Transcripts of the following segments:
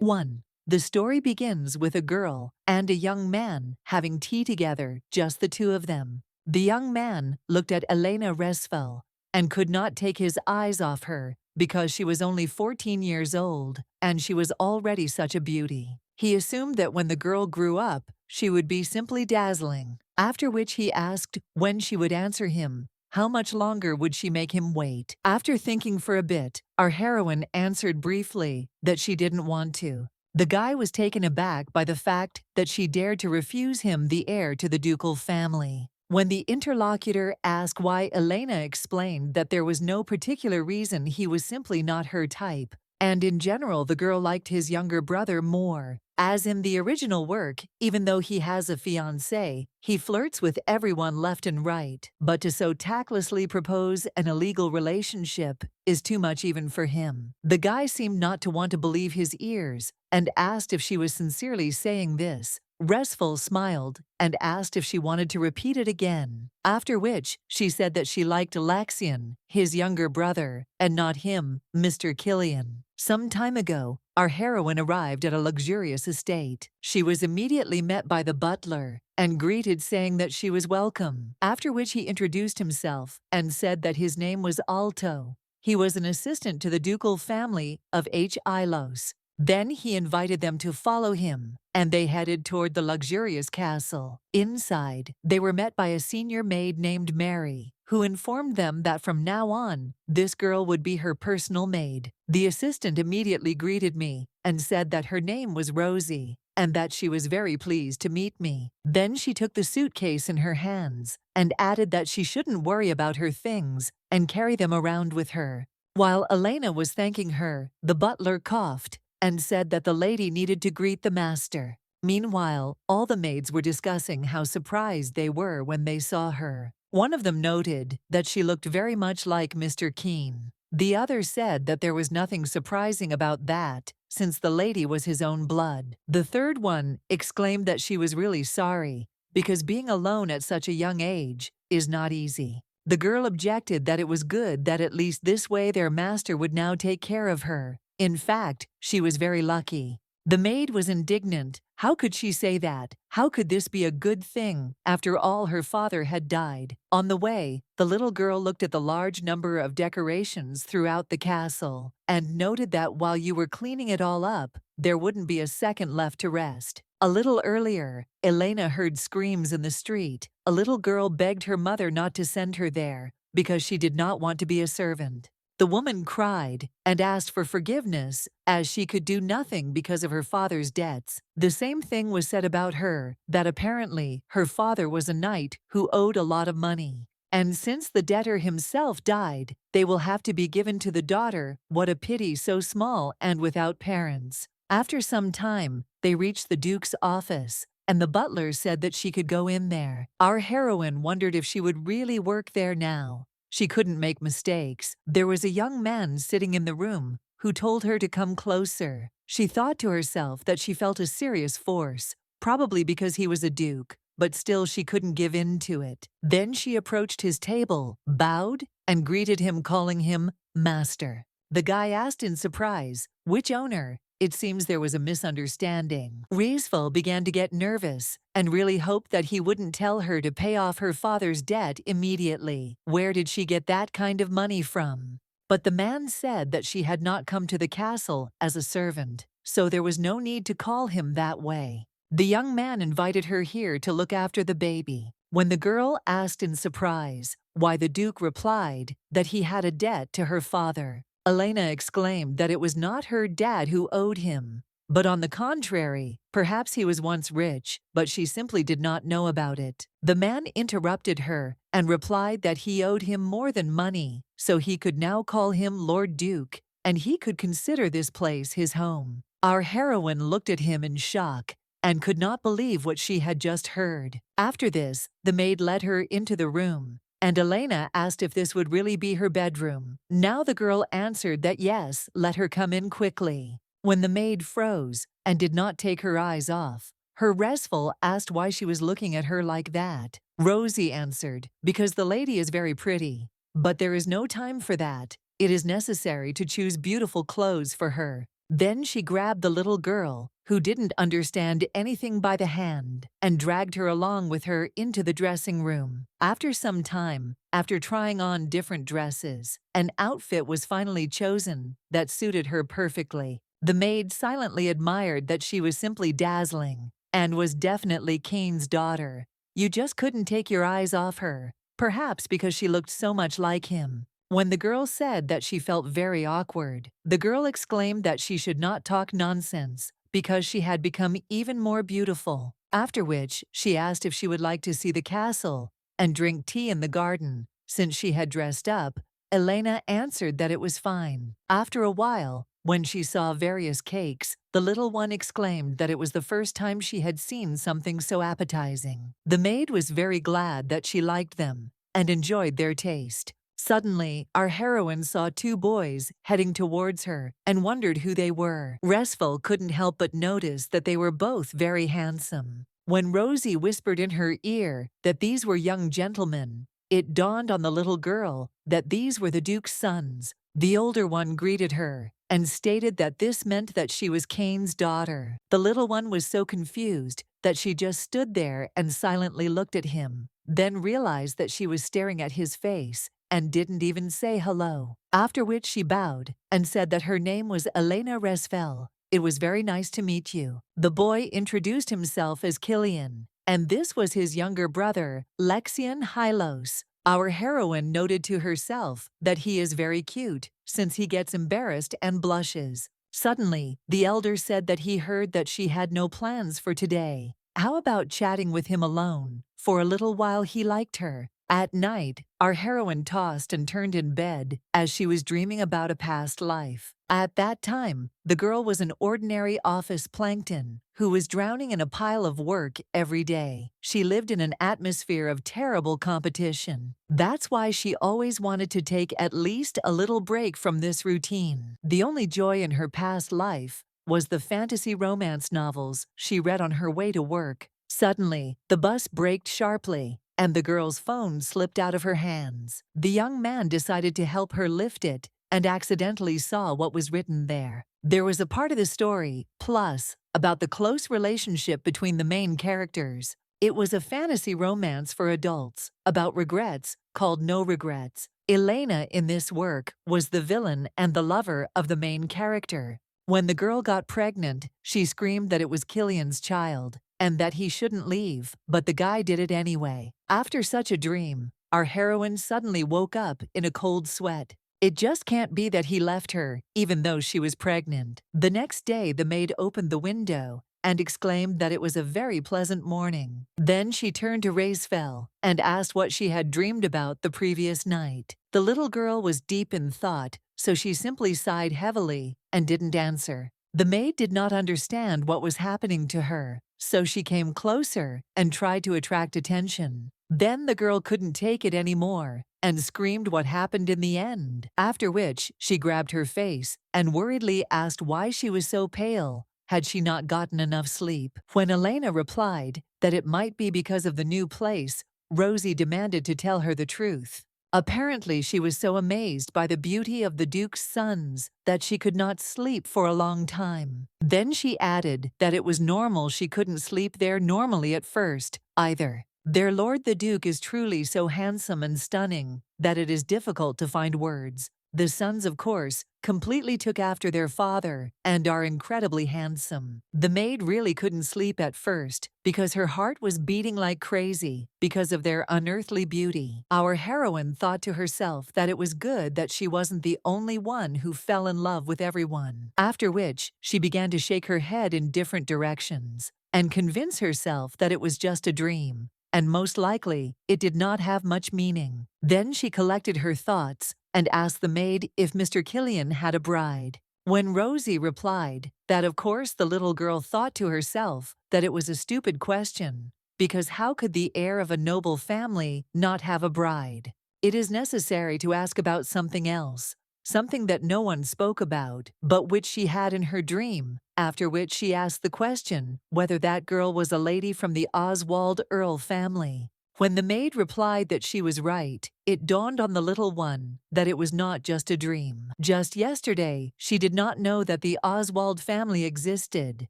1. The story begins with a girl and a young man having tea together, just the two of them. The young man looked at Elena Resfel and could not take his eyes off her because she was only 14 years old and she was already such a beauty. He assumed that when the girl grew up, she would be simply dazzling, after which he asked when she would answer him. How much longer would she make him wait? After thinking for a bit, our heroine answered briefly that she didn't want to. The guy was taken aback by the fact that she dared to refuse him the heir to the ducal family. When the interlocutor asked why, Elena explained that there was no particular reason, he was simply not her type, and in general the girl liked his younger brother more. As in the original work, even though he has a fiancée, he flirts with everyone left and right. But to so tactlessly propose an illegal relationship is too much even for him. The guy seemed not to want to believe his ears and asked if she was sincerely saying this. Resful smiled and asked if she wanted to repeat it again, after which she said that she liked Lexian, his younger brother, and not him, Mr. Killian. Some time ago, our heroine arrived at a luxurious estate. She was immediately met by the butler and greeted, saying that she was welcome, after which he introduced himself and said that his name was Alto. He was an assistant to the ducal family of H. Ilos. Then he invited them to follow him, and they headed toward the luxurious castle. Inside, they were met by a senior maid named Mary, who informed them that from now on, this girl would be her personal maid. The assistant immediately greeted me and said that her name was Rosie, and that she was very pleased to meet me. Then she took the suitcase in her hands and added that she shouldn't worry about her things and carry them around with her. While Elena was thanking her, the butler coughed and said that the lady needed to greet the master. Meanwhile, all the maids were discussing how surprised they were when they saw her. One of them noted that she looked very much like Mr. Keene. The other said that there was nothing surprising about that, since the lady was his own blood. The third one exclaimed that she was really sorry, because being alone at such a young age is not easy. The girl objected that it was good that at least this way their master would now take care of her. In fact, she was very lucky. The maid was indignant. How could she say that? How could this be a good thing? After all, her father had died. On the way, the little girl looked at the large number of decorations throughout the castle and noted that while you were cleaning it all up, there wouldn't be a second left to rest. A little earlier, Elena heard screams in the street. A little girl begged her mother not to send her there because she did not want to be a servant. The woman cried and asked for forgiveness, as she could do nothing because of her father's debts. The same thing was said about her, that apparently her father was a knight who owed a lot of money. And since the debtor himself died, they will have to be given to the daughter. What a pity, so small and without parents. After some time, they reached the Duke's office, and the butler said that she could go in there. Our heroine wondered if she would really work there now. She couldn't make mistakes. There was a young man sitting in the room who told her to come closer. She thought to herself that she felt a serious force, probably because he was a duke, but still she couldn't give in to it. Then she approached his table, bowed, and greeted him, calling him master. The guy asked in surprise, "Which owner?" It seems there was a misunderstanding. Resful began to get nervous and really hoped that he wouldn't tell her to pay off her father's debt immediately. Where did she get that kind of money from? But the man said that she had not come to the castle as a servant, so there was no need to call him that way. The young man invited her here to look after the baby. When the girl asked in surprise why, the Duke replied that he had a debt to her father. Elena exclaimed that it was not her dad who owed him, but on the contrary, perhaps he was once rich, but she simply did not know about it. The man interrupted her and replied that he owed him more than money, so he could now call him Lord Duke, and he could consider this place his home. Our heroine looked at him in shock and could not believe what she had just heard. After this, the maid led her into the room, and Elena asked if this would really be her bedroom. Now the girl answered that yes, let her come in quickly. When the maid froze and did not take her eyes off, her Resful asked why she was looking at her like that. Rosie answered, "Because the lady is very pretty. But there is no time for that. It is necessary to choose beautiful clothes for her. Then she grabbed the little girl, who didn't understand anything, by the hand and dragged her along with her into the dressing room. After some time, after trying on different dresses, an outfit was finally chosen that suited her perfectly. The maid silently admired that she was simply dazzling and was definitely Cain's daughter. You just couldn't take your eyes off her, perhaps because she looked so much like him. When the girl said that she felt very awkward, the girl exclaimed that she should not talk nonsense because she had become even more beautiful. After which, she asked if she would like to see the castle and drink tea in the garden. Since she had dressed up, Elena answered that it was fine. After a while, when she saw various cakes, the little one exclaimed that it was the first time she had seen something so appetizing. The maid was very glad that she liked them and enjoyed their taste. Suddenly, our heroine saw two boys heading towards her and wondered who they were. Resful couldn't help but notice that they were both very handsome. When Rosie whispered in her ear that these were young gentlemen, it dawned on the little girl that these were the Duke's sons. The older one greeted her and stated that this meant that she was Cain's daughter. The little one was so confused that she just stood there and silently looked at him, then realized that she was staring at his face and didn't even say hello. After which she bowed and said that her name was Elena Resfel. It was very nice to meet you. The boy introduced himself as Killian, and this was his younger brother, Lexian Hylos. Our heroine noted to herself that he is very cute, since he gets embarrassed and blushes. Suddenly, the elder said that he heard that she had no plans for today. How about chatting with him alone? For a little while he liked her. At night, our heroine tossed and turned in bed as she was dreaming about a past life. At that time, the girl was an ordinary office plankton who was drowning in a pile of work every day. She lived in an atmosphere of terrible competition. That's why she always wanted to take at least a little break from this routine. The only joy in her past life was the fantasy romance novels she read on her way to work. Suddenly, the bus braked sharply, and the girl's phone slipped out of her hands. The young man decided to help her lift it and accidentally saw what was written there. There was a part of the story, plus, about the close relationship between the main characters. It was a fantasy romance for adults about regrets called No Regrets. Elena in this work was the villain and the lover of the main character. When the girl got pregnant, she screamed that it was Killian's child and that he shouldn't leave, but the guy did it anyway. After such a dream, our heroine suddenly woke up in a cold sweat. It just can't be that he left her, even though she was pregnant. The next day, the maid opened the window and exclaimed that it was a very pleasant morning. Then she turned to Resfel and asked what she had dreamed about the previous night. The little girl was deep in thought, so she simply sighed heavily and didn't answer. The maid did not understand what was happening to her, so she came closer and tried to attract attention. Then the girl couldn't take it anymore and screamed what happened in the end, after which she grabbed her face and worriedly asked why she was so pale. Had she not gotten enough sleep? When Elena replied that it might be because of the new place, Rosie demanded to tell her the truth. Apparently, she was so amazed by the beauty of the Duke's sons that she could not sleep for a long time. Then she added that it was normal she couldn't sleep there normally at first, either. Their lord the Duke is truly so handsome and stunning that it is difficult to find words. The sons, of course, completely took after their father and are incredibly handsome. The maid really couldn't sleep at first because her heart was beating like crazy because of their unearthly beauty. Our heroine thought to herself that it was good that she wasn't the only one who fell in love with everyone. After which, she began to shake her head in different directions and convince herself that it was just a dream, and most likely, it did not have much meaning. Then she collected her thoughts and asked the maid if Mr. Killian had a bride. When Rosie replied that of course the little girl thought to herself that it was a stupid question, because how could the heir of a noble family not have a bride? It is necessary to ask about something else, something that no one spoke about, but which she had in her dream, after which she asked the question whether that girl was a lady from the Oswald Earl family. When the maid replied that she was right, it dawned on the little one that it was not just a dream. Just yesterday, she did not know that the Oswald family existed,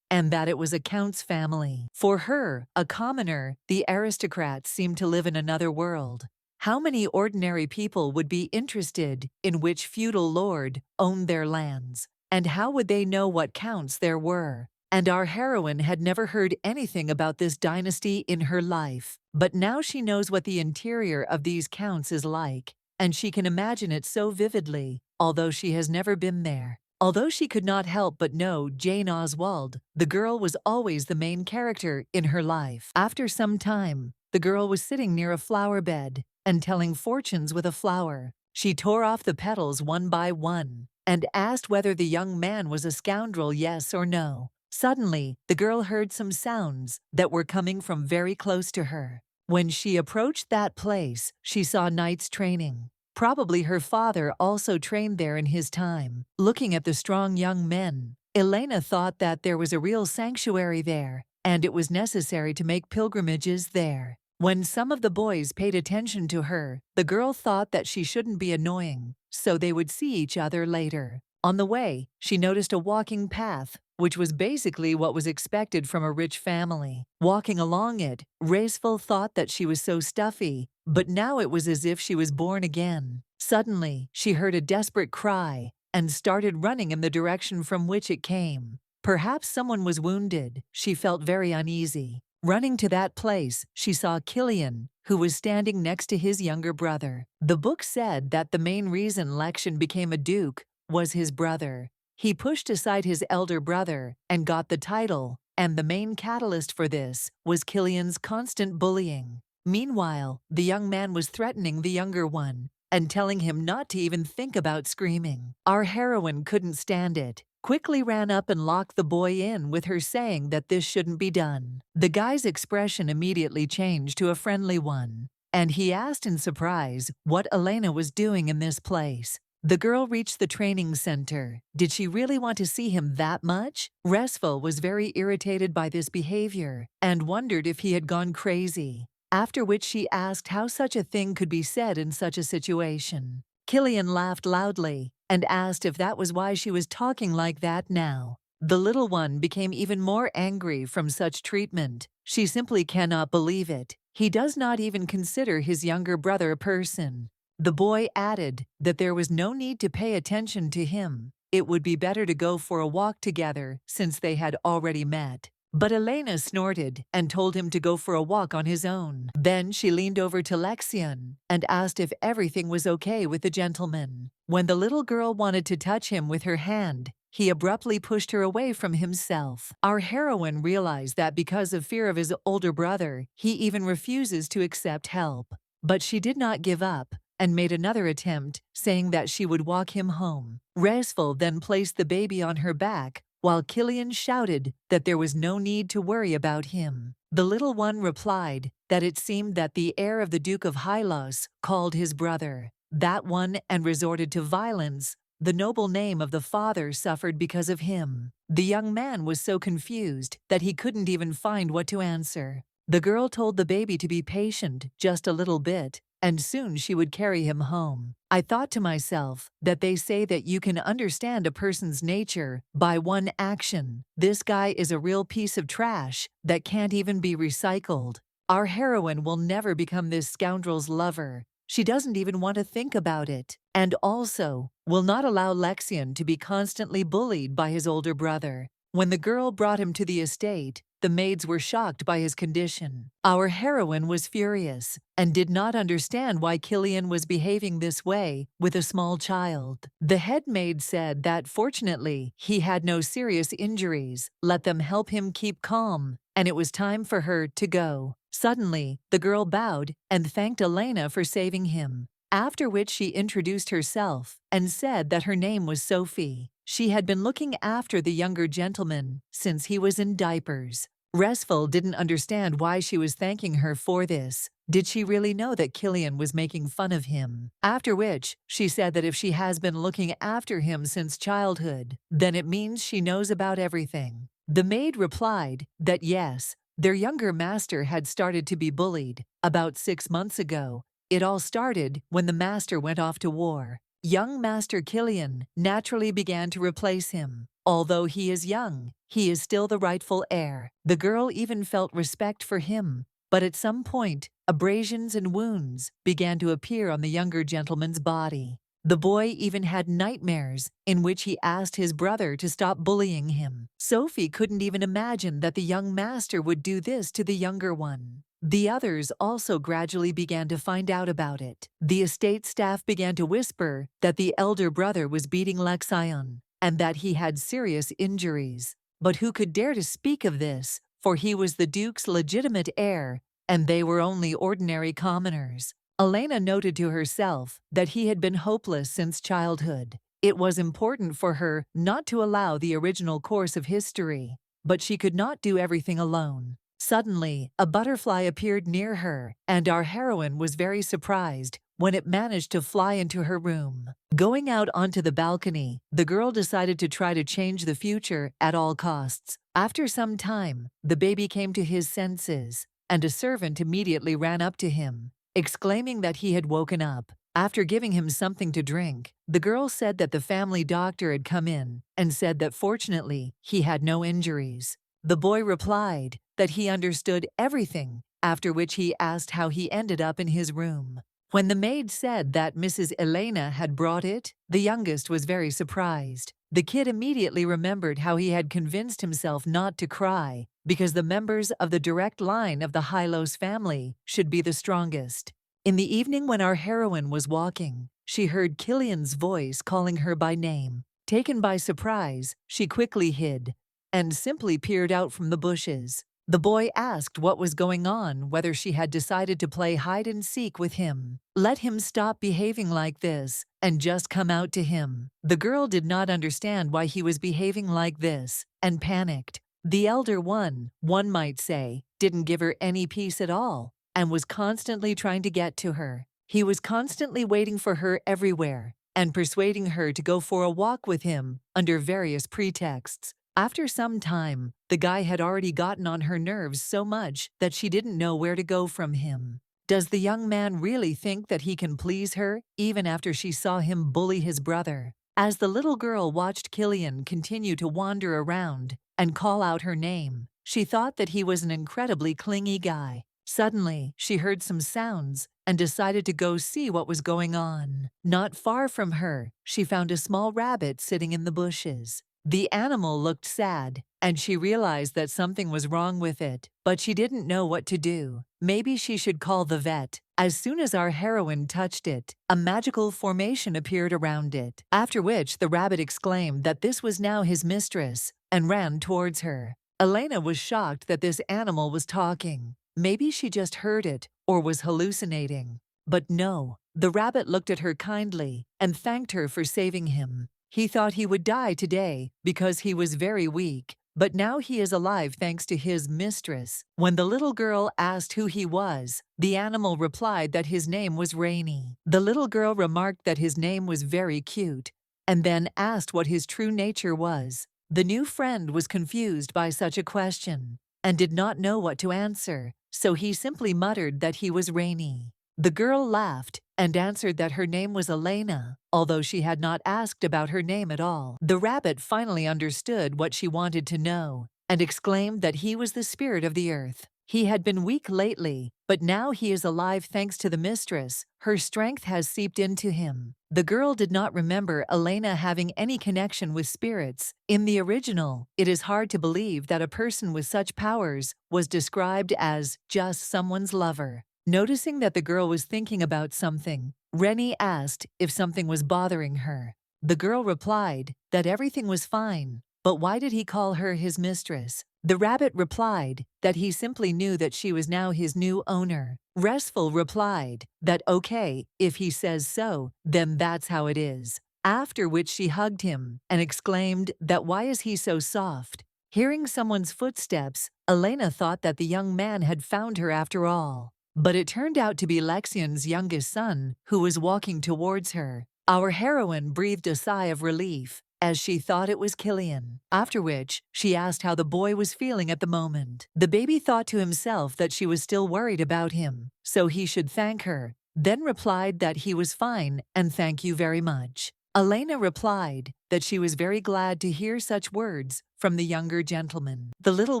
and that it was a count's family. For her, a commoner, the aristocrats seemed to live in another world. How many ordinary people would be interested in which feudal lord owned their lands? And how would they know what counts there were? And our heroine had never heard anything about this dynasty in her life. But now she knows what the interior of these counts is like, and she can imagine it so vividly, although she has never been there. Although she could not help but know Jane Oswald, the girl was always the main character in her life. After some time, the girl was sitting near a flower bed and telling fortunes with a flower. She tore off the petals one by one and asked whether the young man was a scoundrel, yes or no. Suddenly, the girl heard some sounds that were coming from very close to her. When she approached that place, she saw knights training. Probably her father also trained there in his time. Looking at the strong young men, Elena thought that there was a real sanctuary there, and it was necessary to make pilgrimages there. When some of the boys paid attention to her, the girl thought that she shouldn't be annoying, so they would see each other later. On the way, she noticed a walking path, which was basically what was expected from a rich family. Walking along it, Raceful thought that she was so stuffy, but now it was as if she was born again. Suddenly, she heard a desperate cry and started running in the direction from which it came. Perhaps someone was wounded. She felt very uneasy. Running to that place, she saw Killian, who was standing next to his younger brother. The book said that the main reason Lexian became a duke was his brother. He pushed aside his elder brother and got the title, and the main catalyst for this was Killian's constant bullying. Meanwhile, the young man was threatening the younger one and telling him not to even think about screaming. Our heroine couldn't stand it, quickly ran up and locked the boy in with her saying that this shouldn't be done. The guy's expression immediately changed to a friendly one, and he asked in surprise what Elena was doing in this place. The girl reached the training center. Did she really want to see him that much? Restful was very irritated by this behavior and wondered if he had gone crazy, after which she asked how such a thing could be said in such a situation. Killian laughed loudly and asked if that was why she was talking like that now. The little one became even more angry from such treatment. She simply cannot believe it. He does not even consider his younger brother a person. The boy added that there was no need to pay attention to him. It would be better to go for a walk together since they had already met. But Elena snorted and told him to go for a walk on his own. Then she leaned over to Lexian and asked if everything was okay with the gentleman. When the little girl wanted to touch him with her hand, he abruptly pushed her away from himself. Our heroine realized that because of fear of his older brother, he even refuses to accept help. But she did not give up and made another attempt, saying that she would walk him home. Restful then placed the baby on her back, while Killian shouted that there was no need to worry about him. The little one replied that it seemed that the heir of the Duke of Hylos called his brother that one and resorted to violence. The noble name of the father suffered because of him. The young man was so confused that he couldn't even find what to answer. The girl told the baby to be patient just a little bit, and soon she would carry him home. I thought to myself that they say that you can understand a person's nature by one action. This guy is a real piece of trash that can't even be recycled. Our heroine will never become this scoundrel's lover. She doesn't even want to think about it, and also will not allow Lexian to be constantly bullied by his older brother. When the girl brought him to the estate, the maids were shocked by his condition. Our heroine was furious and did not understand why Killian was behaving this way with a small child. The head maid said that fortunately he had no serious injuries, let them help him keep calm, and it was time for her to go. Suddenly, the girl bowed and thanked Elena for saving him, after which she introduced herself and said that her name was Sophie. She had been looking after the younger gentleman since he was in diapers. Restful didn't understand why she was thanking her for this. Did she really know that Killian was making fun of him? After which, she said that if she has been looking after him since childhood, then it means she knows about everything. The maid replied that yes, Their younger master had started to be bullied. About 6 months ago, it all started when the master went off to war. Young Master Killian naturally began to replace him. Although he is young, he is still the rightful heir. The girl even felt respect for him, but at some point, abrasions and wounds began to appear on the younger gentleman's body. The boy even had nightmares in which he asked his brother to stop bullying him. Sophie couldn't even imagine that the young master would do this to the younger one. The others also gradually began to find out about it. The estate staff began to whisper that the elder brother was beating Lexian and that he had serious injuries. But who could dare to speak of this, for he was the Duke's legitimate heir, and they were only ordinary commoners. Elena noted to herself that he had been hopeless since childhood. It was important for her not to allow the original course of history, but she could not do everything alone. Suddenly, a butterfly appeared near her, and our heroine was very surprised when it managed to fly into her room. Going out onto the balcony, the girl decided to try to change the future at all costs. After some time, the baby came to his senses, and a servant immediately ran up to him, exclaiming that he had woken up. After giving him something to drink, the girl said that the family doctor had come in and said that fortunately he had no injuries. The boy replied that he understood everything, after which he asked how he ended up in his room. When the maid said that Mrs. Elena had brought it, the youngest was very surprised. The kid immediately remembered how he had convinced himself not to cry because the members of the direct line of the Hylos family should be the strongest. In the evening when our heroine was walking, she heard Killian's voice calling her by name. Taken by surprise, she quickly hid and simply peered out from the bushes. The boy asked what was going on, whether she had decided to play hide-and-seek with him. Let him stop behaving like this and just come out to him. The girl did not understand why he was behaving like this and panicked. The elder one might say, didn't give her any peace at all and was constantly trying to get to her. He was constantly waiting for her everywhere and persuading her to go for a walk with him under various pretexts. After some time, the guy had already gotten on her nerves so much that she didn't know where to go from him. Does the young man really think that he can please her, even after she saw him bully his brother? As the little girl watched Killian continue to wander around and call out her name, she thought that he was an incredibly clingy guy. Suddenly, she heard some sounds and decided to go see what was going on. Not far from her, she found a small rabbit sitting in the bushes. The animal looked sad, and she realized that something was wrong with it, but she didn't know what to do. Maybe she should call the vet. As soon as our heroine touched it, a magical formation appeared around it, after which the rabbit exclaimed that this was now his mistress and ran towards her. Elena was shocked that this animal was talking. Maybe she just heard it or was hallucinating. But no, the rabbit looked at her kindly and thanked her for saving him. He thought he would die today because he was very weak, but now he is alive thanks to his mistress. When the little girl asked who he was, the animal replied that his name was Rainy. The little girl remarked that his name was very cute, and then asked what his true nature was. The new friend was confused by such a question and did not know what to answer, so he simply muttered that he was Rainy. The girl laughed and answered that her name was Elena, although she had not asked about her name at all. The rabbit finally understood what she wanted to know and exclaimed that he was the spirit of the earth. He had been weak lately, but now he is alive thanks to the mistress. Her strength has seeped into him. The girl did not remember Elena having any connection with spirits. In the original, it is hard to believe that a person with such powers was described as just someone's lover. Noticing that the girl was thinking about something, Rennie asked if something was bothering her. The girl replied that everything was fine, but why did he call her his mistress? The rabbit replied that he simply knew that she was now his new owner. Restful replied that okay, if he says so, then that's how it is. After which she hugged him and exclaimed that why is he so soft? Hearing someone's footsteps, Elena thought that the young man had found her after all. But it turned out to be Lexian's youngest son, who was walking towards her. Our heroine breathed a sigh of relief as she thought it was Killian, after which she asked how the boy was feeling at the moment. The baby thought to himself that she was still worried about him, so he should thank her, then replied that he was fine and thank you very much. Elena replied that she was very glad to hear such words from the younger gentleman. The little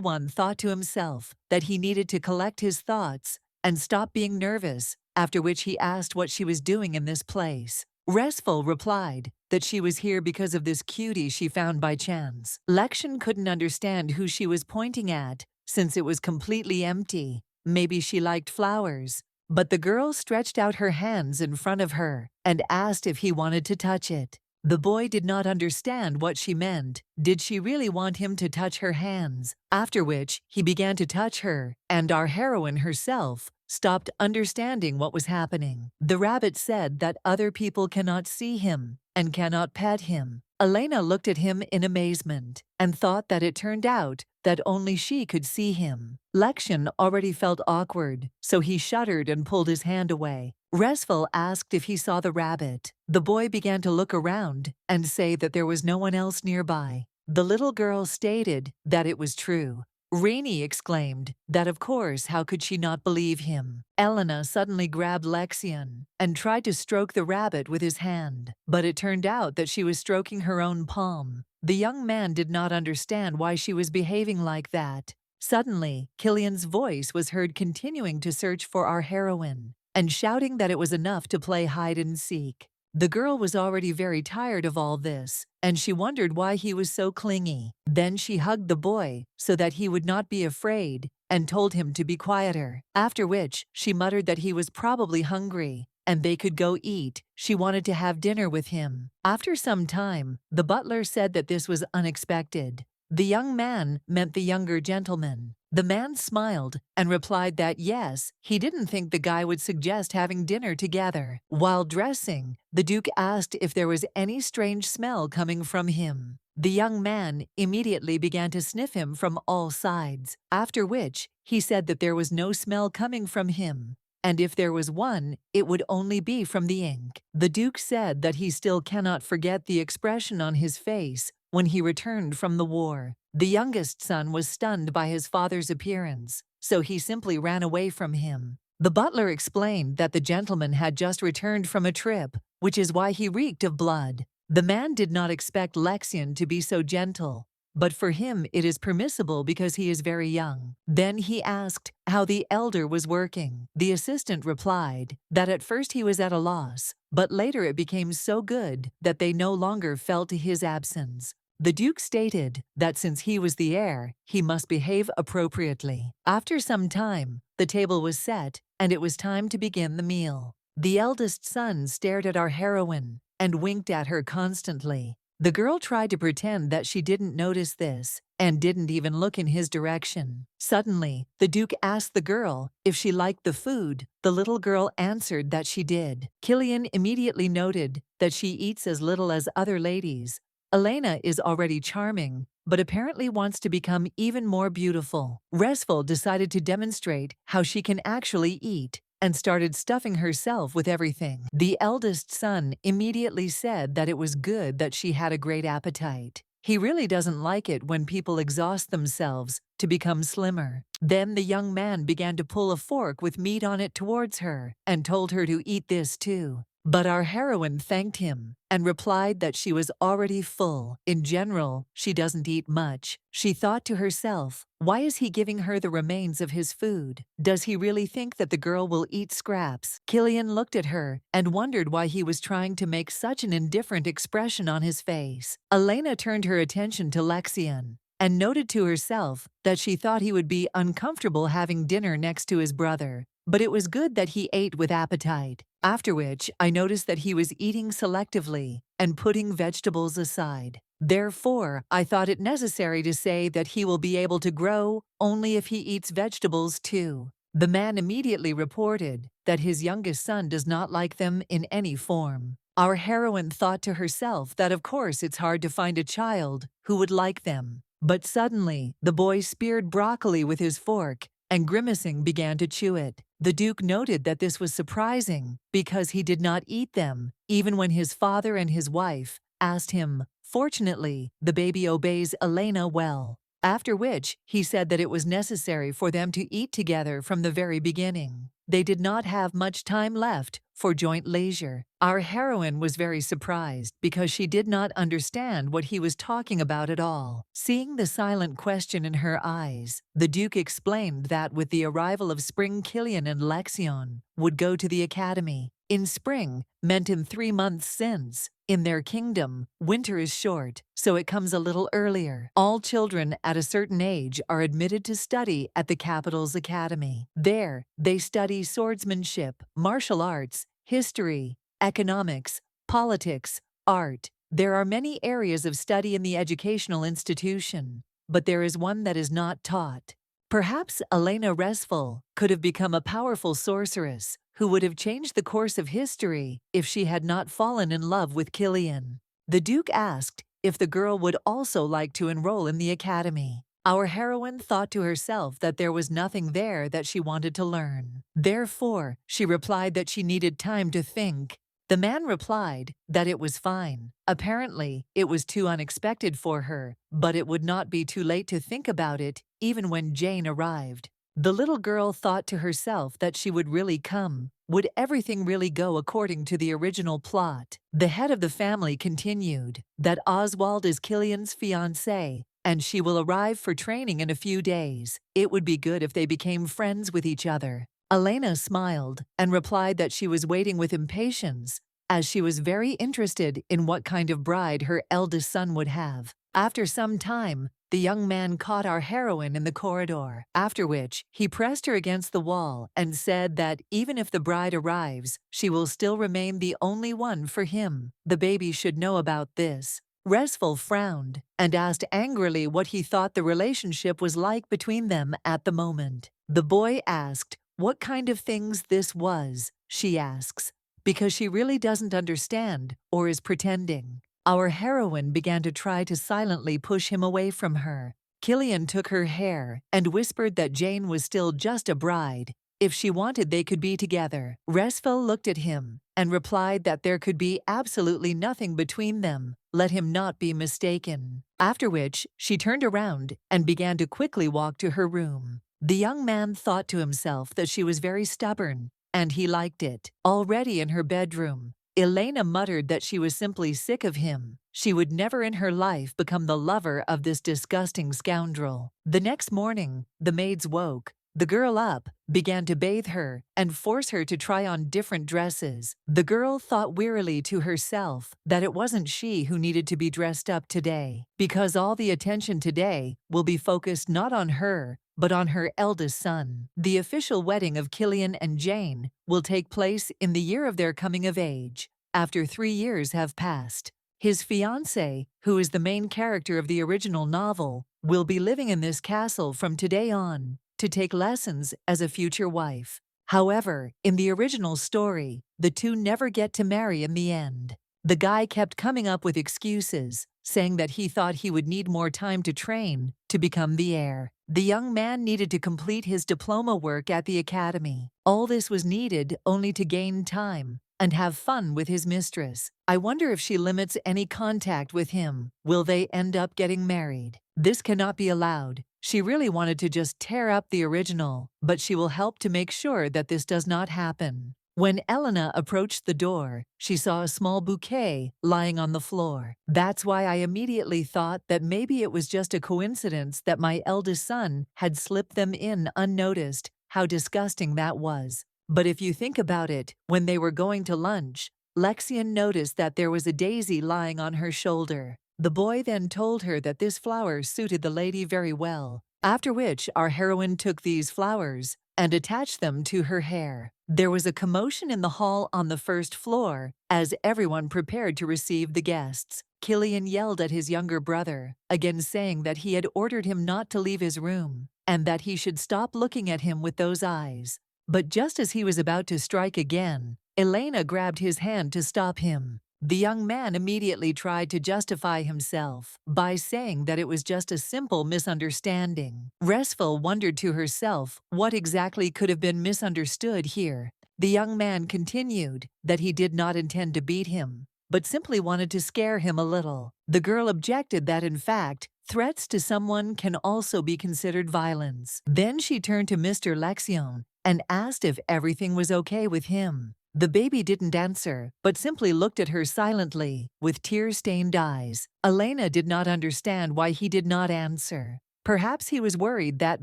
one thought to himself that he needed to collect his thoughts and stop being nervous, after which he asked what she was doing in this place. Restful replied that she was here because of this cutie she found by chance. Lexian couldn't understand who she was pointing at since it was completely empty. Maybe she liked flowers. But the girl stretched out her hands in front of her and asked if he wanted to touch it. The boy did not understand what she meant. Did she really want him to touch her hands? After which, he began to touch her, and our heroine herself stopped understanding what was happening. The rabbit said that other people cannot see him and cannot pet him. Elena looked at him in amazement and thought that it turned out that only she could see him. Lexian already felt awkward, so he shuddered and pulled his hand away. Restful asked if he saw the rabbit. The boy began to look around and say that there was no one else nearby. The little girl stated that it was true. Rainey exclaimed that of course how could she not believe him. Elena suddenly grabbed Lexian and tried to stroke the rabbit with his hand, but it turned out that she was stroking her own palm. The young man did not understand why she was behaving like that. Suddenly, Killian's voice was heard continuing to search for our heroine and shouting that it was enough to play hide and seek. The girl was already very tired of all this, and she wondered why he was so clingy. Then she hugged the boy so that he would not be afraid and told him to be quieter, after which she muttered that he was probably hungry and they could go eat. She wanted to have dinner with him. After some time, the butler said that this was unexpected. The young man meant the younger gentleman. The man smiled and replied that yes, he didn't think the guy would suggest having dinner together. While dressing, the Duke asked if there was any strange smell coming from him. The young man immediately began to sniff him from all sides, after which he said that there was no smell coming from him, and if there was one, it would only be from the ink. The Duke said that he still cannot forget the expression on his face when he returned from the war. The youngest son was stunned by his father's appearance, so he simply ran away from him. The butler explained that the gentleman had just returned from a trip, which is why he reeked of blood. The man did not expect Lexian to be so gentle, but for him it is permissible because he is very young. Then he asked how the elder was working. The assistant replied that at first he was at a loss, but later it became so good that they no longer felt his absence. The Duke stated that since he was the heir, he must behave appropriately. After some time, the table was set, and it was time to begin the meal. The eldest son stared at our heroine and winked at her constantly. The girl tried to pretend that she didn't notice this and didn't even look in his direction. Suddenly, the Duke asked the girl if she liked the food. The little girl answered that she did. Killian immediately noted that she eats as little as other ladies. Elena is already charming, but apparently wants to become even more beautiful. Restful decided to demonstrate how she can actually eat and started stuffing herself with everything. The eldest son immediately said that it was good that she had a great appetite. He really doesn't like it when people exhaust themselves to become slimmer. Then the young man began to pull a fork with meat on it towards her and told her to eat this too. But our heroine thanked him and replied that she was already full. In general, she doesn't eat much. She thought to herself, why is he giving her the remains of his food? Does he really think that the girl will eat scraps? Killian looked at her and wondered why he was trying to make such an indifferent expression on his face. Elena turned her attention to Lexian and noted to herself that she thought he would be uncomfortable having dinner next to his brother. But it was good that he ate with appetite. After which, I noticed that he was eating selectively and putting vegetables aside. Therefore, I thought it necessary to say that he will be able to grow only if he eats vegetables too. The man immediately reported that his youngest son does not like them in any form. Our heroine thought to herself that of course it's hard to find a child who would like them. But suddenly, the boy speared broccoli with his fork and grimacing began to chew it. The Duke noted that this was surprising because he did not eat them, even when his father and his wife asked him Fortunately, the baby obeys Elena well. After which, he said that it was necessary for them to eat together from the very beginning. They did not have much time left for joint leisure. Our heroine was very surprised because she did not understand what he was talking about at all. Seeing the silent question in her eyes, the Duke explained that with the arrival of spring, Killian and Lexian would go to the academy. In spring meant in 3 months since. In their kingdom, winter is short, so it comes a little earlier. All children at a certain age are admitted to study at the capital's academy. There, they study swordsmanship, martial arts, history, economics, politics, art. There are many areas of study in the educational institution, but there is one that is not taught. Perhaps Elena Resful could have become a powerful sorceress who would have changed the course of history if she had not fallen in love with Killian. The Duke asked if the girl would also like to enroll in the academy. Our heroine thought to herself that there was nothing there that she wanted to learn. Therefore, she replied that she needed time to think. The man replied that it was fine. Apparently, it was too unexpected for her, but it would not be too late to think about it even when Jane arrived. The little girl thought to herself that she would really come. Would everything really go according to the original plot? The head of the family continued that Oswald is Killian's fiancé, and she will arrive for training in a few days. It would be good if they became friends with each other. Elena smiled and replied that she was waiting with impatience, as she was very interested in what kind of bride her eldest son would have. After some time, the young man caught our heroine in the corridor, after which he pressed her against the wall and said that even if the bride arrives, she will still remain the only one for him. The baby should know about this. Resful frowned and asked angrily what he thought the relationship was like between them at the moment. The boy asked what kind of things this was, she asks, because she really doesn't understand or is pretending. Our heroine began to try to silently push him away from her. Killian took her hair and whispered that Jane was still just a bride. If she wanted, they could be together. Resful looked at him and replied that there could be absolutely nothing between them. Let him not be mistaken. After which, she turned around and began to quickly walk to her room. The young man thought to himself that she was very stubborn, and he liked it. Already in her bedroom, Elena muttered that she was simply sick of him. She would never in her life become the lover of this disgusting scoundrel. The next morning, the maids woke the girl up, began to bathe her, and force her to try on different dresses. The girl thought wearily to herself that it wasn't she who needed to be dressed up today, because all the attention today will be focused not on her, but on her eldest son. The official wedding of Killian and Jane will take place in the year of their coming of age, after 3 years have passed. His fiancée, who is the main character of the original novel, will be living in this castle from today on to take lessons as a future wife. However, in the original story, the two never get to marry in the end. The guy kept coming up with excuses, saying that he thought he would need more time to train to become the heir. The young man needed to complete his diploma work at the academy. All this was needed only to gain time and have fun with his mistress. I wonder if she limits any contact with him. Will they end up getting married? This cannot be allowed. She really wanted to just tear up the original, but she will help to make sure that this does not happen. When Elena approached the door, she saw a small bouquet lying on the floor. That's why I immediately thought that maybe it was just a coincidence that my eldest son had slipped them in unnoticed. How disgusting that was. But if you think about it, when they were going to lunch, Lexian noticed that there was a daisy lying on her shoulder. The boy then told her that this flower suited the lady very well, after which our heroine took these flowers and attached them to her hair. There was a commotion in the hall on the first floor as everyone prepared to receive the guests. Killian yelled at his younger brother, again saying that he had ordered him not to leave his room and that he should stop looking at him with those eyes. But just as he was about to strike again, Elena grabbed his hand to stop him. The young man immediately tried to justify himself by saying that it was just a simple misunderstanding. Resful wondered to herself what exactly could have been misunderstood here. The young man continued that he did not intend to beat him, but simply wanted to scare him a little. The girl objected that in fact, threats to someone can also be considered violence. Then she turned to Mr. Lexian and asked if everything was okay with him. The baby didn't answer, but simply looked at her silently, with tear-stained eyes. Elena did not understand why he did not answer. Perhaps he was worried that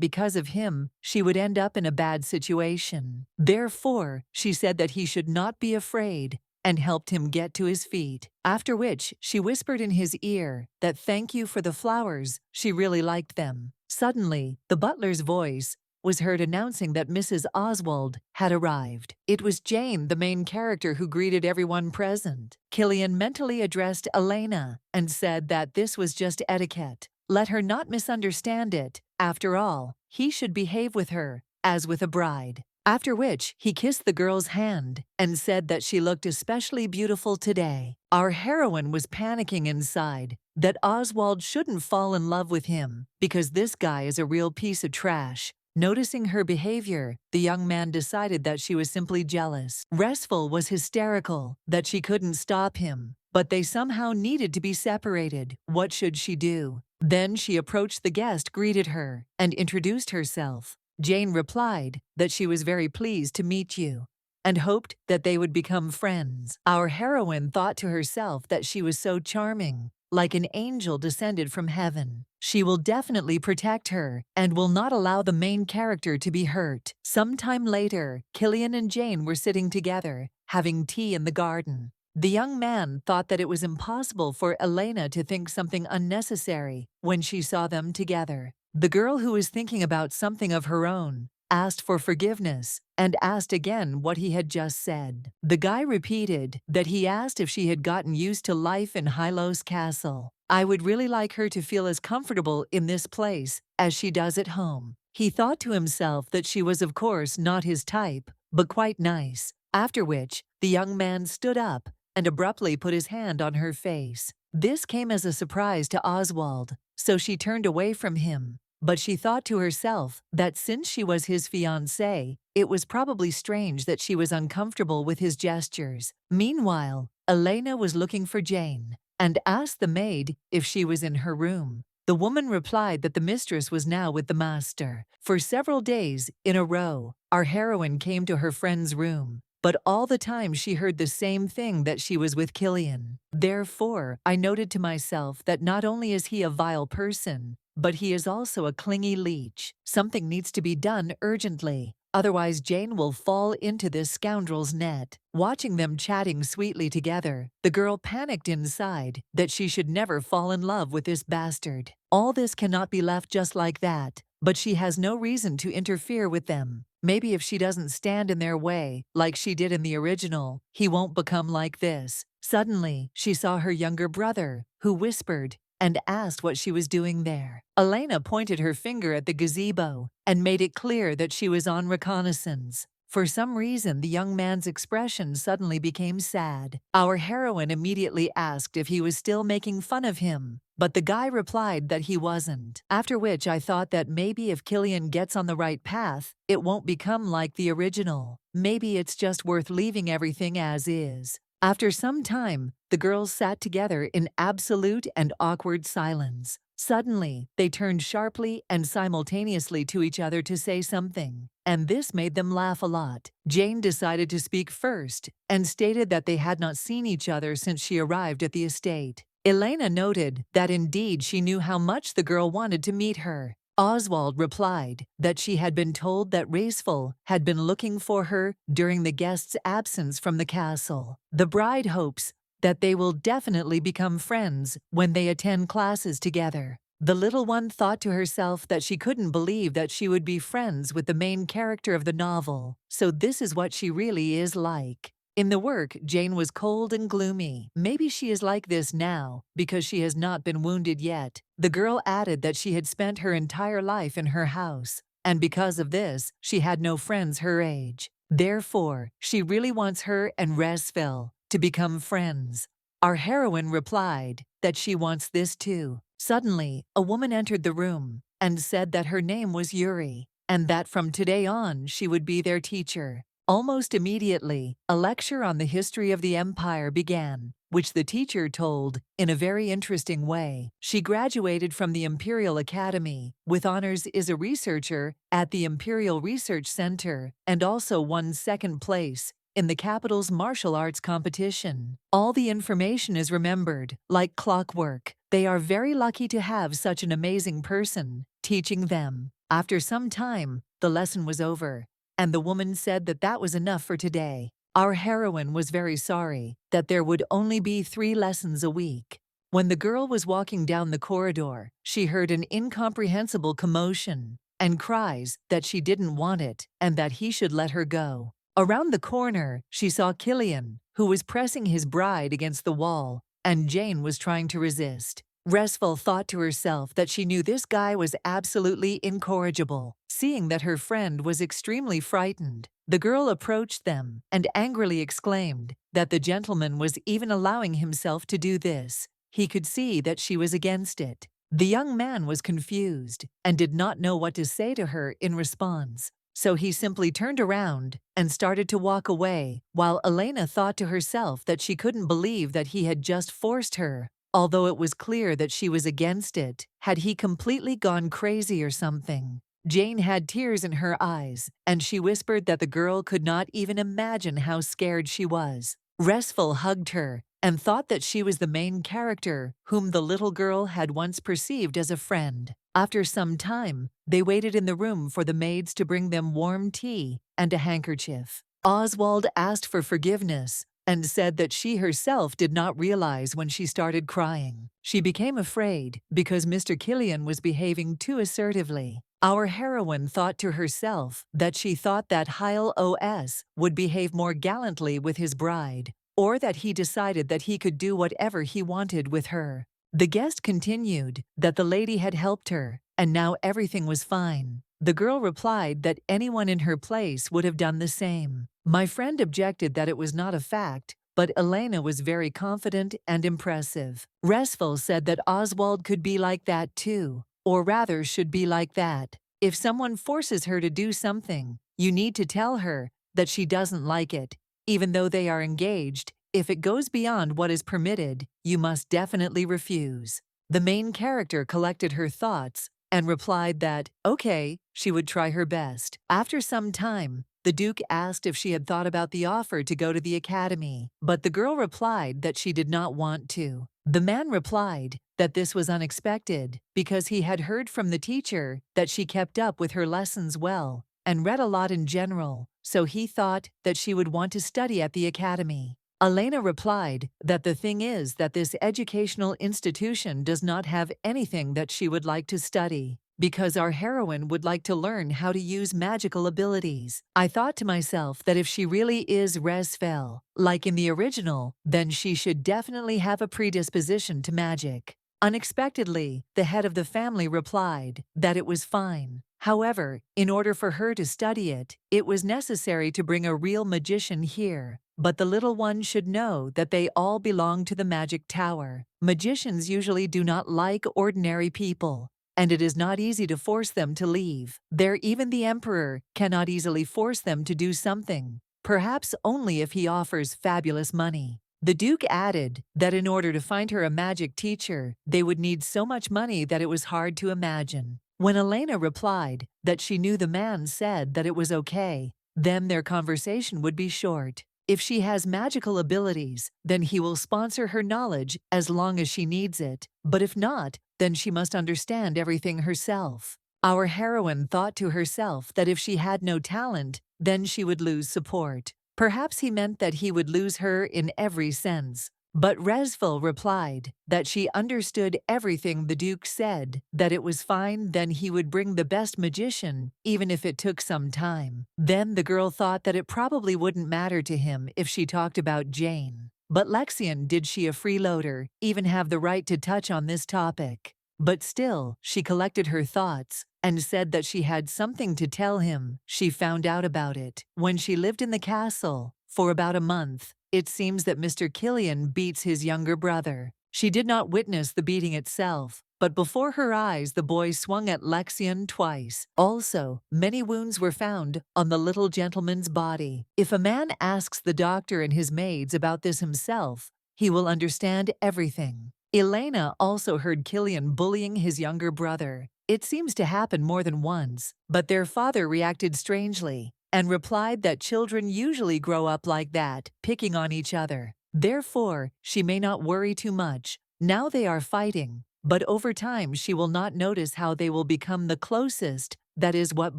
because of him, she would end up in a bad situation. Therefore, she said that he should not be afraid and helped him get to his feet, after which she whispered in his ear that thank you for the flowers, she really liked them. Suddenly, the butler's voice was heard announcing that Mrs. Oswald had arrived. It was Jane, the main character, who greeted everyone present. Killian mentally addressed Elena and said that this was just etiquette. Let her not misunderstand it. After all, he should behave with her as with a bride. After which, he kissed the girl's hand and said that she looked especially beautiful today. Our heroine was panicking inside that Oswald shouldn't fall in love with him because this guy is a real piece of trash. Noticing her behavior, the young man decided that she was simply jealous. Restful was hysterical that she couldn't stop him, but they somehow needed to be separated. What should she do? Then she approached the guest, greeted her, and introduced herself. Jane replied that she was very pleased to meet you and hoped that they would become friends. Our heroine thought to herself that she was so charming, like an angel descended from heaven. She will definitely protect her and will not allow the main character to be hurt. Sometime later, Killian and Jane were sitting together, having tea in the garden. The young man thought that it was impossible for Elena to think something unnecessary when she saw them together. The girl, who was thinking about something of her own, asked for forgiveness and asked again what he had just said. The guy repeated that he asked if she had gotten used to life in Hylos Castle. I would really like her to feel as comfortable in this place as she does at home. He thought to himself that she was of course not his type, but quite nice. After which, the young man stood up and abruptly put his hand on her face. This came as a surprise to Oswald, so she turned away from him. But she thought to herself that since she was his fiancée, it was probably strange that she was uncomfortable with his gestures. Meanwhile, Elena was looking for Jane and asked the maid if she was in her room. The woman replied that the mistress was now with the master. For several days in a row, our heroine came to her friend's room, but all the time she heard the same thing, that she was with Killian. Therefore, I noted to myself that not only is he a vile person, but he is also a clingy leech. Something needs to be done urgently, otherwise Jane will fall into this scoundrel's net. Watching them chatting sweetly together, the girl panicked inside that she should never fall in love with this bastard. All this cannot be left just like that, but she has no reason to interfere with them. Maybe if she doesn't stand in their way, like she did in the original, he won't become like this. Suddenly, she saw her younger brother, who whispered and asked what she was doing there. Elena pointed her finger at the gazebo and made it clear that she was on reconnaissance. For some reason, the young man's expression suddenly became sad. Our heroine immediately asked if he was still making fun of him, but the guy replied that he wasn't. After which I thought that maybe if Killian gets on the right path, it won't become like the original. Maybe it's just worth leaving everything as is. After some time, the girls sat together in absolute and awkward silence. Suddenly, they turned sharply and simultaneously to each other to say something, and this made them laugh a lot. Jane decided to speak first and stated that they had not seen each other since she arrived at the estate. Elena noted that indeed she knew how much the girl wanted to meet her. Oswald replied that she had been told that Raceful had been looking for her during the guest's absence from the castle. The bride hopes that they will definitely become friends when they attend classes together. The little one thought to herself that she couldn't believe that she would be friends with the main character of the novel. So this is what she really is like. In the work, Jane was cold and gloomy. Maybe she is like this now because she has not been wounded yet. The girl added that she had spent her entire life in her house, and because of this, she had no friends her age. Therefore, she really wants her and Resfel to become friends. Our heroine replied that she wants this too. Suddenly, a woman entered the room and said that her name was Yuri, and that from today on she would be their teacher. Almost immediately, a lecture on the history of the empire began. which the teacher told in a very interesting way. She graduated from the Imperial Academy with honors, is a researcher at the Imperial Research Center, and also won second place in the capital's martial arts competition. All the information is remembered, like clockwork. They are very lucky to have such an amazing person teaching them. After some time, the lesson was over, and the woman said that that was enough for today. Our heroine was very sorry that there would only be 3 lessons a week. When the girl was walking down the corridor, she heard an incomprehensible commotion and cries that she didn't want it and that he should let her go. Around the corner, she saw Killian, who was pressing his bride against the wall, and Jane was trying to resist. Restful thought to herself that she knew this guy was absolutely incorrigible. Seeing that her friend was extremely frightened, the girl approached them and angrily exclaimed that the gentleman was even allowing himself to do this. He could see that she was against it. The young man was confused and did not know what to say to her in response. So he simply turned around and started to walk away, while Elena thought to herself that she couldn't believe that he had just forced her. Although it was clear that she was against it, had he completely gone crazy or something? Jane had tears in her eyes, and she whispered that the girl could not even imagine how scared she was. Restful hugged her and thought that she was the main character whom the little girl had once perceived as a friend. After some time, they waited in the room for the maids to bring them warm tea and a handkerchief. Oswald asked for forgiveness and said that she herself did not realize when she started crying. She became afraid because Mr. Killian was behaving too assertively. Our heroine thought to herself that she thought that Heil OS would behave more gallantly with his bride, or that he decided that he could do whatever he wanted with her. The guest continued that the lady had helped her, and now everything was fine. The girl replied that anyone in her place would have done the same. My friend objected that it was not a fact, but Elena was very confident and impressive. Restful said that Oswald could be like that too, or rather should be like that. If someone forces her to do something, you need to tell her that she doesn't like it, even though they are engaged. If it goes beyond what is permitted, you must definitely refuse. The main character collected her thoughts and replied that, okay, she would try her best. After some time, the Duke asked if she had thought about the offer to go to the academy, but the girl replied that she did not want to. The man replied that this was unexpected because he had heard from the teacher that she kept up with her lessons well and read a lot in general, so he thought that she would want to study at the academy. Elena replied that the thing is that this educational institution does not have anything that she would like to study, because our heroine would like to learn how to use magical abilities. I thought to myself that if she really is Resfel, like in the original, then she should definitely have a predisposition to magic. Unexpectedly, the head of the family replied that it was fine. However, in order for her to study it, it was necessary to bring a real magician here. But the little one should know that they all belong to the magic tower. Magicians usually do not like ordinary people, and it is not easy to force them to leave. There, even the emperor cannot easily force them to do something, perhaps only if he offers fabulous money. The Duke added that in order to find her a magic teacher, they would need so much money that it was hard to imagine. When Elena replied that she knew the man said that it was okay, then their conversation would be short. If she has magical abilities, then he will sponsor her knowledge as long as she needs it, but if not, then she must understand everything herself. Our heroine thought to herself that if she had no talent, then she would lose support. Perhaps he meant that he would lose her in every sense. But Resfel replied that she understood everything the Duke said, that it was fine, then he would bring the best magician, even if it took some time. Then the girl thought that it probably wouldn't matter to him if she talked about Jane. But Lexian, did she a freeloader, even have the right to touch on this topic? But still, she collected her thoughts and said that she had something to tell him. She found out about it when she lived in the castle for about a month. It seems that Mr. Killian beats his younger brother. She did not witness the beating itself, but before her eyes the boy swung at Lexian twice. Also, many wounds were found on the little gentleman's body. If a man asks the doctor and his maids about this himself, he will understand everything. Elena also heard Killian bullying his younger brother. It seems to happen more than once, but their father reacted strangely and replied that children usually grow up like that, picking on each other. Therefore, she may not worry too much. Now they are fighting, but over time she will not notice how they will become the closest. That is what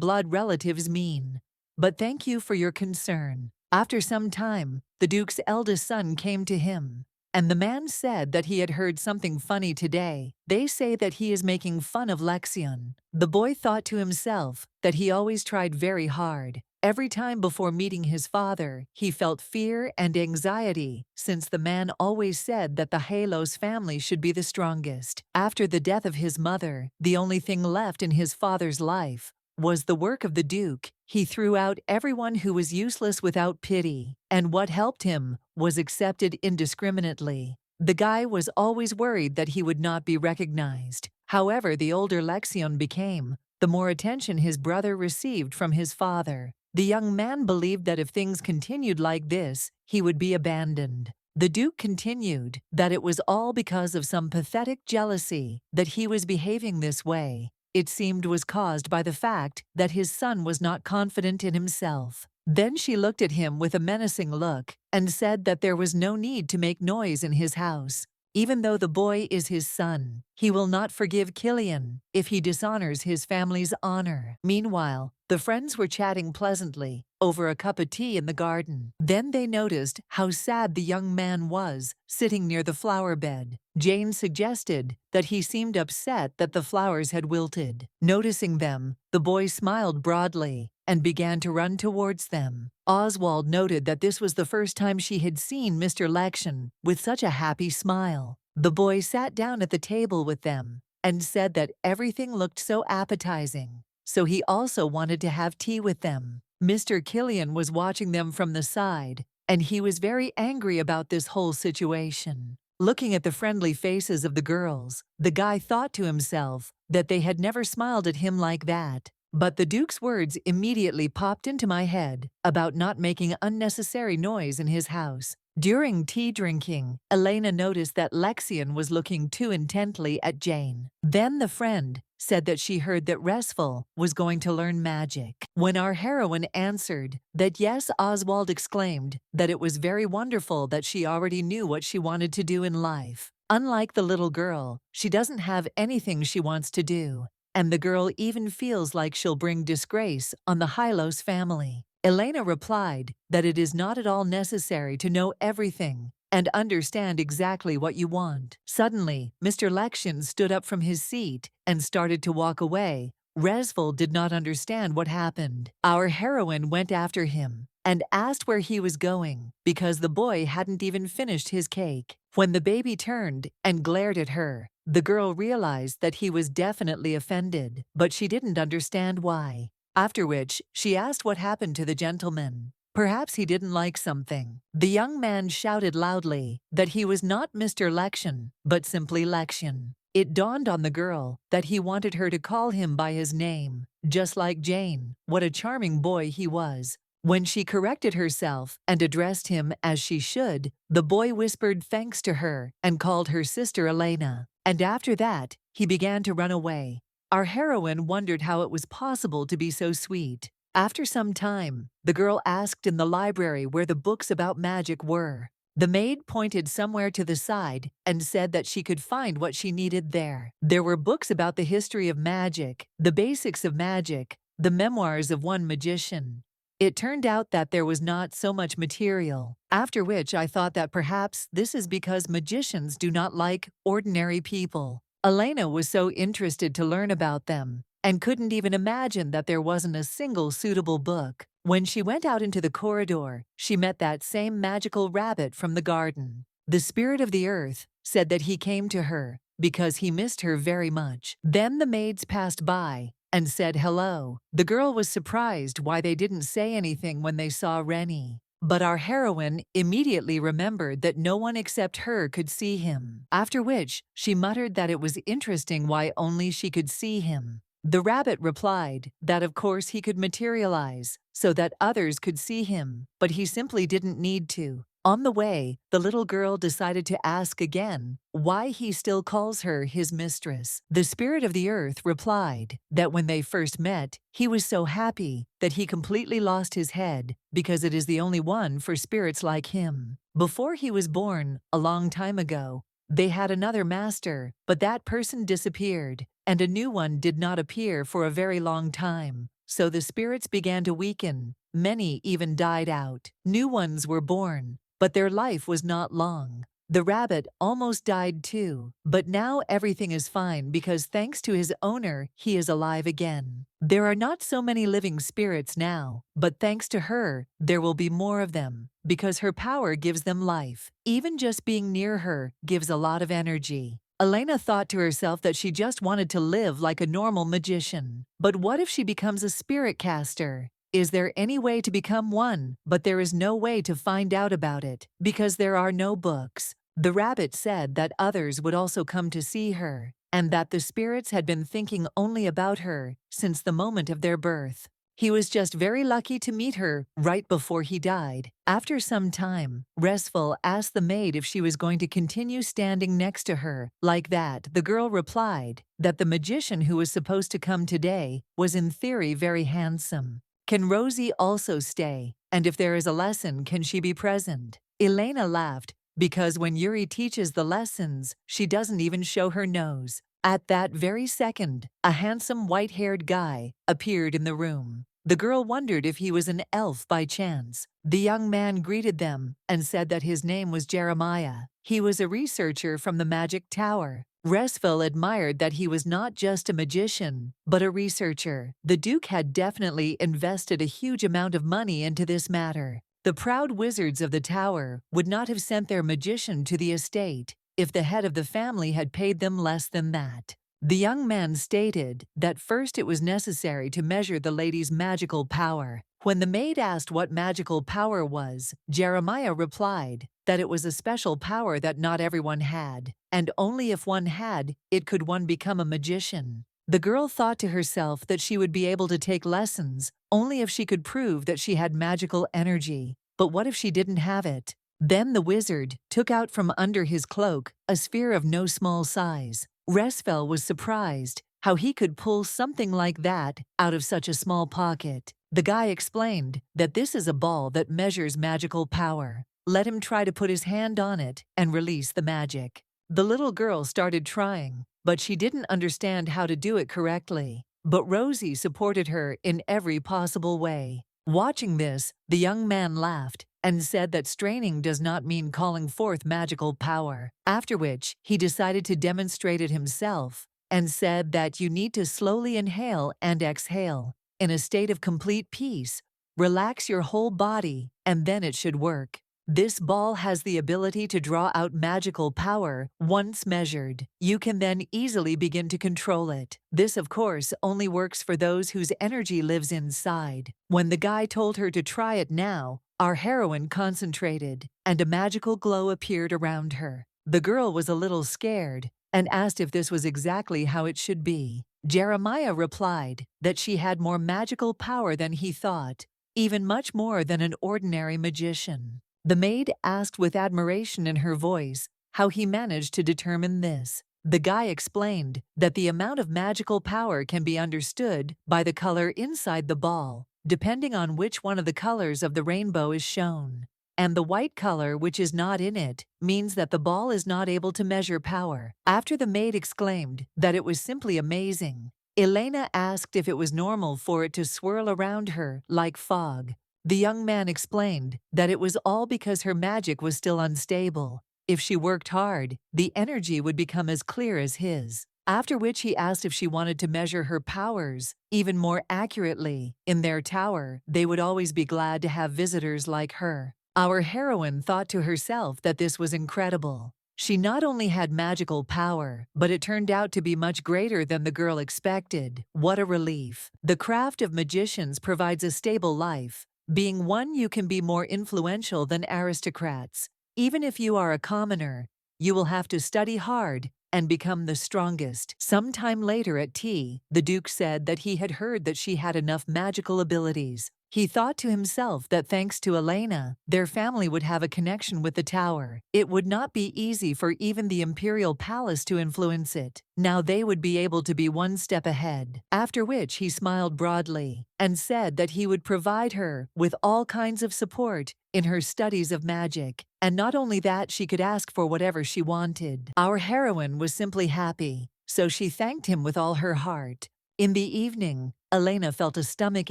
blood relatives mean. But thank you for your concern. After some time, the Duke's eldest son came to him, and the man said that he had heard something funny today. They say that he is making fun of Lexian. The boy thought to himself that he always tried very hard. Every time before meeting his father, he felt fear and anxiety, since the man always said that the Halos family should be the strongest. After the death of his mother, the only thing left in his father's life was the work of the Duke. He threw out everyone who was useless without pity, and what helped him was accepted indiscriminately. The guy was always worried that he would not be recognized. However, the older Lexian became, the more attention his brother received from his father. The young man believed that if things continued like this, he would be abandoned. The Duke continued that it was all because of some pathetic jealousy that he was behaving this way. It seemed was caused by the fact that his son was not confident in himself. Then she looked at him with a menacing look and said that there was no need to make noise in his house. Even though the boy is his son, he will not forgive Killian if he dishonors his family's honor. Meanwhile, the friends were chatting pleasantly over a cup of tea in the garden. Then they noticed how sad the young man was, sitting near the flower bed. Jane suggested that he seemed upset that the flowers had wilted. Noticing them, the boy smiled broadly and began to run towards them. Oswald noted that this was the first time she had seen Mr. Lexian with such a happy smile. The boy sat down at the table with them and said that everything looked so appetizing, so he also wanted to have tea with them. Mr. Killian was watching them from the side, and he was very angry about this whole situation. Looking at the friendly faces of the girls, the guy thought to himself that they had never smiled at him like that. But the Duke's words immediately popped into my head about not making unnecessary noise in his house. During tea drinking, Elena noticed that Lexian was looking too intently at Jane. Then the friend said that she heard that Resful was going to learn magic. When our heroine answered that yes, Oswald exclaimed that it was very wonderful that she already knew what she wanted to do in life. Unlike the little girl, she doesn't have anything she wants to do, and the girl even feels like she'll bring disgrace on the Hylos family. Elena replied that it is not at all necessary to know everything and understand exactly what you want. Suddenly, Mr. Lexian stood up from his seat and started to walk away. Resful did not understand what happened. Our heroine went after him and asked where he was going because the boy hadn't even finished his cake. When the baby turned and glared at her, the girl realized that he was definitely offended, but she didn't understand why. After which, she asked what happened to the gentleman. Perhaps he didn't like something. The young man shouted loudly that he was not Mr. Lexian, but simply Lexian. It dawned on the girl that he wanted her to call him by his name, just like Jane. What a charming boy he was. When she corrected herself and addressed him as she should, the boy whispered thanks to her and called her sister Elena. And after that, he began to run away. Our heroine wondered how it was possible to be so sweet. After some time, the girl asked in the library where the books about magic were. The maid pointed somewhere to the side and said that she could find what she needed there. There were books about the history of magic, the basics of magic, the memoirs of one magician. It turned out that there was not so much material, after which I thought that perhaps this is because magicians do not like ordinary people. Elena was so interested to learn about them and couldn't even imagine that there wasn't a single suitable book. When she went out into the corridor, she met that same magical rabbit from the garden. The spirit of the earth said that he came to her because he missed her very much. Then the maids passed by and said hello. The girl was surprised why they didn't say anything when they saw Rennie. But our heroine immediately remembered that no one except her could see him, after which she muttered that it was interesting why only she could see him. The rabbit replied that of course he could materialize so that others could see him, but he simply didn't need to. On the way, the little girl decided to ask again why he still calls her his mistress. The spirit of the earth replied that when they first met, he was so happy that he completely lost his head because it is the only one for spirits like him. Before he was born, a long time ago, they had another master, but that person disappeared, and a new one did not appear for a very long time. So the spirits began to weaken. Many even died out. New ones were born, but their life was not long. The rabbit almost died too, but now everything is fine because thanks to his owner, he is alive again. There are not so many living spirits now, but thanks to her, there will be more of them because her power gives them life. Even just being near her gives a lot of energy. Elena thought to herself that she just wanted to live like a normal magician. But what if she becomes a spirit caster? Is there any way to become one? But there is no way to find out about it because there are no books. The rabbit said that others would also come to see her, and that the spirits had been thinking only about her since the moment of their birth. He was just very lucky to meet her right before he died. After some time, Restful asked the maid if she was going to continue standing next to her. Like that, the girl replied that the magician who was supposed to come today was in theory very handsome. Can Rosie also stay? And if there is a lesson, can she be present? Elena laughed, because when Yuri teaches the lessons, she doesn't even show her nose. At that very second, a handsome white-haired guy appeared in the room. The girl wondered if he was an elf by chance. The young man greeted them and said that his name was Jeremiah. He was a researcher from the Magic Tower. Restful admired that he was not just a magician, but a researcher. The Duke had definitely invested a huge amount of money into this matter. The proud wizards of the tower would not have sent their magician to the estate if the head of the family had paid them less than that. The young man stated that first it was necessary to measure the lady's magical power. When the maid asked what magical power was, Jeremiah replied that it was a special power that not everyone had, and only if one had it could one become a magician. The girl thought to herself that she would be able to take lessons only if she could prove that she had magical energy. But what if she didn't have it? Then the wizard took out from under his cloak a sphere of no small size. Restful was surprised how he could pull something like that out of such a small pocket. The guy explained that this is a ball that measures magical power. Let him try to put his hand on it and release the magic. The little girl started trying, but she didn't understand how to do it correctly. But Rosie supported her in every possible way. Watching this, the young man laughed and said that straining does not mean calling forth magical power. After which, he decided to demonstrate it himself and said that you need to slowly inhale and exhale in a state of complete peace. Relax your whole body, and then it should work. This ball has the ability to draw out magical power once measured. You can then easily begin to control it. This, of course, only works for those whose energy lives inside. When the guy told her to try it now, our heroine concentrated, and a magical glow appeared around her. The girl was a little scared and asked if this was exactly how it should be. Jeremiah replied that she had more magical power than he thought, even much more than an ordinary magician. The maid asked with admiration in her voice how he managed to determine this. The guy explained that the amount of magical power can be understood by the color inside the ball, depending on which one of the colors of the rainbow is shown. And the white color, which is not in it, means that the ball is not able to measure power. After the maid exclaimed that it was simply amazing, Elena asked if it was normal for it to swirl around her like fog. The young man explained that it was all because her magic was still unstable. If she worked hard, the energy would become as clear as his. After which he asked if she wanted to measure her powers even more accurately. In their tower, they would always be glad to have visitors like her. Our heroine thought to herself that this was incredible. She not only had magical power, but it turned out to be much greater than the girl expected. What a relief. The craft of magicians provides a stable life. Being one, you can be more influential than aristocrats. Even if you are a commoner, you will have to study hard and become the strongest. Sometime later at tea, the Duke said that he had heard that she had enough magical abilities He thought to himself that thanks to Elena, their family would have a connection with the tower. It would not be easy for even the imperial palace to influence it. Now they would be able to be one step ahead. After which he smiled broadly and said that he would provide her with all kinds of support in her studies of magic. And not only that, she could ask for whatever she wanted. Our heroine was simply happy, so she thanked him with all her heart. In the evening, Elena felt a stomach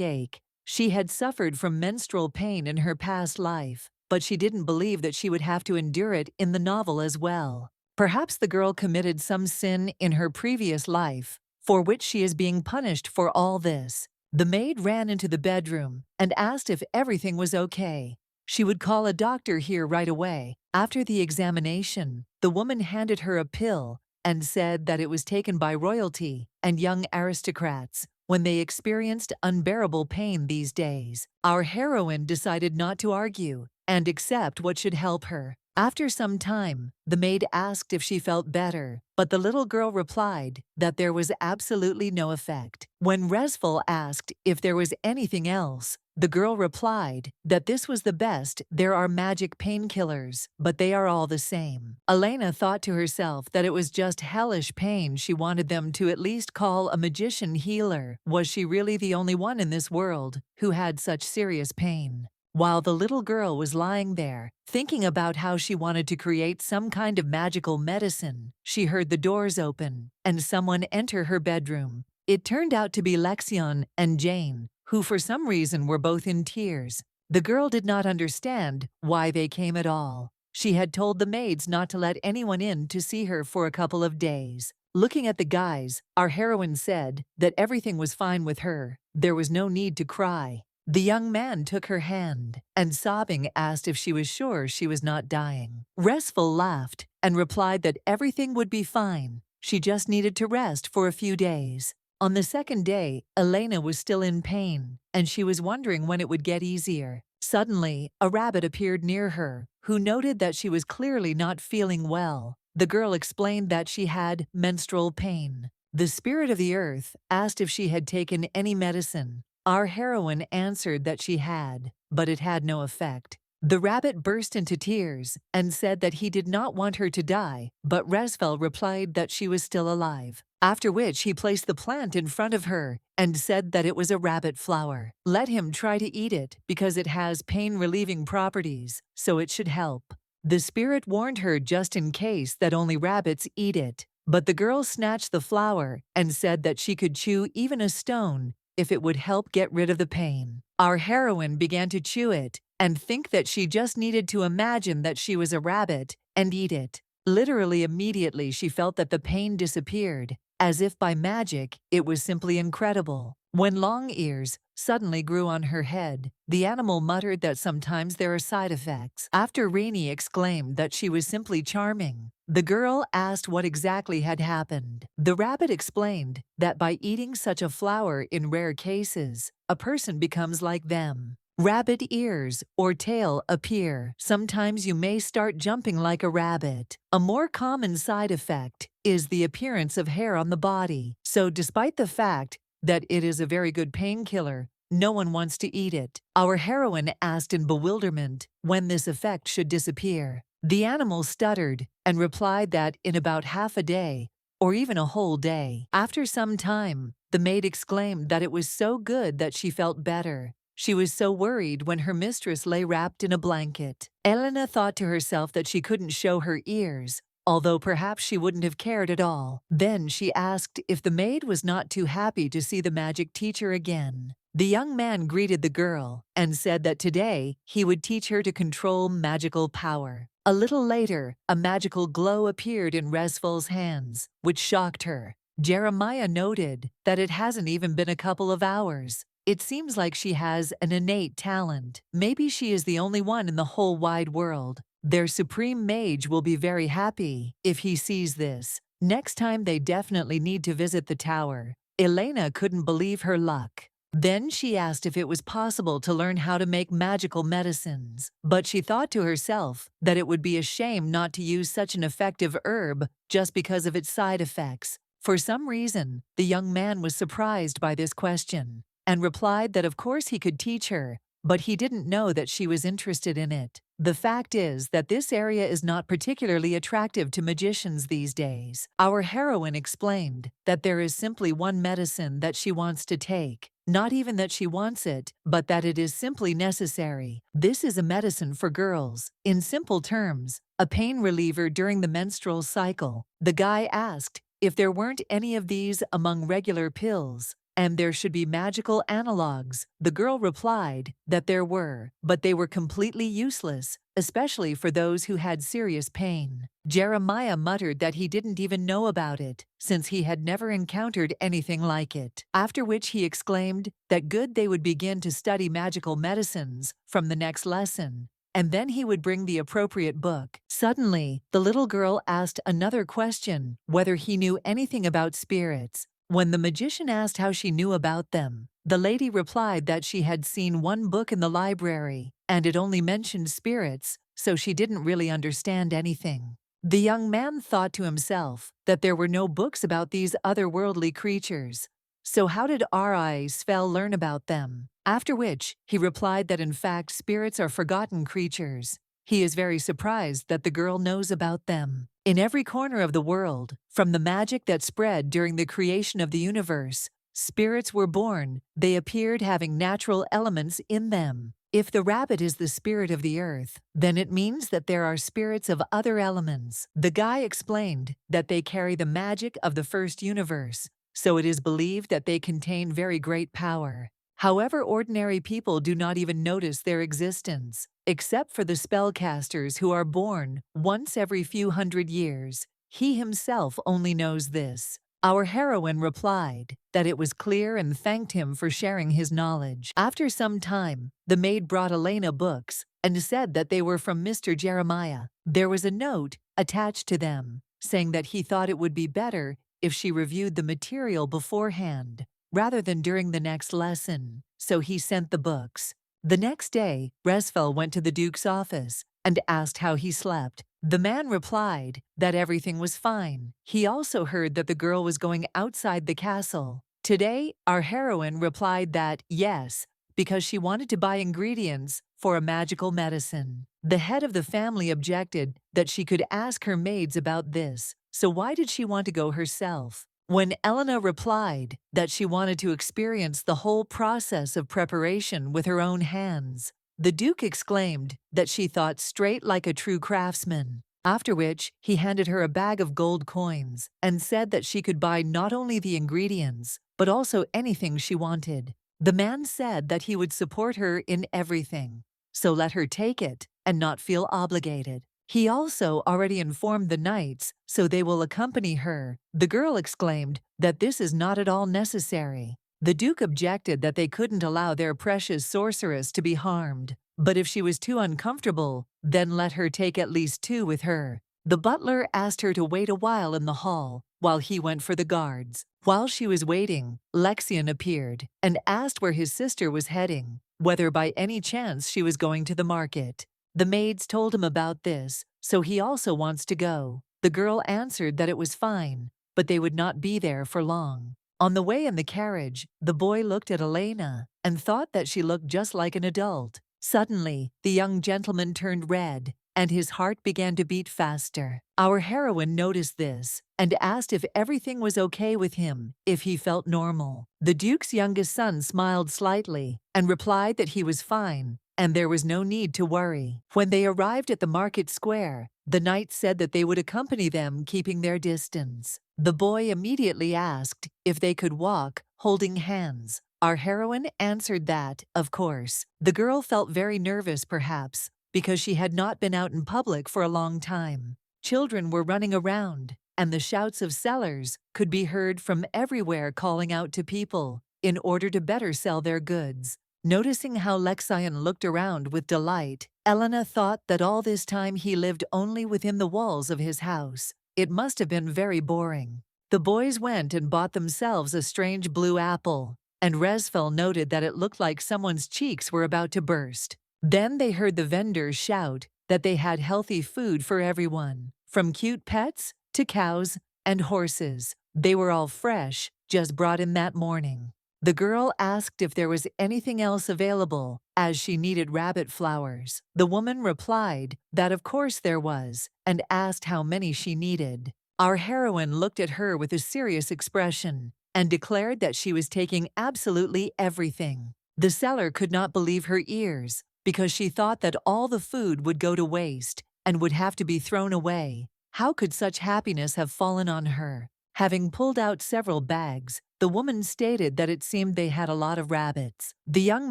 ache. She had suffered from menstrual pain in her past life, but she didn't believe that she would have to endure it in the novel as well. Perhaps the girl committed some sin in her previous life, for which she is being punished for all this. The maid ran into the bedroom and asked if everything was okay. She would call a doctor here right away. After the examination, the woman handed her a pill and said that it was taken by royalty and young aristocrats when they experienced unbearable pain these days. Our heroine decided not to argue and accept what should help her. After some time, the maid asked if she felt better, but the little girl replied that there was absolutely no effect. When Resful asked if there was anything else, the girl replied that this was the best. There are magic painkillers, but they are all the same. Elena thought to herself that it was just hellish pain. She wanted them to at least call a magician healer. Was she really the only one in this world who had such serious pain? While the little girl was lying there, thinking about how she wanted to create some kind of magical medicine, she heard the doors open and someone enter her bedroom. It turned out to be Lexian and Jane, who for some reason were both in tears. The girl did not understand why they came at all. She had told the maids not to let anyone in to see her for a couple of days. Looking at the guys, our heroine said that everything was fine with her. There was no need to cry. The young man took her hand and, sobbing, asked if she was sure she was not dying. Resful laughed and replied that everything would be fine. She just needed to rest for a few days. On the second day, Elena was still in pain, and she was wondering when it would get easier. Suddenly, a rabbit appeared near her, who noted that she was clearly not feeling well. The girl explained that she had menstrual pain. The spirit of the earth asked if she had taken any medicine. Our heroine answered that she had, but it had no effect. The rabbit burst into tears and said that he did not want her to die, but Resfel replied that she was still alive. After which he placed the plant in front of her and said that it was a rabbit flower. Let him try to eat it because it has pain-relieving properties, so it should help. The spirit warned her just in case that only rabbits eat it, but the girl snatched the flower and said that she could chew even a stone if it would help get rid of the pain. Our heroine began to chew it and think that she just needed to imagine that she was a rabbit and eat it. Literally immediately she felt that the pain disappeared. As if by magic, it was simply incredible. When long ears suddenly grew on her head, the animal muttered that sometimes there are side effects. After Rainey exclaimed that she was simply charming, the girl asked what exactly had happened. The rabbit explained that by eating such a flower in rare cases, a person becomes like them. Rabbit ears or tail appear. Sometimes you may start jumping like a rabbit. A more common side effect is the appearance of hair on the body. So despite the fact that it is a very good painkiller, no one wants to eat it. Our heroine asked in bewilderment when this effect should disappear. The animal stuttered and replied that in about half a day, or even a whole day. After some time, the maid exclaimed that it was so good that she felt better. She was so worried when her mistress lay wrapped in a blanket. Elena thought to herself that she couldn't show her ears, although perhaps she wouldn't have cared at all. Then she asked if the maid was not too happy to see the magic teacher again. The young man greeted the girl and said that today he would teach her to control magical power. A little later, a magical glow appeared in Resful's hands, which shocked her. Jeremiah noted that it hasn't even been a couple of hours. It seems like she has an innate talent. Maybe she is the only one in the whole wide world. Their supreme mage will be very happy if he sees this. Next time they definitely need to visit the tower. Elena couldn't believe her luck. Then she asked if it was possible to learn how to make magical medicines. But she thought to herself that it would be a shame not to use such an effective herb just because of its side effects. For some reason, the young man was surprised by this question. and replied that of course he could teach her, but he didn't know that she was interested in it. The fact is that this area is not particularly attractive to magicians these days. Our heroine explained that there is simply one medicine that she wants to take. Not even that she wants it, but that it is simply necessary. This is a medicine for girls. In simple terms, a pain reliever during the menstrual cycle. The guy asked if there weren't any of these among regular pills, and there should be magical analogs. The girl replied that there were, but they were completely useless, especially for those who had serious pain. Jeremiah muttered that he didn't even know about it, since he had never encountered anything like it. After which he exclaimed that good they would begin to study magical medicines from the next lesson, and then he would bring the appropriate book. Suddenly, the little girl asked another question, whether he knew anything about spirits. When the magician asked how she knew about them, the lady replied that she had seen one book in the library, and it only mentioned spirits, so she didn't really understand anything. The young man thought to himself that there were no books about these otherworldly creatures. So how did Svel learn about them? After which, he replied that in fact spirits are forgotten creatures. He is very surprised that the girl knows about them. In every corner of the world, from the magic that spread during the creation of the universe, spirits were born. They appeared having natural elements in them. If the rabbit is the spirit of the earth, then it means that there are spirits of other elements. The guy explained that they carry the magic of the first universe, so it is believed that they contain very great power. However, ordinary people do not even notice their existence, except for the spellcasters who are born once every few hundred years. He himself only knows this. Our heroine replied that it was clear and thanked him for sharing his knowledge. After some time, the maid brought Elena books and said that they were from Mr. Jeremiah. There was a note attached to them, saying that he thought it would be better if she reviewed the material beforehand, rather than during the next lesson, so he sent the books. The next day, Resfel went to the Duke's office and asked how he slept. The man replied that everything was fine. He also heard that the girl was going outside the castle. Today, our heroine replied that yes, because she wanted to buy ingredients for a magical medicine. The head of the family objected that she could ask her maids about this, so why did she want to go herself? When Elena replied that she wanted to experience the whole process of preparation with her own hands, the Duke exclaimed that she thought straight like a true craftsman. After which, he handed her a bag of gold coins and said that she could buy not only the ingredients, but also anything she wanted. The man said that he would support her in everything, so let her take it and not feel obligated. He also already informed the knights, so they will accompany her. The girl exclaimed that this is not at all necessary. The Duke objected that they couldn't allow their precious sorceress to be harmed, but if she was too uncomfortable, then let her take at least 2 with her. The butler asked her to wait a while in the hall while he went for the guards. While she was waiting, Lexian appeared and asked where his sister was heading, whether by any chance she was going to the market. The maids told him about this, so he also wants to go. The girl answered that it was fine, but they would not be there for long. On the way in the carriage, the boy looked at Elena and thought that she looked just like an adult. Suddenly, the young gentleman turned red, and his heart began to beat faster. Our heroine noticed this and asked if everything was okay with him, if he felt normal. The Duke's youngest son smiled slightly and replied that he was fine, and there was no need to worry. When they arrived at the market square, the knights said that they would accompany them, keeping their distance. The boy immediately asked if they could walk, holding hands. Our heroine answered that, of course. The girl felt very nervous, perhaps, because she had not been out in public for a long time. Children were running around, and the shouts of sellers could be heard from everywhere calling out to people in order to better sell their goods. Noticing how Lexian looked around with delight, Elena thought that all this time he lived only within the walls of his house. It must have been very boring. The boys went and bought themselves a strange blue apple, and Resfel noted that it looked like someone's cheeks were about to burst. Then they heard the vendors shout that they had healthy food for everyone, from cute pets to cows and horses. They were all fresh, just brought in that morning. The girl asked if there was anything else available, as she needed rabbit flowers. The woman replied that of course there was, and asked how many she needed. Our heroine looked at her with a serious expression and declared that she was taking absolutely everything. The seller could not believe her ears because she thought that all the food would go to waste and would have to be thrown away. How could such happiness have fallen on her? Having pulled out several bags, the woman stated that it seemed they had a lot of rabbits. The young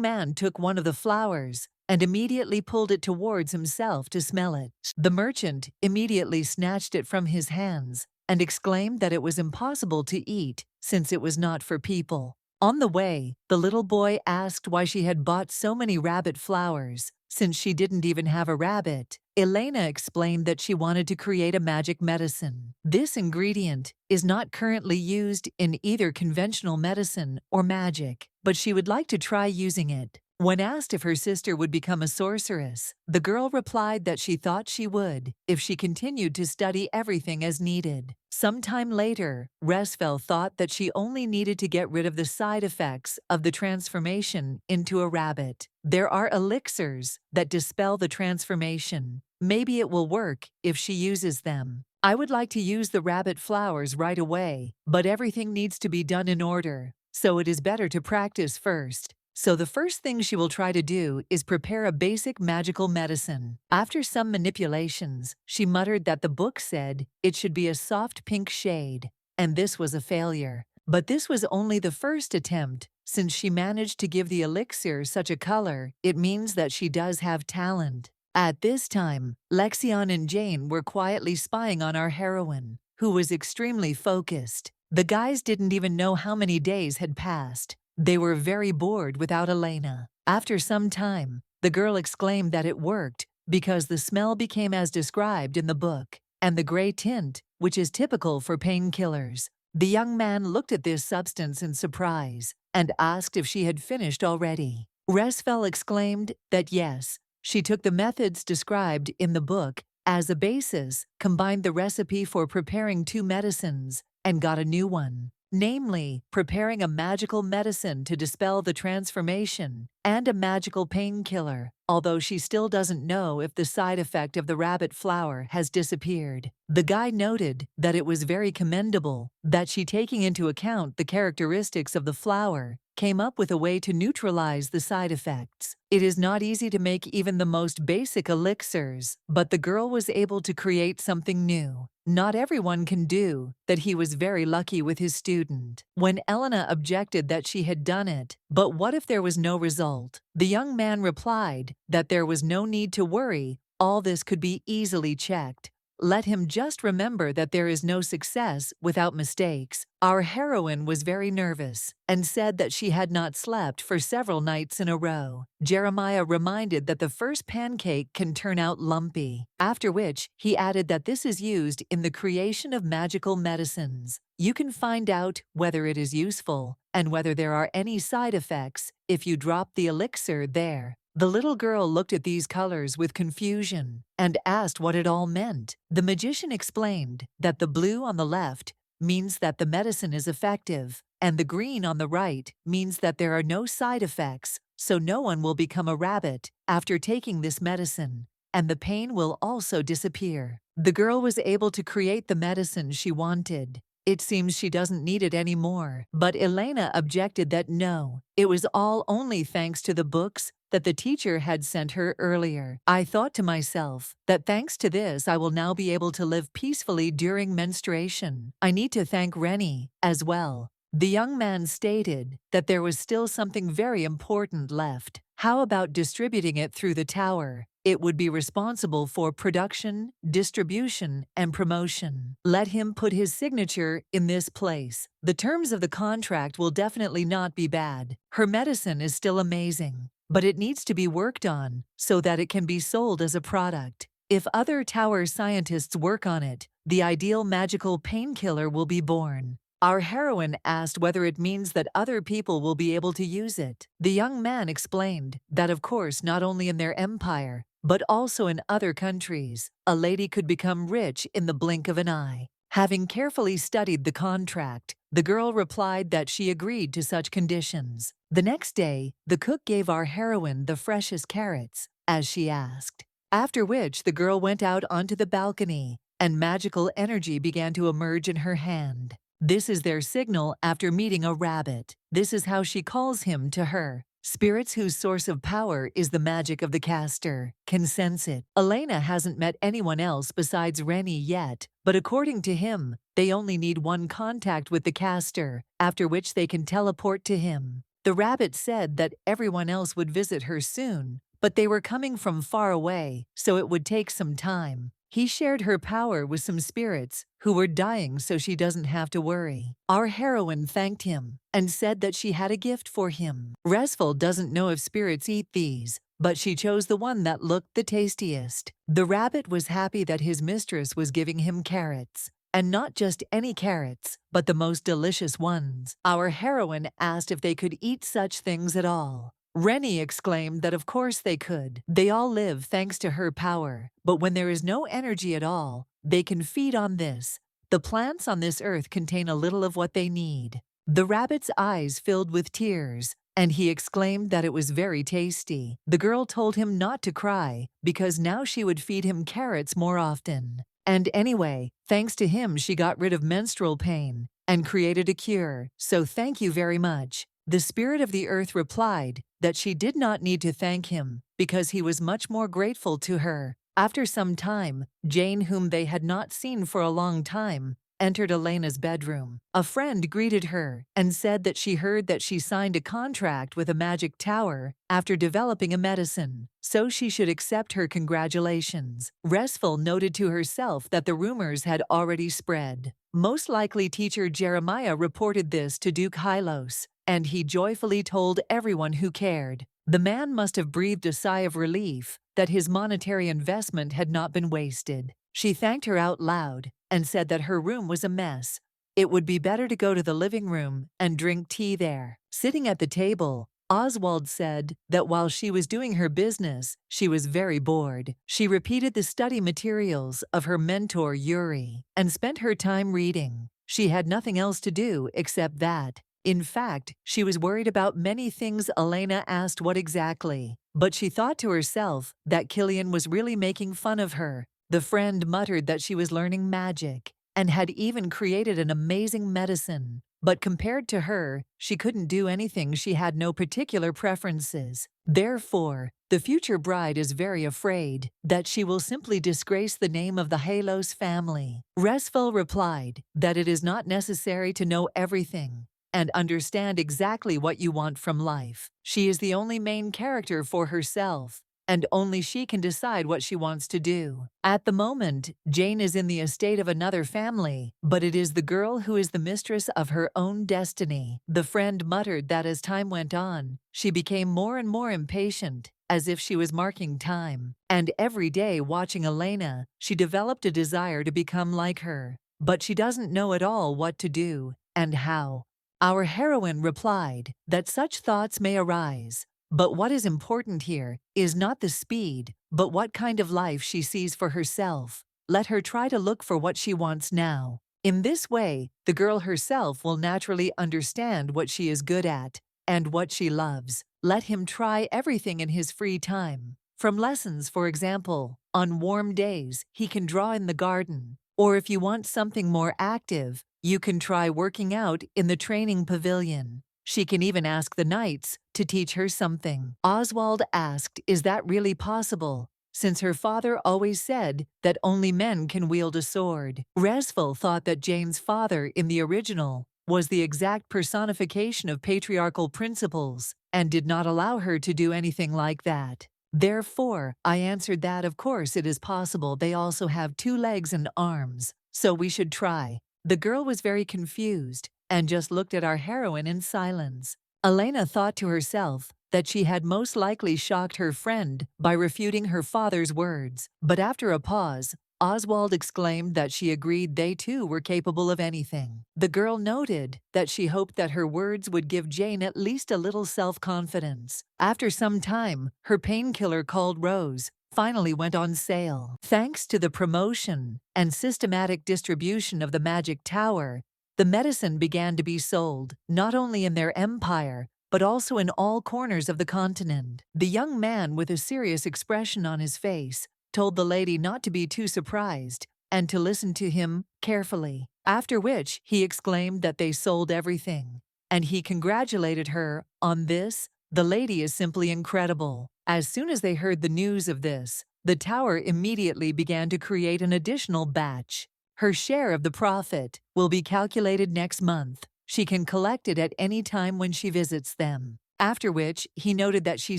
man took one of the flowers and immediately pulled it towards himself to smell it. The merchant immediately snatched it from his hands and exclaimed that it was impossible to eat since it was not for people. On the way, the little boy asked why she had bought so many rabbit flowers, since she didn't even have a rabbit. Elena explained that she wanted to create a magic medicine. This ingredient is not currently used in either conventional medicine or magic, but she would like to try using it. When asked if her sister would become a sorceress, the girl replied that she thought she would if she continued to study everything as needed. Sometime later, Resfel thought that she only needed to get rid of the side effects of the transformation into a rabbit. There are elixirs that dispel the transformation. Maybe it will work if she uses them. I would like to use the rabbit flowers right away, but everything needs to be done in order, so it is better to practice first. So the first thing she will try to do is prepare a basic magical medicine. After some manipulations, she muttered that the book said it should be a soft pink shade, and this was a failure. But this was only the first attempt. Since she managed to give the elixir such a color, it means that she does have talent. At this time, Lexian and Jane were quietly spying on our heroine, who was extremely focused. The guys didn't even know how many days had passed. They were very bored without Elena. After some time, the girl exclaimed that it worked because the smell became as described in the book, and the gray tint, which is typical for painkillers. The young man looked at this substance in surprise and asked if she had finished already. Resfel exclaimed that yes, she took the methods described in the book as a basis, combined the recipe for preparing 2 medicines, and got a new one. Namely, preparing a magical medicine to dispel the transformation and a magical painkiller, although she still doesn't know if the side effect of the rabbit flower has disappeared. The guy noted that it was very commendable that she, taking into account the characteristics of the flower, came up with a way to neutralize the side effects. It is not easy to make even the most basic elixirs, but the girl was able to create something new. Not everyone can do that. He was very lucky with his student. When Elena objected that she had done it, but what if there was no result? The young man replied that there was no need to worry, all this could be easily checked. Let him just remember that there is no success without mistakes. Our heroine was very nervous and said that she had not slept for several nights in a row. Jeremiah reminded that the first pancake can turn out lumpy, after which he added that this is used in the creation of magical medicines. You can find out whether it is useful and whether there are any side effects if you drop the elixir there. The little girl looked at these colors with confusion and asked what it all meant. The magician explained that the blue on the left means that the medicine is effective, and the green on the right means that there are no side effects, so no one will become a rabbit after taking this medicine, and the pain will also disappear. The girl was able to create the medicine she wanted. It seems she doesn't need it anymore. But Elena objected that no, it was all only thanks to the books that the teacher had sent her earlier. I thought to myself that thanks to this I will now be able to live peacefully during menstruation. I need to thank Rennie as well. The young man stated that there was still something very important left. How about distributing it through the tower? It would be responsible for production, distribution, and promotion. Let him put his signature in this place. The terms of the contract will definitely not be bad. Her medicine is still amazing, but it needs to be worked on so that it can be sold as a product. If other tower scientists work on it, the ideal magical painkiller will be born. Our heroine asked whether it means that other people will be able to use it. The young man explained that of course not only in their empire, but also in other countries, a lady could become rich in the blink of an eye. Having carefully studied the contract, the girl replied that she agreed to such conditions. The next day, the cook gave our heroine the freshest carrots, as she asked. After which the girl went out onto the balcony, and magical energy began to emerge in her hand. This is their signal after meeting a rabbit. This is how she calls him to her. Spirits whose source of power is the magic of the caster can sense it. Elena hasn't met anyone else besides Rennie yet, but according to him, they only need one contact with the caster, after which they can teleport to him. The rabbit said that everyone else would visit her soon, but they were coming from far away, so it would take some time. He shared her power with some spirits who were dying so she doesn't have to worry. Our heroine thanked him and said that she had a gift for him. Resful doesn't know if spirits eat these, but she chose the one that looked the tastiest. The rabbit was happy that his mistress was giving him carrots. And not just any carrots, but the most delicious ones. Our heroine asked if they could eat such things at all. Rennie exclaimed that of course they could. They all live thanks to her power, but when there is no energy at all, they can feed on this. The plants on this earth contain a little of what they need. The rabbit's eyes filled with tears, and he exclaimed that it was very tasty. The girl told him not to cry, because now she would feed him carrots more often. And anyway, thanks to him she got rid of menstrual pain and created a cure, so thank you very much. The spirit of the earth replied that she did not need to thank him because he was much more grateful to her. After some time, Jane, whom they had not seen for a long time, entered Elena's bedroom. A friend greeted her and said that she heard that she signed a contract with a magic tower after developing a medicine, so she should accept her congratulations. Restful noted to herself that the rumors had already spread. Most likely teacher Jeremiah reported this to Duke Hylos, and he joyfully told everyone who cared. The man must have breathed a sigh of relief that his monetary investment had not been wasted. She thanked her out loud and said that her room was a mess. It would be better to go to the living room and drink tea there. Sitting at the table, Oswald said that while she was doing her business, she was very bored. She repeated the study materials of her mentor Yuri and spent her time reading. She had nothing else to do except that. In fact, she was worried about many things. Elena asked what exactly, but she thought to herself that Killian was really making fun of her. The friend muttered that she was learning magic and had even created an amazing medicine. But compared to her, she couldn't do anything. She had no particular preferences. Therefore, the future bride is very afraid that she will simply disgrace the name of the Halos family. Resful replied that it is not necessary to know everything and understand exactly what you want from life. She is the only main character for herself, and only she can decide what she wants to do. At the moment, Jane is in the estate of another family, but it is the girl who is the mistress of her own destiny. The friend muttered that as time went on, she became more and more impatient, as if she was marking time. And every day watching Elena, she developed a desire to become like her. But she doesn't know at all what to do and how. Our heroine replied that such thoughts may arise, but what is important here is not the speed, but what kind of life she sees for herself. Let her try to look for what she wants now. In this way, the girl herself will naturally understand what she is good at and what she loves. Let him try everything in his free time. From lessons, for example, on warm days, he can draw in the garden. Or if you want something more active, you can try working out in the training pavilion. She can even ask the knights to teach her something. Oswald asked, is that really possible, since her father always said that only men can wield a sword? Resful thought that Jane's father in the original was the exact personification of patriarchal principles and did not allow her to do anything like that. Therefore, I answered that of course it is possible. They also have 2 legs and arms, so we should try. The girl was very confused and just looked at our heroine in silence. Elena thought to herself that she had most likely shocked her friend by refuting her father's words, but after a pause, Oswald exclaimed that she agreed they too were capable of anything. The girl noted that she hoped that her words would give Jane at least a little self-confidence. After some time, her painkiller called Rose finally went on sale. Thanks to the promotion and systematic distribution of the magic tower, the medicine began to be sold, not only in their empire, but also in all corners of the continent. The young man, with a serious expression on his face, told the lady not to be too surprised and to listen to him carefully, after which he exclaimed that they sold everything, and he congratulated her on this. The lady is simply incredible. As soon as they heard the news of this, the tower immediately began to create an additional batch. Her share of the profit will be calculated next month. She can collect it at any time when she visits them. After which, he noted that she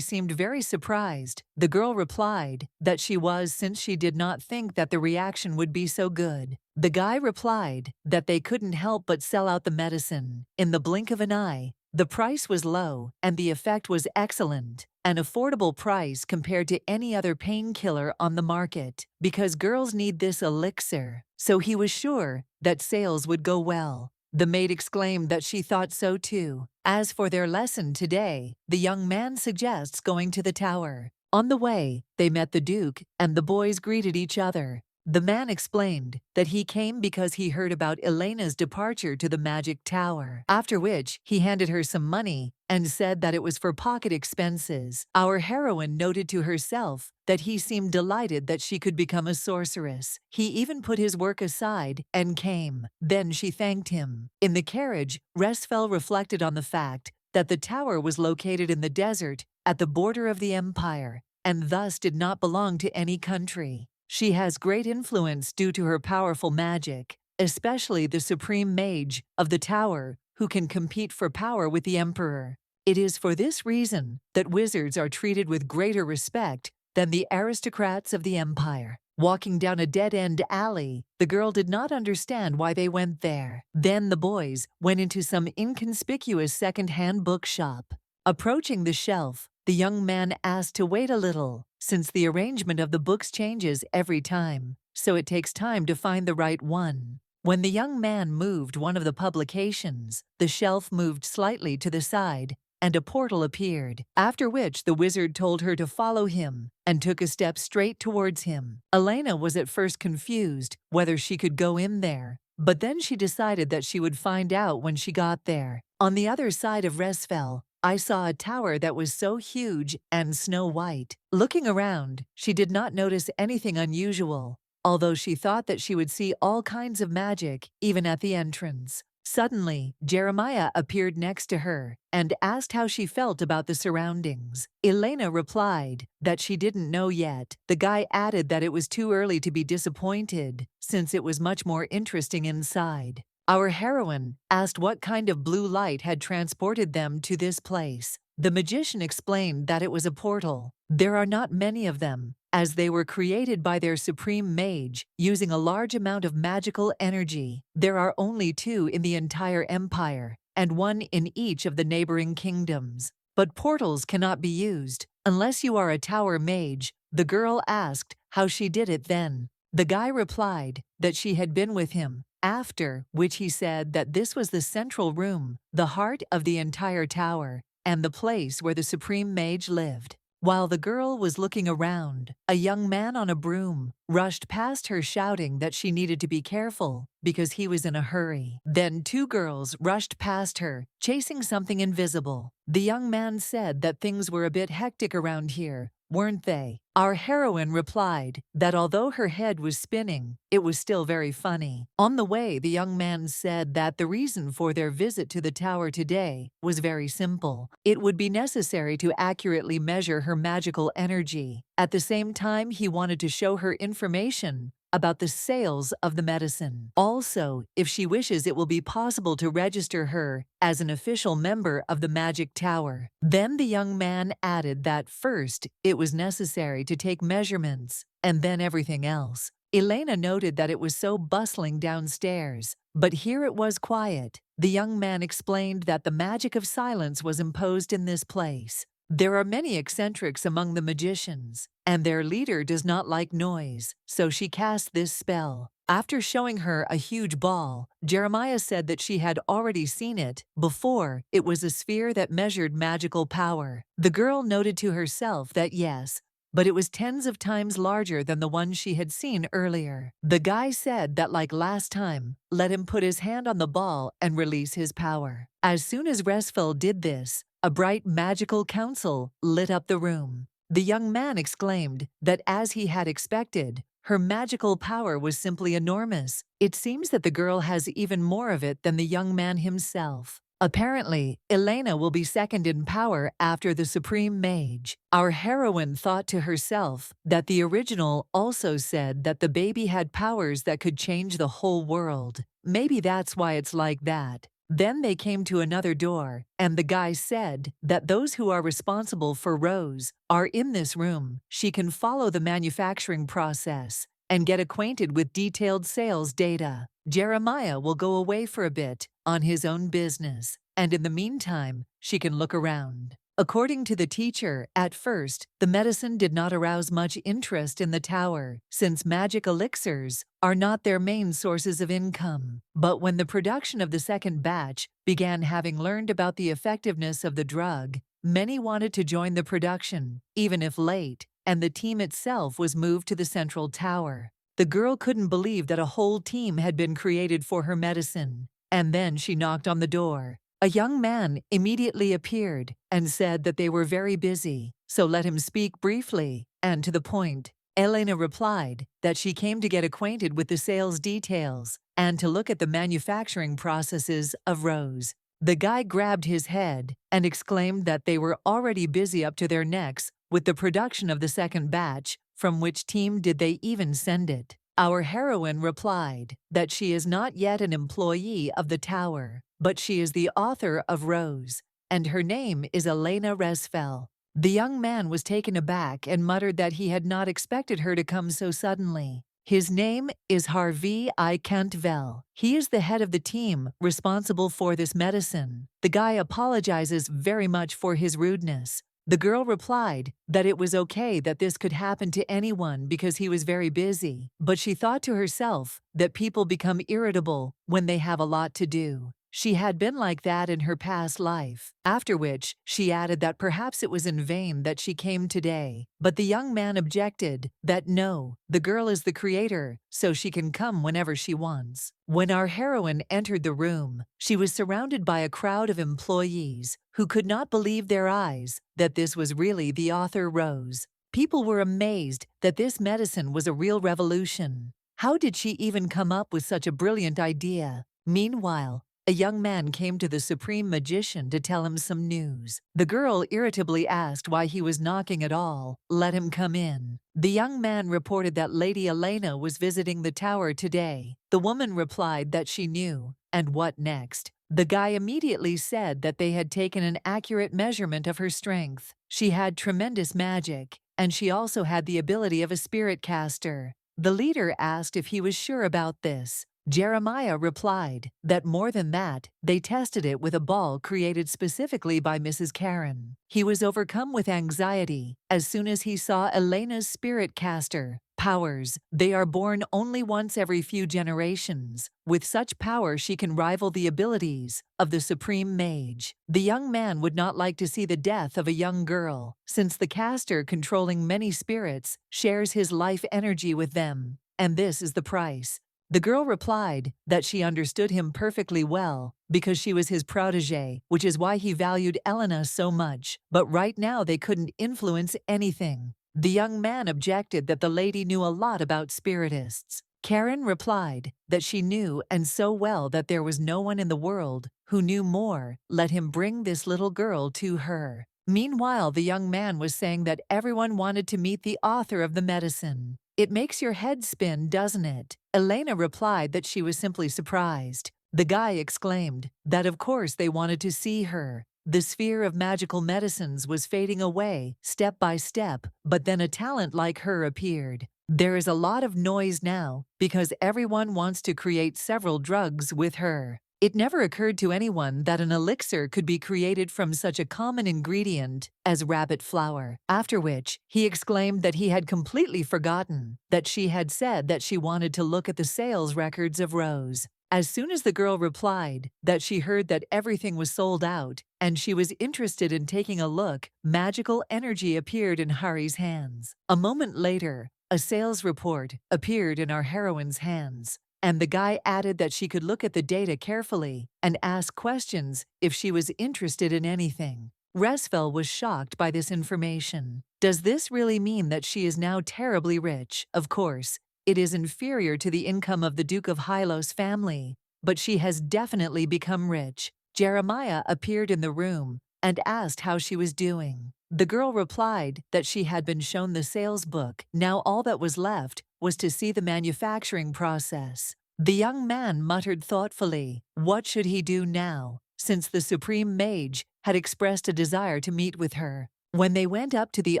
seemed very surprised. The girl replied that she was, since she did not think that the reaction would be so good. The guy replied that they couldn't help but sell out the medicine in the blink of an eye. The price was low and the effect was excellent, an affordable price compared to any other painkiller on the market, because girls need this elixir. So he was sure that sales would go well. The maid exclaimed that she thought so too. As for their lesson today, the young man suggests going to the tower. On the way, they met the Duke, and the boys greeted each other. The man explained that he came because he heard about Elena's departure to the magic tower, after which he handed her some money and said that it was for pocket expenses. Our heroine noted to herself that he seemed delighted that she could become a sorceress. He even put his work aside and came. Then she thanked him. In the carriage, Resfel reflected on the fact that the tower was located in the desert at the border of the empire and thus did not belong to any country. She has great influence due to her powerful magic, especially the supreme mage of the tower, who can compete for power with the emperor. It is for this reason that wizards are treated with greater respect than the aristocrats of the empire. Walking down a dead-end alley, the girl did not understand why they went there. Then the boys went into some inconspicuous second-hand bookshop. Approaching the shelf, the young man asked to wait a little, since the arrangement of the books changes every time, so it takes time to find the right one. When the young man moved one of the publications, the shelf moved slightly to the side, and a portal appeared, after which the wizard told her to follow him and took a step straight towards him. Elena was at first confused whether she could go in there, but then she decided that she would find out when she got there. On the other side of Resfel, I saw a tower that was so huge and snow-white. Looking around, she did not notice anything unusual, although she thought that she would see all kinds of magic even at the entrance. Suddenly, Jeremiah appeared next to her and asked how she felt about the surroundings. Elena replied that she didn't know yet. The guy added that it was too early to be disappointed, since it was much more interesting inside. Our heroine asked what kind of blue light had transported them to this place. The magician explained that it was a portal. There are not many of them, as they were created by their supreme mage using a large amount of magical energy. There are only 2 in the entire empire, and 1 in each of the neighboring kingdoms. But portals cannot be used unless you are a tower mage. The girl asked how she did it then. The guy replied that she had been with him, after which he said that this was the central room, the heart of the entire tower, and the place where the supreme mage lived. While the girl was looking around, a young man on a broom rushed past her shouting that she needed to be careful because he was in a hurry. Then 2 girls rushed past her, chasing something invisible. The young man said that things were a bit hectic around here, weren't they? Our heroine replied that although her head was spinning, it was still very funny. On the way, the young man said that the reason for their visit to the tower today was very simple. It would be necessary to accurately measure her magical energy. At the same time, he wanted to show her information about the sales of the medicine. Also, if she wishes, it will be possible to register her as an official member of the Magic Tower. Then the young man added that first it was necessary to take measurements, and then everything else. Elena noted that it was so bustling downstairs, but here it was quiet. The young man explained that the magic of silence was imposed in this place. There are many eccentrics among the magicians, and their leader does not like noise, so she cast this spell. After showing her a huge ball, Jeremiah said that she had already seen it before. It was a sphere that measured magical power. The girl noted to herself that yes, but it was tens of times larger than the one she had seen earlier. The guy said that like last time, let him put his hand on the ball and release his power. As soon as Resfel did this, a bright magical council lit up the room. The young man exclaimed that as he had expected, her magical power was simply enormous. It seems that the girl has even more of it than the young man himself. Apparently, Elena will be second in power after the Supreme Mage. Our heroine thought to herself that the original also said that the baby had powers that could change the whole world. Maybe that's why it's like that. Then they came to another door, and the guy said that those who are responsible for Rose are in this room. She can follow the manufacturing process and get acquainted with detailed sales data. Jeremiah will go away for a bit on his own business, and in the meantime, she can look around. According to the teacher, at first, the medicine did not arouse much interest in the tower, since magic elixirs are not their main sources of income. But when the production of the second batch began, having learned about the effectiveness of the drug, many wanted to join the production, even if late, and the team itself was moved to the central tower. The girl couldn't believe that a whole team had been created for her medicine. And then she knocked on the door. A young man immediately appeared and said that they were very busy, so let him speak briefly and to the point. Elena replied that she came to get acquainted with the sales details and to look at the manufacturing processes of Rose. The guy grabbed his head and exclaimed that they were already busy up to their necks with the production of the second batch. From which team did they even send it? Our heroine replied that she is not yet an employee of the tower, but she is the author of Rose, and her name is Elena Resfel. The young man was taken aback and muttered that he had not expected her to come so suddenly. His name is Harvey I. Cantvel. He is the head of the team responsible for this medicine. The guy apologizes very much for his rudeness. The girl replied that it was okay that this could happen to anyone because he was very busy, but she thought to herself that people become irritable when they have a lot to do. She had been like that in her past life, after which she added that perhaps it was in vain that she came today. But the young man objected that no, the girl is the creator, so she can come whenever she wants. When our heroine entered the room, she was surrounded by a crowd of employees who could not believe their eyes that this was really the author Rose. People were amazed that this medicine was a real revolution. How did she even come up with such a brilliant idea? Meanwhile, a young man came to the supreme magician to tell him some news. The girl irritably asked why he was knocking at all. Let him come in. The young man reported that Lady Elena was visiting the tower today. The woman replied that she knew. And what next? The guy immediately said that they had taken an accurate measurement of her strength. She had tremendous magic, and she also had the ability of a spirit caster. The leader asked if he was sure about this. Jeremiah replied that more than that, they tested it with a ball created specifically by Mrs. Karen. He was overcome with anxiety as soon as he saw Elena's spirit caster powers. They are born only once every few generations. With such power, she can rival the abilities of the Supreme Mage. The young man would not like to see the death of a young girl, since the caster controlling many spirits shares his life energy with them, and this is the price. The girl replied that she understood him perfectly well because she was his protégé, which is why he valued Elena so much. But right now they couldn't influence anything. The young man objected that the lady knew a lot about spiritists. Karen replied that she knew and so well that there was no one in the world who knew more. Let him bring this little girl to her. Meanwhile, the young man was saying that everyone wanted to meet the author of the medicine. It makes your head spin, doesn't it? Elena replied that she was simply surprised. The guy exclaimed that of course they wanted to see her. The sphere of magical medicines was fading away step by step, but then a talent like her appeared. There is a lot of noise now because everyone wants to create several drugs with her. It never occurred to anyone that an elixir could be created from such a common ingredient as rabbit flour, after which he exclaimed that he had completely forgotten that she had said that she wanted to look at the sales records of Rose. As soon as the girl replied that she heard that everything was sold out and she was interested in taking a look, magical energy appeared in Hari's hands. A moment later, a sales report appeared in our heroine's hands, and the guy added that she could look at the data carefully and ask questions if she was interested in anything. Resfel was shocked by this information. Does this really mean that she is now terribly rich? Of course, it is inferior to the income of the Duke of Hylos family, but she has definitely become rich. Jeremiah appeared in the room and asked how she was doing. The girl replied that she had been shown the sales book. Now all that was left was to see the manufacturing process. The young man muttered thoughtfully, what should he do now, since the Supreme Mage had expressed a desire to meet with her? When they went up to the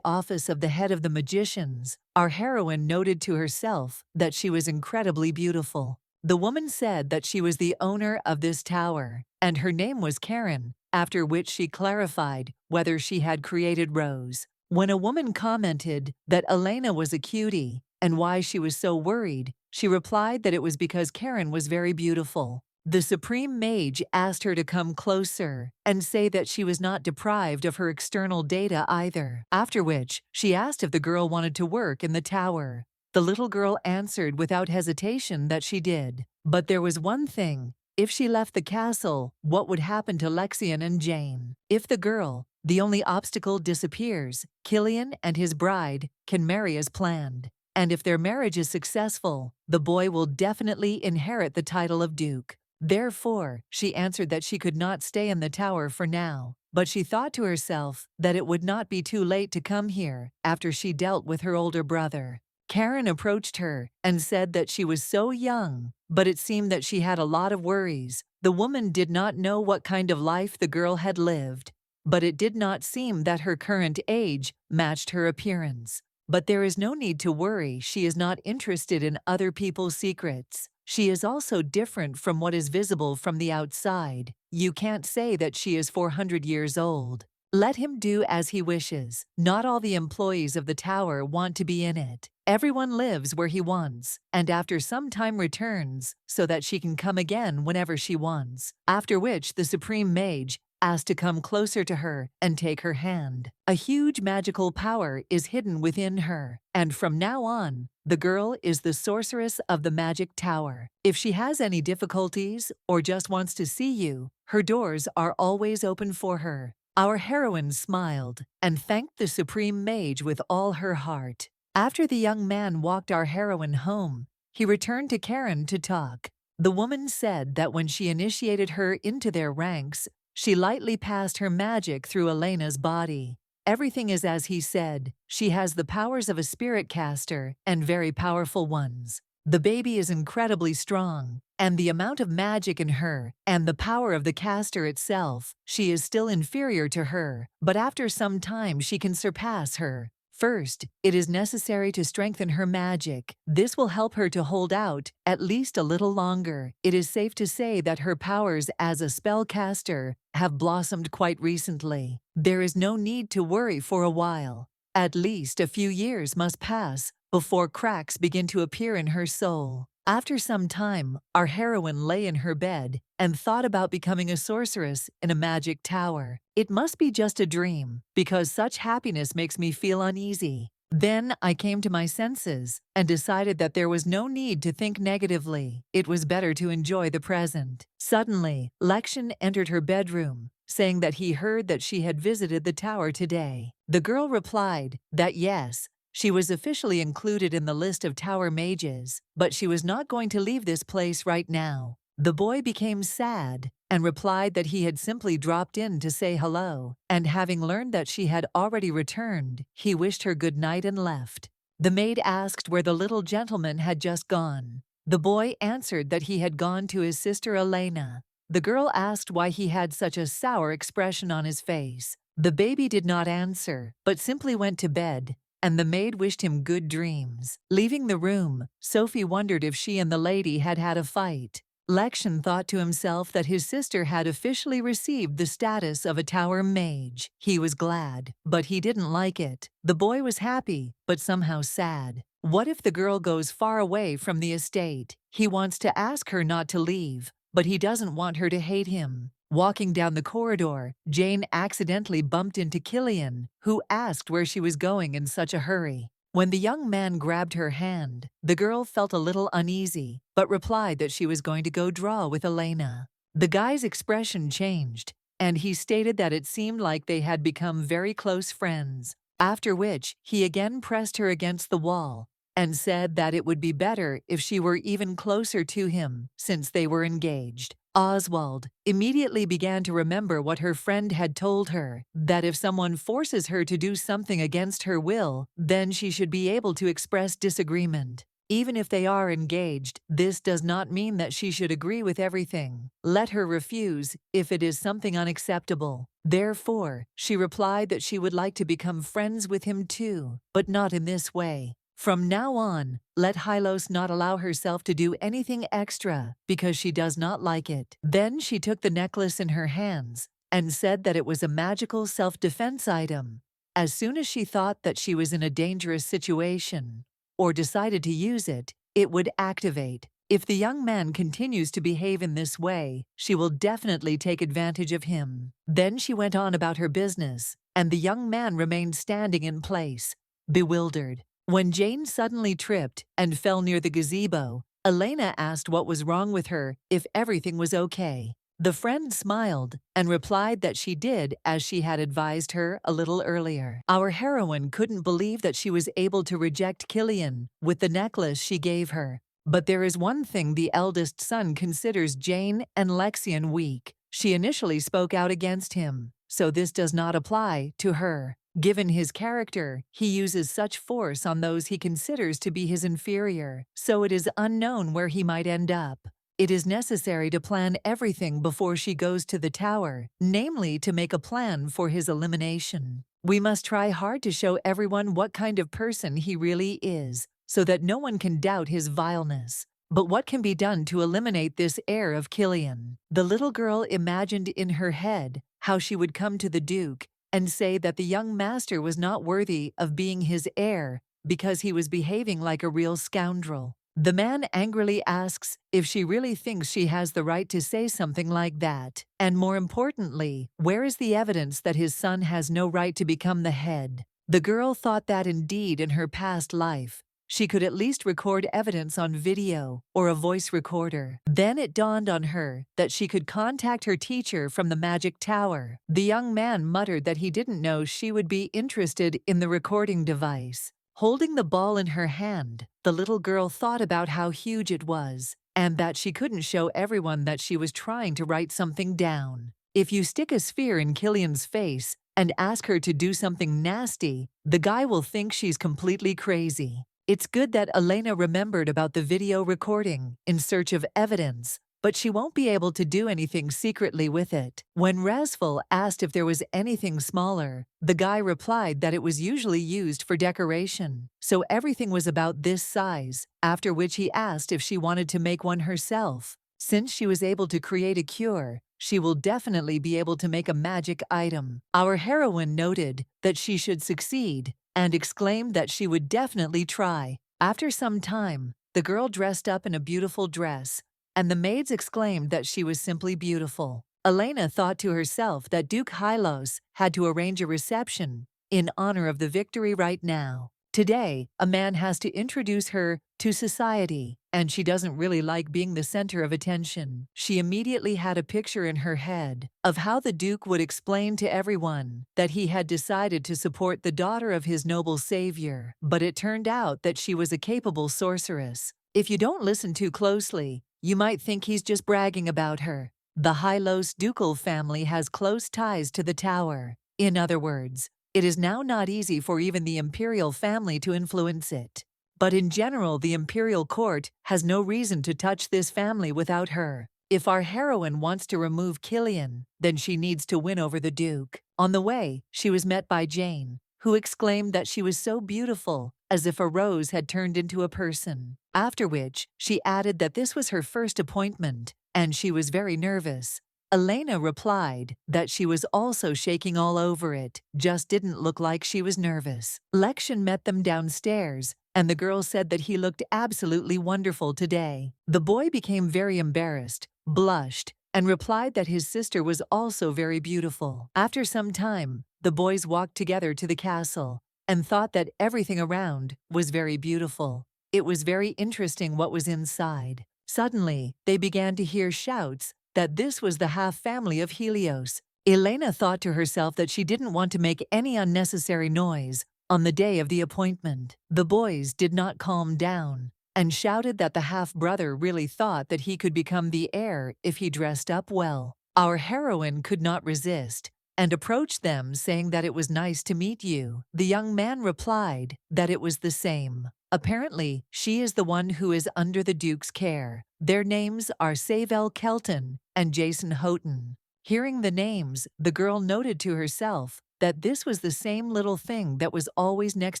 office of the head of the magicians, our heroine noted to herself that she was incredibly beautiful. The woman said that she was the owner of this tower, and her name was Karen, after which she clarified whether she had created Rose. When a woman commented that Elena was a cutie and why she was so worried, she replied that it was because Karen was very beautiful. The Supreme Mage asked her to come closer and say that she was not deprived of her external data either, after which she asked if the girl wanted to work in the tower. The little girl answered without hesitation that she did. But there was one thing. If she left the castle, what would happen to Lexian and Jane? If the girl, the only obstacle, disappears, Killian and his bride can marry as planned. And if their marriage is successful, the boy will definitely inherit the title of Duke. Therefore, she answered that she could not stay in the tower for now, but she thought to herself that it would not be too late to come here after she dealt with her older brother. Karen approached her and said that she was so young, but it seemed that she had a lot of worries. The woman did not know what kind of life the girl had lived, but it did not seem that her current age matched her appearance. But there is no need to worry, she is not interested in other people's secrets. She is also different from what is visible from the outside. You can't say that she is 400 years old. Let him do as he wishes. Not all the employees of the tower want to be in it. Everyone lives where he wants, and after some time returns so that she can come again whenever she wants. After which the Supreme Mage asked to come closer to her and take her hand. A huge magical power is hidden within her, and from now on, the girl is the sorceress of the magic tower. If she has any difficulties or just wants to see you, her doors are always open for her. Our heroine smiled and thanked the Supreme Mage with all her heart. After the young man walked our heroine home, he returned to Karen to talk. The woman said that when she initiated her into their ranks, she lightly passed her magic through Elena's body. Everything is as he said. She has the powers of a spirit caster and very powerful ones. The baby is incredibly strong, and the amount of magic in her and the power of the caster itself, she is still inferior to her, but after some time she can surpass her. First, it is necessary to strengthen her magic. This will help her to hold out at least a little longer. It is safe to say that her powers as a spellcaster have blossomed quite recently. There is no need to worry for a while. At least a few years must pass before cracks begin to appear in her soul. After some time, our heroine lay in her bed and thought about becoming a sorceress in a magic tower. It must be just a dream, because such happiness makes me feel uneasy. Then I came to my senses and decided that there was no need to think negatively. It was better to enjoy the present. Suddenly, Lexian entered her bedroom, saying that he heard that she had visited the tower today. The girl replied that yes, she was officially included in the list of tower mages, but she was not going to leave this place right now. The boy became sad and replied that he had simply dropped in to say hello, and having learned that she had already returned, he wished her good night and left. The maid asked where the little gentleman had just gone. The boy answered that he had gone to his sister Elena. The girl asked why he had such a sour expression on his face. The baby did not answer, but simply went to bed, and the maid wished him good dreams. Leaving the room, Sophie wondered if she and the lady had had a fight. Lexian thought to himself that his sister had officially received the status of a tower mage. He was glad, but he didn't like it. The boy was happy, but somehow sad. What if the girl goes far away from the estate? He wants to ask her not to leave, but he doesn't want her to hate him. Walking down the corridor, Jane accidentally bumped into Killian, who asked where she was going in such a hurry. When the young man grabbed her hand, the girl felt a little uneasy, but replied that she was going to go draw with Elena. The guy's expression changed, and he stated that it seemed like they had become very close friends, after which he again pressed her against the wall and said that it would be better if she were even closer to him since they were engaged. Oswald immediately began to remember what her friend had told her, that if someone forces her to do something against her will, then she should be able to express disagreement. Even if they are engaged, this does not mean that she should agree with everything. Let her refuse if it is something unacceptable. Therefore, she replied that she would like to become friends with him too, but not in this way. From now on, let Hylos not allow herself to do anything extra because she does not like it. Then she took the necklace in her hands and said that it was a magical self-defense item. As soon as she thought that she was in a dangerous situation or decided to use it, it would activate. If the young man continues to behave in this way, she will definitely take advantage of him. Then she went on about her business, and the young man remained standing in place, bewildered. When Jane suddenly tripped and fell near the gazebo, Elena asked what was wrong with her, if everything was okay. The friend smiled and replied that she did as she had advised her a little earlier. Our heroine couldn't believe that she was able to reject Killian with the necklace she gave her. But there is one thing the eldest son considers Jane and Lexian weak. She initially spoke out against him, so this does not apply to her. Given his character, he uses such force on those he considers to be his inferior, so it is unknown where he might end up. It is necessary to plan everything before she goes to the tower, namely to make a plan for his elimination. We must try hard to show everyone what kind of person he really is, so that no one can doubt his vileness. But what can be done to eliminate this heir of Killian? The little girl imagined in her head how she would come to the Duke and say that the young master was not worthy of being his heir because he was behaving like a real scoundrel. The man angrily asks if she really thinks she has the right to say something like that. And more importantly, where is the evidence that his son has no right to become the head? The girl thought that indeed in her past life, she could at least record evidence on video or a voice recorder. Then it dawned on her that she could contact her teacher from the magic tower. The young man muttered that he didn't know she would be interested in the recording device. Holding the ball in her hand, the little girl thought about how huge it was and that she couldn't show everyone that she was trying to write something down. If you stick a sphere in Killian's face and ask her to do something nasty, the guy will think she's completely crazy. It's good that Elena remembered about the video recording in search of evidence, but she won't be able to do anything secretly with it. When Razful asked if there was anything smaller, the guy replied that it was usually used for decoration, so everything was about this size, after which he asked if she wanted to make one herself. Since she was able to create a cure, she will definitely be able to make a magic item. Our heroine noted that she should succeed and exclaimed that she would definitely try. After some time, the girl dressed up in a beautiful dress, and the maids exclaimed that she was simply beautiful. Elena thought to herself that Duke Hylos had to arrange a reception in honor of the victory right now. Today, a man has to introduce her to society, and she doesn't really like being the center of attention. She immediately had a picture in her head of how the Duke would explain to everyone that he had decided to support the daughter of his noble savior, but it turned out that she was a capable sorceress. If you don't listen too closely, you might think he's just bragging about her. The Hylos ducal family has close ties to the tower. In other words, it is now not easy for even the imperial family to influence it. But in general, the imperial court has no reason to touch this family without her. If our heroine wants to remove Killian, then she needs to win over the Duke. On the way, she was met by Jane, who exclaimed that she was so beautiful, as if a rose had turned into a person. After which, she added that this was her first appointment, and she was very nervous. Elena replied that she was also shaking all over it, just didn't look like she was nervous. Lexian met them downstairs and the girl said that he looked absolutely wonderful today. The boy became very embarrassed, blushed, and replied that his sister was also very beautiful. After some time, the boys walked together to the castle and thought that everything around was very beautiful. It was very interesting what was inside. Suddenly, they began to hear shouts that this was the half-family of Helios. Elena thought to herself that she didn't want to make any unnecessary noise on the day of the appointment. The boys did not calm down and shouted that the half-brother really thought that he could become the heir if he dressed up well. Our heroine could not resist and approached them saying that it was nice to meet you. The young man replied that it was the same. Apparently, she is the one who is under the Duke's care. Their names are Savel Kelton and Jason Houghton. Hearing the names, the girl noted to herself that this was the same little thing that was always next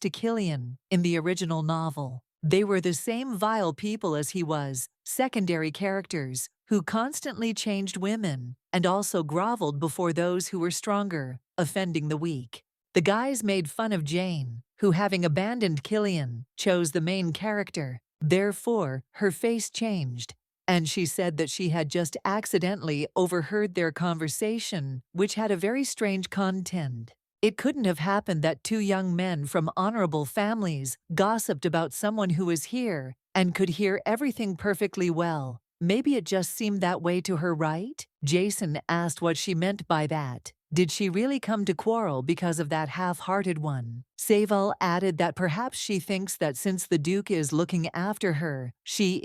to Killian in the original novel. They were the same vile people as he was, secondary characters, who constantly changed women and also groveled before those who were stronger, offending the weak. The guys made fun of Jane, who, having abandoned Killian, chose the main character. Therefore, her face changed, and she said that she had just accidentally overheard their conversation, which had a very strange content. It couldn't have happened that two young men from honorable families gossiped about someone who was here and could hear everything perfectly well. Maybe it just seemed that way to her, right? Jason asked what she meant by that. Did she really come to quarrel because of that half-hearted one? Savel added that perhaps she thinks that since the Duke is looking after her, she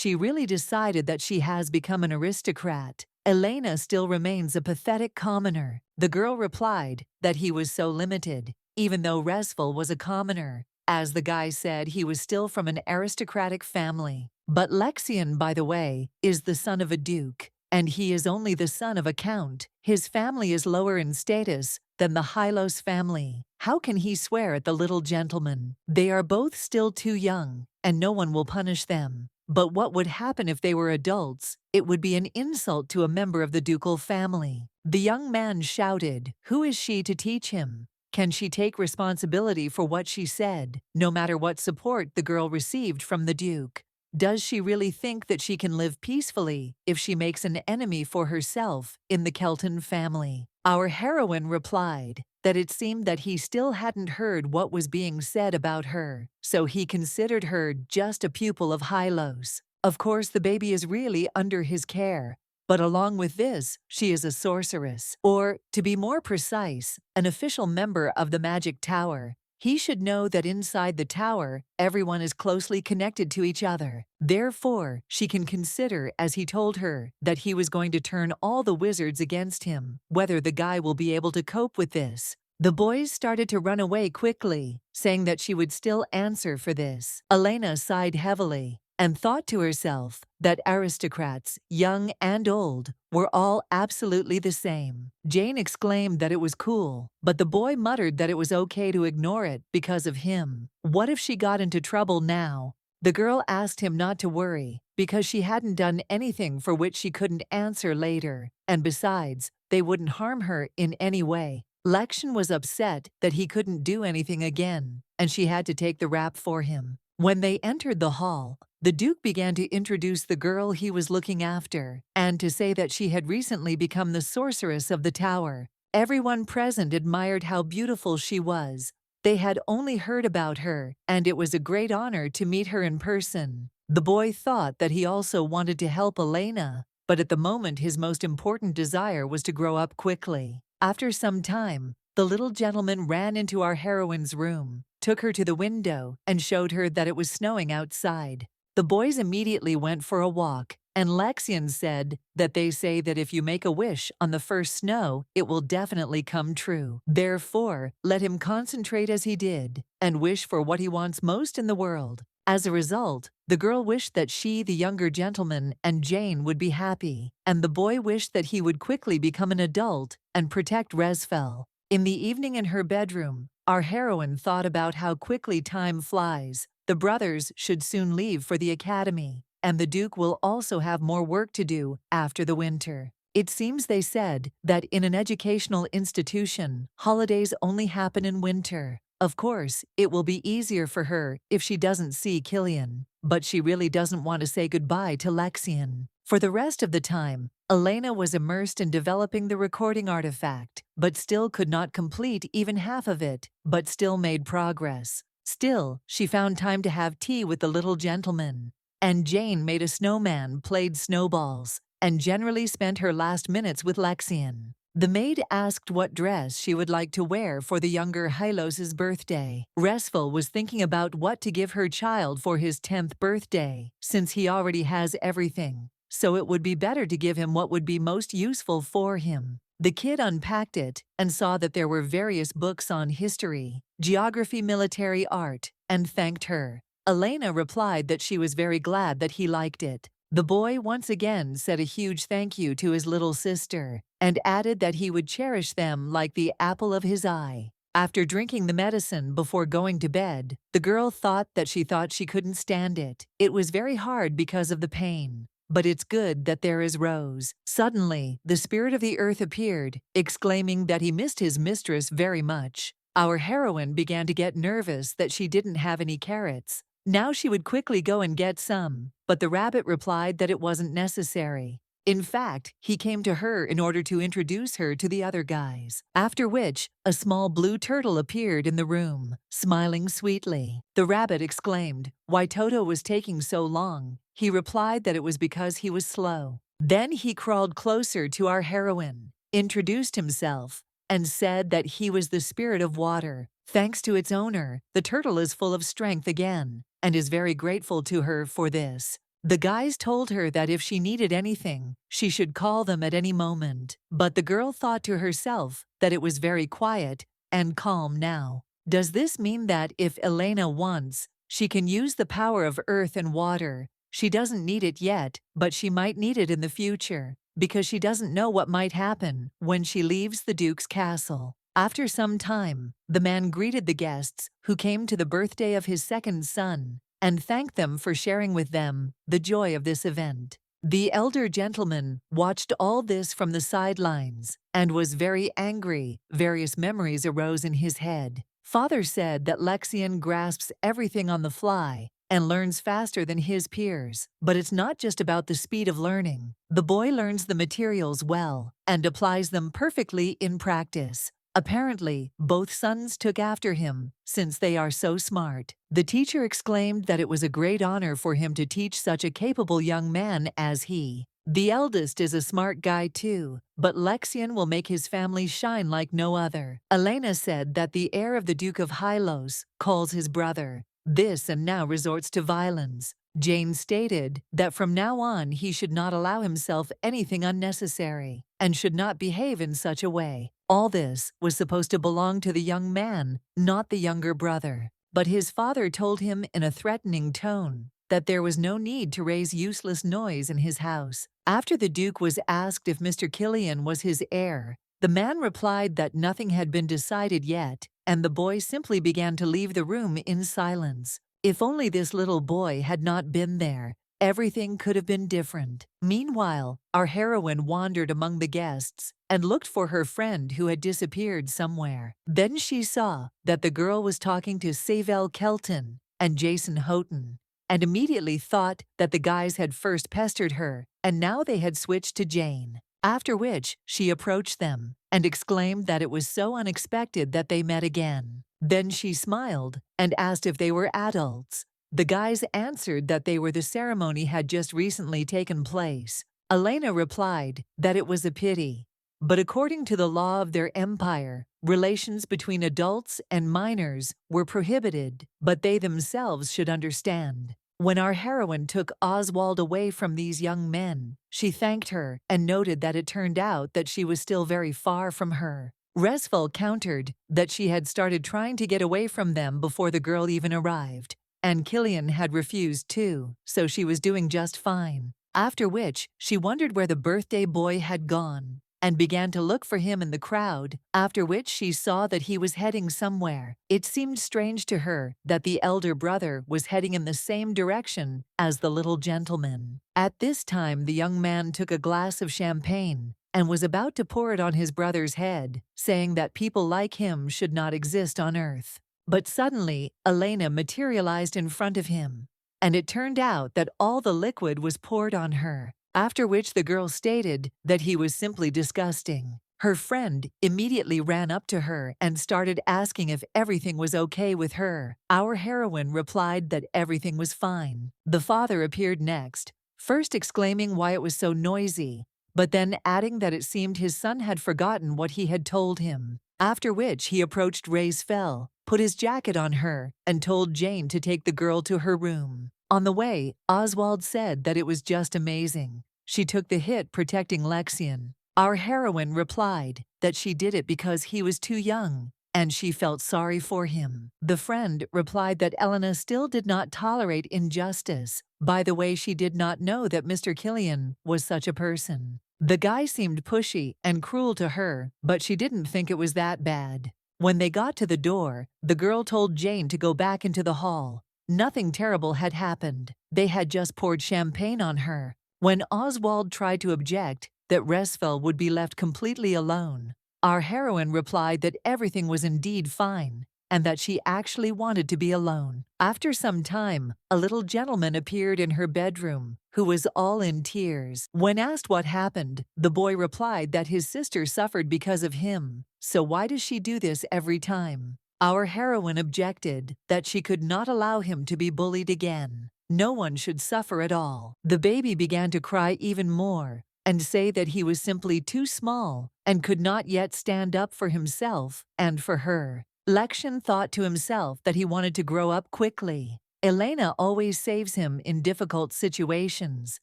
really decided that she has become an aristocrat. Elena still remains a pathetic commoner. The girl replied that he was so limited, even though Resfel was a commoner. As the guy said, he was still from an aristocratic family. But Lexian, by the way, is the son of a duke, and he is only the son of a count. His family is lower in status than the Hylos family. How can he swear at the little gentleman? They are both still too young, and no one will punish them. But what would happen if they were adults? It would be an insult to a member of the ducal family. The young man shouted, "Who is she to teach him? Can she take responsibility for what she said, no matter what support the girl received from the Duke? Does she really think that she can live peacefully if she makes an enemy for herself in the Kelton family?" Our heroine replied that it seemed that he still hadn't heard what was being said about her, so he considered her just a pupil of Hylos. Of course, the baby is really under his care, but along with this, she is a sorceress, or, to be more precise, an official member of the Magic Tower. He should know that inside the tower, everyone is closely connected to each other. Therefore, she can consider, as he told her, that he was going to turn all the wizards against him, whether the guy will be able to cope with this. The boys started to run away quickly, saying that she would still answer for this. Elena sighed heavily and thought to herself that aristocrats, young and old, were all absolutely the same. Jane exclaimed that it was cool, but the boy muttered that it was okay to ignore it because of him. What if she got into trouble now? The girl asked him not to worry, because she hadn't done anything for which she couldn't answer later, and besides, they wouldn't harm her in any way. Lexian was upset that he couldn't do anything again, and she had to take the rap for him. When they entered the hall, the Duke began to introduce the girl he was looking after, and to say that she had recently become the sorceress of the tower. Everyone present admired how beautiful she was. They had only heard about her, and it was a great honor to meet her in person. The boy thought that he also wanted to help Elena, but at the moment his most important desire was to grow up quickly. After some time, the little gentleman ran into our heroine's room, took her to the window, and showed her that it was snowing outside. The boys immediately went for a walk, and Lexian said that they say that if you make a wish on the first snow, it will definitely come true. Therefore, let him concentrate as he did, and wish for what he wants most in the world. As a result, the girl wished that she, the younger gentleman, and Jane would be happy, and the boy wished that he would quickly become an adult and protect Resfel. In the evening in her bedroom, our heroine thought about how quickly time flies. The brothers should soon leave for the academy, and the Duke will also have more work to do after the winter. It seems they said that in an educational institution, holidays only happen in winter. Of course, it will be easier for her if she doesn't see Killian, but she really doesn't want to say goodbye to Lexian. For the rest of the time, Elena was immersed in developing the recording artifact, but still could not complete even half of it, but still made progress. Still, she found time to have tea with the little gentleman. And Jane made a snowman, played snowballs, and generally spent her last minutes with Lexian. The maid asked what dress she would like to wear for the younger Hylos's birthday. Resful was thinking about what to give her child for his 10th birthday, since he already has everything, so it would be better to give him what would be most useful for him. The kid unpacked it and saw that there were various books on history, geography, military art, and thanked her. Elena replied that she was very glad that he liked it. The boy once again said a huge thank you to his little sister and added that he would cherish them like the apple of his eye. After drinking the medicine before going to bed, the girl thought she couldn't stand it. It was very hard because of the pain. But it's good that there is Rose. Suddenly, the spirit of the earth appeared, exclaiming that he missed his mistress very much. Our heroine began to get nervous that she didn't have any carrots. Now she would quickly go and get some, but the rabbit replied that it wasn't necessary. In fact, he came to her in order to introduce her to the other guys, after which a small blue turtle appeared in the room, smiling sweetly. The rabbit exclaimed why Toto was taking so long. He replied that it was because he was slow. Then he crawled closer to our heroine, introduced himself, and said that he was the spirit of water. Thanks to its owner, the turtle is full of strength again, and is very grateful to her for this. The guys told her that if she needed anything, she should call them at any moment, but the girl thought to herself that it was very quiet and calm now. Does this mean that if Elena wants, she can use the power of earth and water? She doesn't need it yet, but she might need it in the future, because she doesn't know what might happen when she leaves the Duke's castle. After some time, the man greeted the guests who came to the birthday of his second son and thanked them for sharing with them the joy of this event. The elder gentleman watched all this from the sidelines and was very angry. Various memories arose in his head. Father said that Lexian grasps everything on the fly and learns faster than his peers. But it's not just about the speed of learning. The boy learns the materials well and applies them perfectly in practice. Apparently, both sons took after him, since they are so smart. The teacher exclaimed that it was a great honor for him to teach such a capable young man as he. The eldest is a smart guy too, but Lexian will make his family shine like no other. Elena said that the heir of the Duke of Hylos calls his brother this and now resorts to violence. Jane stated that from now on he should not allow himself anything unnecessary and should not behave in such a way. All this was supposed to belong to the young man, not the younger brother. But his father told him in a threatening tone that there was no need to raise useless noise in his house. After the Duke was asked if Mr. Killian was his heir, the man replied that nothing had been decided yet, and the boy simply began to leave the room in silence. If only this little boy had not been there, everything could have been different. Meanwhile, our heroine wandered among the guests and looked for her friend who had disappeared somewhere. Then she saw that the girl was talking to Savel Kelton and Jason Houghton, and immediately thought that the guys had first pestered her, and now they had switched to Jane. After which, she approached them and exclaimed that it was so unexpected that they met again. Then she smiled and asked if they were adults. The guys answered that they were. The ceremony had just recently taken place. Elena replied that it was a pity, but according to the law of their empire, relations between adults and minors were prohibited, but they themselves should understand. When our heroine took Oswald away from these young men, she thanked her and noted that it turned out that she was still very far from her. Resful countered that she had started trying to get away from them before the girl even arrived, and Killian had refused too, so she was doing just fine. After which, she wondered where the birthday boy had gone, and began to look for him in the crowd, after which she saw that he was heading somewhere. It seemed strange to her that the elder brother was heading in the same direction as the little gentleman. At this time, the young man took a glass of champagne and was about to pour it on his brother's head, saying that people like him should not exist on earth. But suddenly, Elena materialized in front of him, and it turned out that all the liquid was poured on her, after which the girl stated that he was simply disgusting. Her friend immediately ran up to her and started asking if everything was okay with her. Our heroine replied that everything was fine. The father appeared next, first exclaiming why it was so noisy, but then adding that it seemed his son had forgotten what he had told him. After which he approached Raisfell, put his jacket on her, and told Jane to take the girl to her room. On the way, Oswald said that it was just amazing. She took the hit protecting Lexian. Our heroine replied that she did it because he was too young, and she felt sorry for him. The friend replied that Elena still did not tolerate injustice. By the way, she did not know that Mr. Killian was such a person. The guy seemed pushy and cruel to her, but she didn't think it was that bad. When they got to the door, the girl told Jane to go back into the hall. Nothing terrible had happened. They had just poured champagne on her. When Oswald tried to object, that Resfell would be left completely alone, our heroine replied that everything was indeed fine, and that she actually wanted to be alone. After some time, a little gentleman appeared in her bedroom, who was all in tears. When asked what happened, the boy replied that his sister suffered because of him, so why does she do this every time? Our heroine objected that she could not allow him to be bullied again. No one should suffer at all. The baby began to cry even more, and say that he was simply too small and could not yet stand up for himself and for her. Lexian thought to himself that he wanted to grow up quickly. Elena always saves him in difficult situations,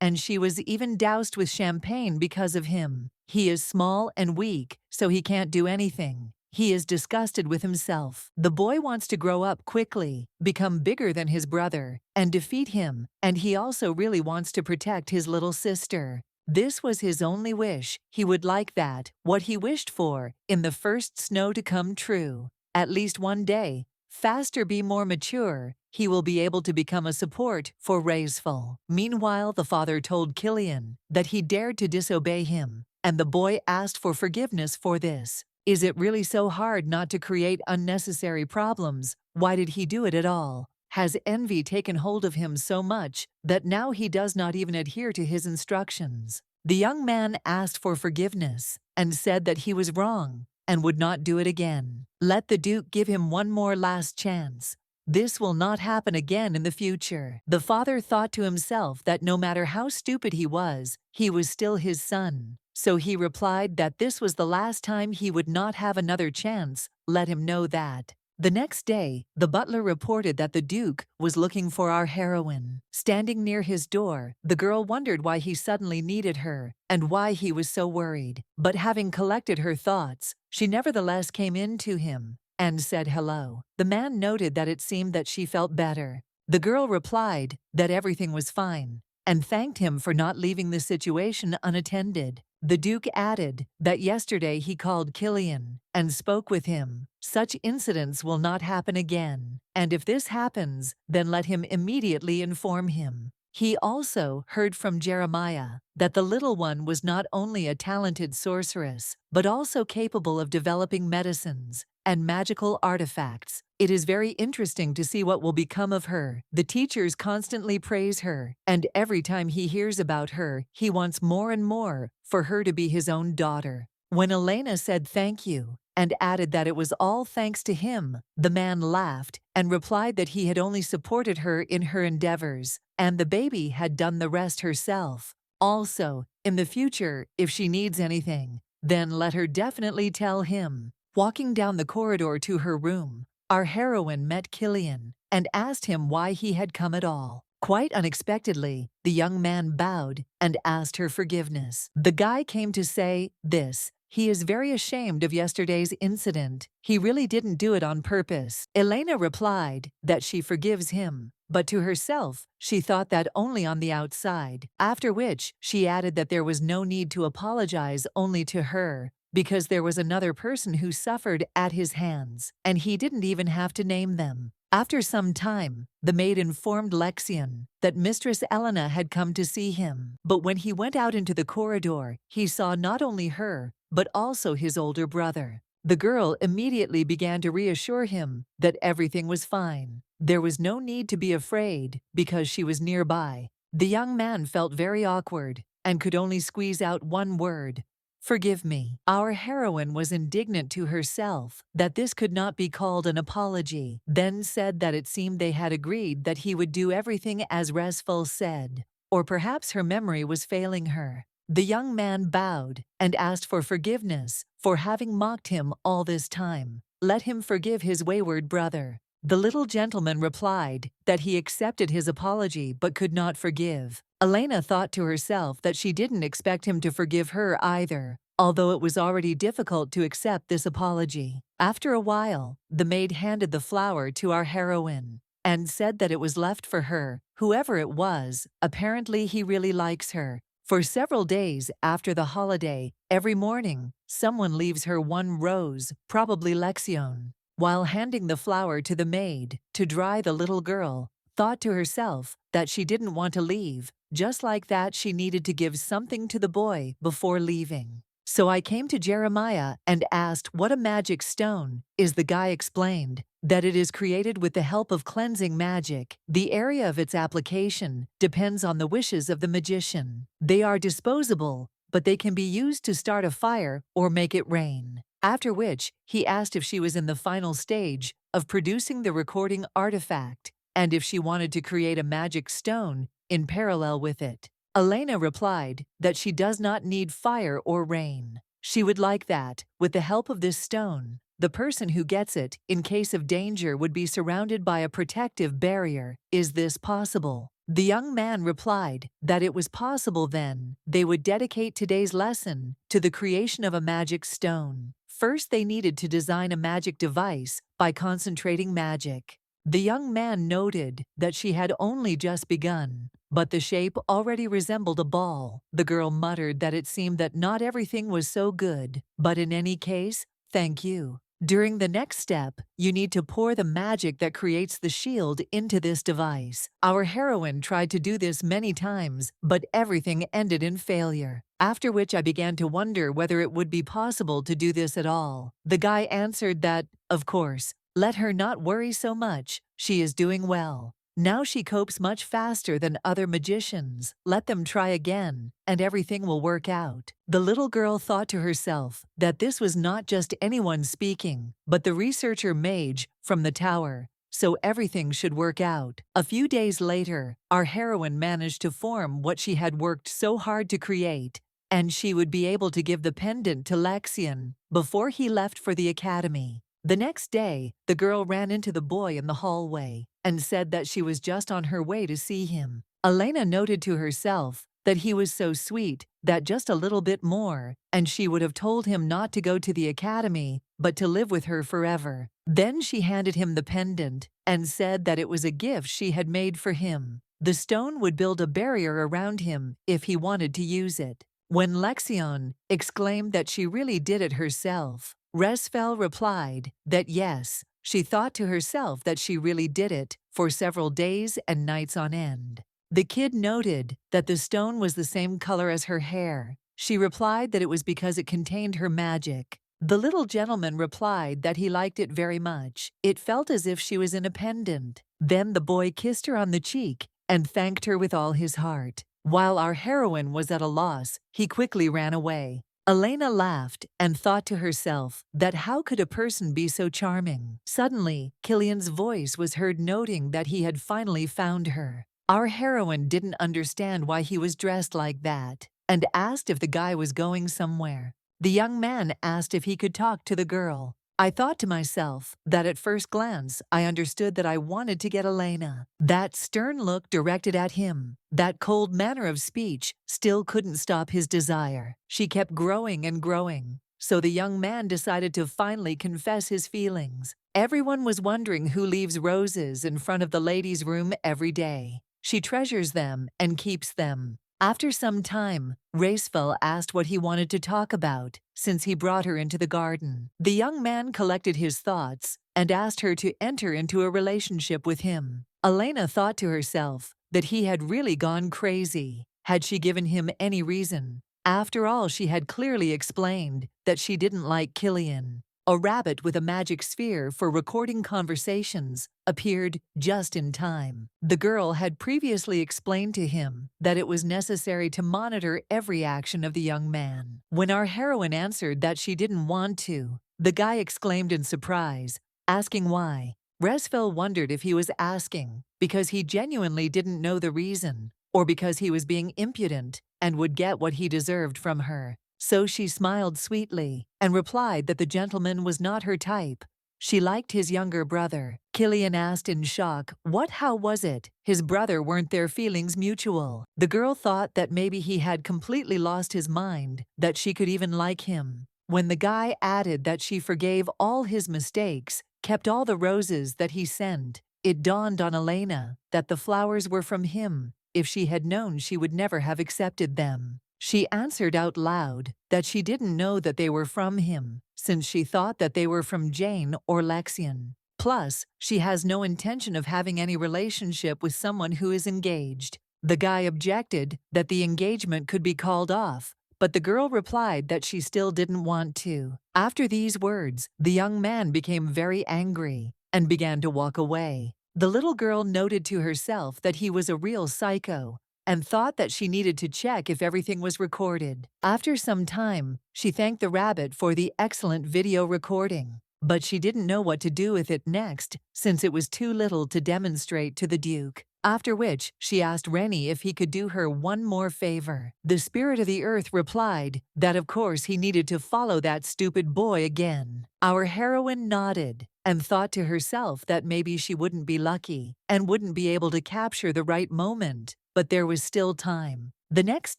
and she was even doused with champagne because of him. He is small and weak, so he can't do anything. He is disgusted with himself. The boy wants to grow up quickly, become bigger than his brother, and defeat him, and he also really wants to protect his little sister. This was his only wish. He would like that, what he wished for, in the first snow to come true. At least one day, faster be more mature, he will be able to become a support for Raisfell. Meanwhile, the father told Killian that he dared to disobey him, and the boy asked for forgiveness for this. Is it really so hard not to create unnecessary problems? Why did he do it at all? Has envy taken hold of him so much that now he does not even adhere to his instructions? The young man asked for forgiveness and said that he was wrong and would not do it again. Let the Duke give him one more last chance. This will not happen again in the future. The father thought to himself that no matter how stupid he was still his son. So he replied that this was the last time he would not have another chance. Let him know that. The next day, the butler reported that the Duke was looking for our heroine. Standing near his door, the girl wondered why he suddenly needed her and why he was so worried. But having collected her thoughts, she nevertheless came in to him and said hello. The man noted that it seemed that she felt better. The girl replied that everything was fine and thanked him for not leaving the situation unattended. The Duke added that yesterday he called Killian and spoke with him. Such incidents will not happen again, and if this happens, then let him immediately inform him. He also heard from Jeremiah that the little one was not only a talented sorceress, but also capable of developing medicines and magical artifacts. It is very interesting to see what will become of her. The teachers constantly praise her, and every time he hears about her, he wants more and more for her to be his own daughter. When Elena said thank you and added that it was all thanks to him, the man laughed and replied that he had only supported her in her endeavors, and the baby had done the rest herself. Also, in the future, if she needs anything, then let her definitely tell him. Walking down the corridor to her room, our heroine met Killian and asked him why he had come at all. Quite unexpectedly, the young man bowed and asked her forgiveness. The guy came to say this: he is very ashamed of yesterday's incident. He really didn't do it on purpose. Elena replied that she forgives him, but to herself, she thought that only on the outside. After which, she added that there was no need to apologize only to her, because there was another person who suffered at his hands, and he didn't even have to name them. After some time, the maid informed Lexian that Mistress Elena had come to see him, but when he went out into the corridor, he saw not only her, but also his older brother. The girl immediately began to reassure him that everything was fine. There was no need to be afraid because she was nearby. The young man felt very awkward and could only squeeze out one word: "Forgive me." Our heroine was indignant to herself that this could not be called an apology, then said that it seemed they had agreed that he would do everything as Resful said, or perhaps her memory was failing her. The young man bowed and asked for forgiveness for having mocked him all this time. Let him forgive his wayward brother. The little gentleman replied that he accepted his apology but could not forgive. Elena thought to herself that she didn't expect him to forgive her either, although it was already difficult to accept this apology. After a while, the maid handed the flower to our heroine and said that it was left for her. Whoever it was, apparently he really likes her. For several days after the holiday, every morning, someone leaves her one rose, probably Lexian. While handing the flower to the maid to dry, the little girl thought to herself that she didn't want to leave. Just like that, she needed to give something to the boy before leaving. "So I came to Jeremiah and asked what a magic stone is." The guy explained that it is created with the help of cleansing magic. The area of its application depends on the wishes of the magician. They are disposable, but they can be used to start a fire or make it rain. After which, he asked if she was in the final stage of producing the recording artifact and if she wanted to create a magic stone in parallel with it. Elena replied that she does not need fire or rain. She would like that, with the help of this stone, the person who gets it, in case of danger, would be surrounded by a protective barrier. Is this possible? The young man replied that it was possible. Then they would dedicate today's lesson to the creation of a magic stone. First, they needed to design a magic device by concentrating magic. The young man noted that she had only just begun, but the shape already resembled a ball. The girl muttered that it seemed that not everything was so good, but in any case, thank you. During the next step, you need to pour the magic that creates the shield into this device. Our heroine tried to do this many times, but everything ended in failure. After which I began to wonder whether it would be possible to do this at all. The guy answered that, of course, let her not worry so much, she is doing well. Now she copes much faster than other magicians. Let them try again, and everything will work out. The little girl thought to herself that this was not just anyone speaking, but the researcher Mage from the tower, so everything should work out. A few days later, our heroine managed to form what she had worked so hard to create, and she would be able to give the pendant to Lexian before he left for the academy. The next day, the girl ran into the boy in the hallway and said that she was just on her way to see him. Elena noted to herself that he was so sweet that just a little bit more, and she would have told him not to go to the academy, but to live with her forever. Then she handed him the pendant and said that it was a gift she had made for him. The stone would build a barrier around him if he wanted to use it. When Lexian exclaimed that she really did it herself, Resfel replied that yes, she thought to herself that she really did it for several days and nights on end. The kid noted that the stone was the same color as her hair. She replied that it was because it contained her magic. The little gentleman replied that he liked it very much. It felt as if she was in a pendant. Then the boy kissed her on the cheek and thanked her with all his heart. While our heroine was at a loss, he quickly ran away. Elena laughed and thought to herself that how could a person be so charming? Suddenly, Killian's voice was heard noting that he had finally found her. Our heroine didn't understand why he was dressed like that and asked if the guy was going somewhere. The young man asked if he could talk to the girl. I thought to myself that at first glance I understood that I wanted to get Elena. That stern look directed at him, that cold manner of speech, still couldn't stop his desire. She kept growing and growing. So the young man decided to finally confess his feelings. Everyone was wondering who leaves roses in front of the ladies' room every day. She treasures them and keeps them. After some time, Resfel asked what he wanted to talk about, since he brought her into the garden. The young man collected his thoughts and asked her to enter into a relationship with him. Elena thought to herself that he had really gone crazy. Had she given him any reason? After all, she had clearly explained that she didn't like Killian. A rabbit with a magic sphere for recording conversations appeared just in time. The girl had previously explained to him that it was necessary to monitor every action of the young man. When our heroine answered that she didn't want to, the guy exclaimed in surprise, asking why. Resfel wondered if he was asking because he genuinely didn't know the reason, or because he was being impudent and would get what he deserved from her. So she smiled sweetly and replied that the gentleman was not her type. She liked his younger brother. Killian asked in shock, how was it? His brother weren't their feelings mutual. The girl thought that maybe he had completely lost his mind, that she could even like him. When the guy added that she forgave all his mistakes, kept all the roses that he sent, it dawned on Elena that the flowers were from him. If she had known, she would never have accepted them. She answered out loud that she didn't know that they were from him, since she thought that they were from Jane or Lexian. Plus, she has no intention of having any relationship with someone who is engaged. The guy objected that the engagement could be called off, but the girl replied that she still didn't want to. After these words, the young man became very angry and began to walk away. The little girl noted to herself that he was a real psycho and thought that she needed to check if everything was recorded. After some time, she thanked the rabbit for the excellent video recording, but she didn't know what to do with it next, since it was too little to demonstrate to the Duke. After which, she asked Rennie if he could do her one more favor. The spirit of the earth replied that of course he needed to follow that stupid boy again. Our heroine nodded and thought to herself that maybe she wouldn't be lucky and wouldn't be able to capture the right moment. But there was still time. The next